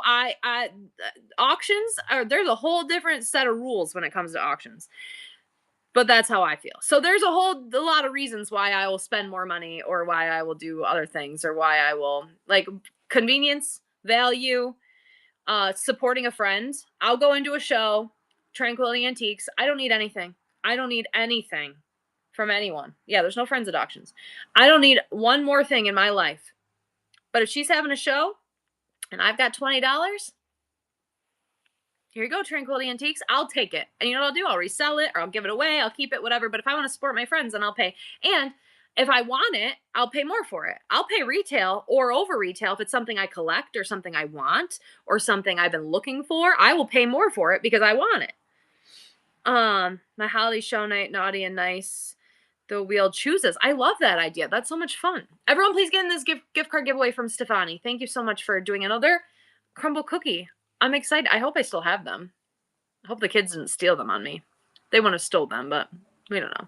auctions there's a whole different set of rules when it comes to auctions. But that's how I feel. So there's a lot of reasons why I will spend more money or why I will do other things or why I will like convenience, value, supporting a friend. I'll go into a show, Tranquility Antiques. I don't need anything. I don't need anything from anyone. Yeah, there's no friends at auctions. I don't need one more thing in my life. But if she's having a show and I've got $20, here you go, Tranquility Antiques. I'll take it. And you know what I'll do? I'll resell it or I'll give it away. I'll keep it, whatever. But if I want to support my friends, then I'll pay. And if I want it, I'll pay more for it. I'll pay retail or over retail if it's something I collect or something I want or something I've been looking for. I will pay more for it because I want it. My holiday show night, naughty and nice. The wheel chooses. I love that idea. That's so much fun. Everyone, please get in this gift card giveaway from Stefani. Thank you so much for doing another crumble cookie. I'm excited. I hope I still have them. I hope the kids didn't steal them on me. They wouldn't have stole them, but we don't know.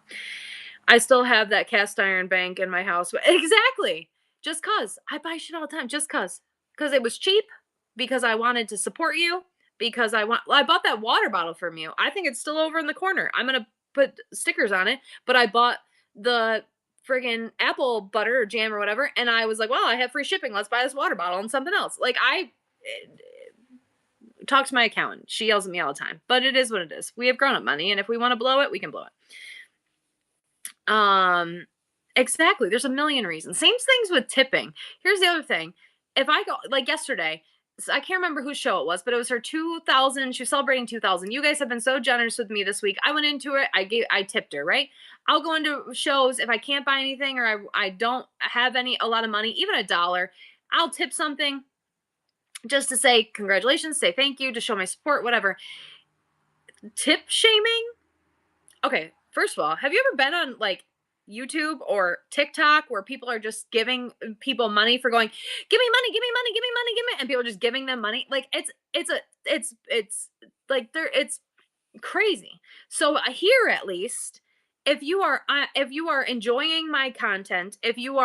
I still have that cast iron bank in my house. Exactly. Just cause. I buy shit all the time. Just cause. Because it was cheap. Because I wanted to support you. Because I bought that water bottle from you. I think it's still over in the corner. I'm going to put stickers on it. But I bought the friggin' apple butter or jam or whatever. And I was like, well, I have free shipping. Let's buy this water bottle and something else. Like talk to my accountant. She yells at me all the time. But it is what it is. We have grown up money. And if we want to blow it, we can blow it. Exactly. There's a million reasons. Same things with tipping. Here's the other thing. If I go, like yesterday, I can't remember whose show it was, but it was her 2000. She was celebrating 2000. You guys have been so generous with me this week. I went into it. I tipped her, right? I'll go into shows if I can't buy anything or I don't have a lot of money, even $1. I'll tip something just to say congratulations, say thank you, to show my support, whatever. Tip shaming? Okay, first of all, have you ever been on like YouTube or TikTok where people are just giving people money for going, give me money, give me money, give me money, give me, and people are just giving them money? Like it's crazy. So here, at least, if you are enjoying my content, if you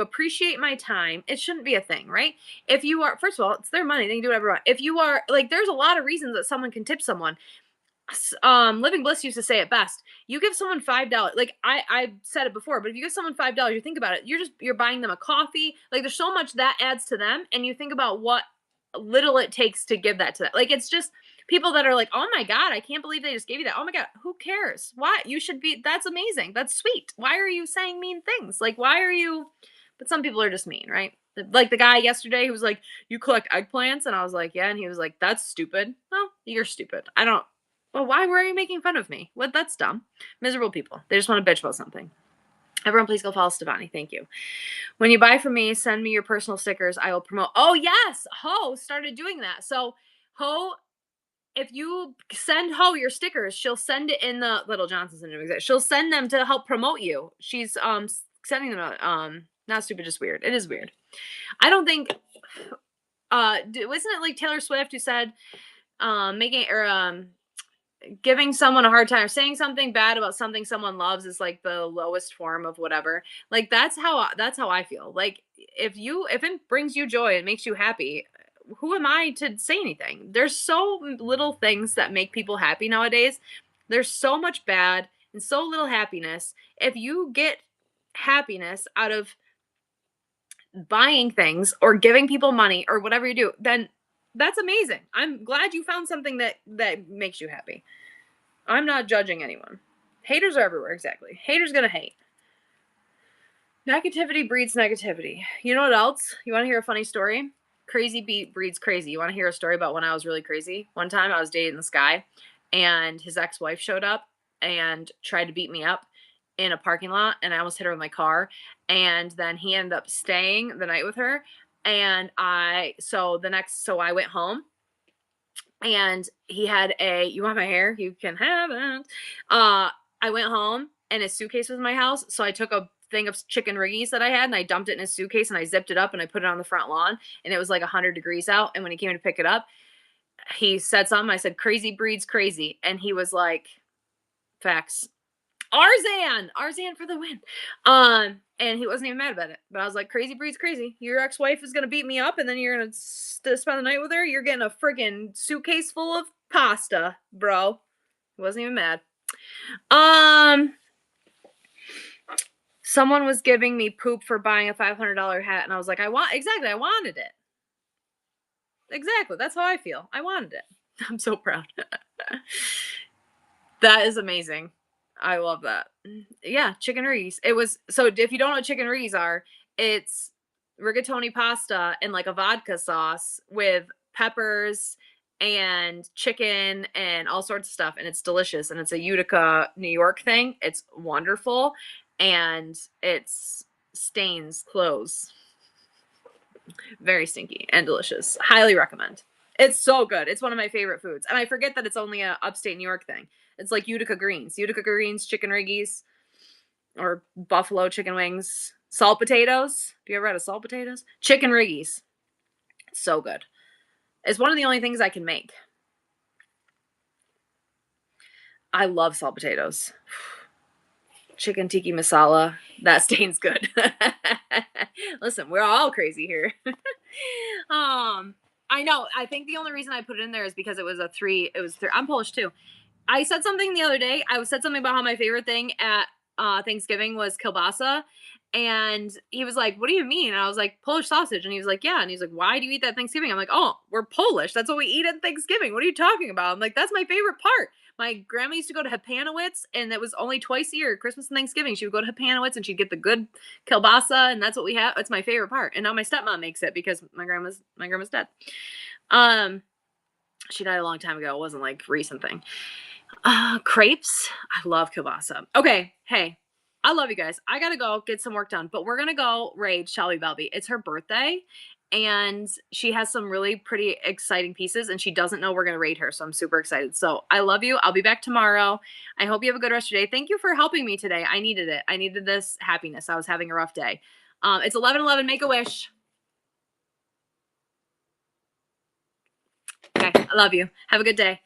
appreciate my time, it shouldn't be a thing, right? If you are, first of all, it's their money, they can do whatever they want. If you are like, there's a lot of reasons that someone can tip someone. Living Bliss used to say it best. You give someone $5, like I said it before, but if you give someone $5, you think about it, you're buying them a coffee. Like there's so much that adds to them, and you think about what little it takes to give that to them. Like it's just people that are like, oh my God, I can't believe they just gave you that. Oh my God, who cares? Why? You should be, that's amazing. That's sweet. Why are you saying mean things? Like, why are you, but some people are just mean, right? Like the guy yesterday who was like, you collect eggplants? And I was like, yeah. And he was like, that's stupid. Well, you're stupid. Well, why were you making fun of me? What? That's dumb. Miserable people. They just want to bitch about something. Everyone, please go follow Stefani. Thank you. When you buy from me, send me your personal stickers. I will promote. Oh, yes. Ho started doing that. So, Ho, if you send Ho your stickers, she'll send it in the Little Johnson's in exist. She'll send them to help promote you. She's sending them out. Not stupid, just weird. It is weird. I don't think wasn't it like Taylor Swift who said giving someone a hard time or saying something bad about something someone loves is like the lowest form of whatever. Like that's how I feel. Like if it brings you joy and makes you happy, who am I to say anything? There's so little things that make people happy nowadays. There's so much bad and so little happiness. If you get happiness out of buying things or giving people money or whatever you do, then that's amazing. I'm glad you found something that makes you happy. I'm not judging anyone. Haters are everywhere, exactly. Haters gonna hate. Negativity breeds negativity. You know what else? You want to hear a funny story? Crazy breeds crazy. You want to hear a story about when I was really crazy? One time I was dating this guy, and his ex-wife showed up and tried to beat me up in a parking lot, and I almost hit her with my car. And then he ended up staying the night with her. And so I went home, and he had a, you want my hair? You can have it. I went home, and his suitcase was in my house. So I took a thing of chicken riggies that I had, and I dumped it in his suitcase, and I zipped it up, and I put it on the front lawn, and it was like 100 degrees out. And when he came to pick it up, he said something. I said, crazy breeds crazy. And he was like, facts. Arzan for the win. And he wasn't even mad about it. But I was like, crazy breeds crazy. Your ex-wife is gonna beat me up, and then you're gonna spend the night with her. You're getting a friggin' suitcase full of pasta, bro. He wasn't even mad. Someone was giving me poop for buying a $500 hat, and I was like, I wanted it. Exactly. That's how I feel. I wanted it. I'm so proud. That is amazing. I love that. Yeah, chicken riggies. It was, so if you don't know what chicken riggies are, it's rigatoni pasta and like a vodka sauce with peppers and chicken and all sorts of stuff, and it's delicious, and it's a Utica, New York thing. It's wonderful, and it's stains clothes. Very stinky and delicious. Highly recommend. It's so good. It's one of my favorite foods. And I forget that it's only a upstate New York thing. It's like Utica greens, chicken riggies, or buffalo chicken wings, salt potatoes. Have you ever had a salt potatoes? Chicken riggies. It's so good. It's one of the only things I can make. I love salt potatoes. Chicken tiki masala. That stains good. Listen, we're all crazy here. I know. I think the only reason I put it in there is because it was a three. It was three. I'm Polish too. I said something the other day. I said something about how my favorite thing at Thanksgiving was kielbasa. And he was like, what do you mean? And I was like, Polish sausage. And he was like, yeah. And he's like, why do you eat that Thanksgiving? I'm like, oh, we're Polish. That's what we eat at Thanksgiving. What are you talking about? I'm like, that's my favorite part. My grandma used to go to Hapanowitz, and it was only twice a year, Christmas and Thanksgiving. She would go to Hapanowitz, and she'd get the good kielbasa, and that's what we have. It's my favorite part. And now my stepmom makes it because my grandma's dead. She died a long time ago. It wasn't like a recent thing. Crepes. I love kielbasa. Okay, hey, I love you guys. I gotta go get some work done, but we're gonna go raid Shelby Belby. It's her birthday, and she has some really pretty exciting pieces, and she doesn't know we're gonna raid her, so I'm super excited. So I love you. I'll be back tomorrow. I hope you have a good rest of your day. Thank you for helping me today. I needed it. I needed this happiness. I was having a rough day. It's 11:11. Make a wish. Okay, I love you. Have a good day.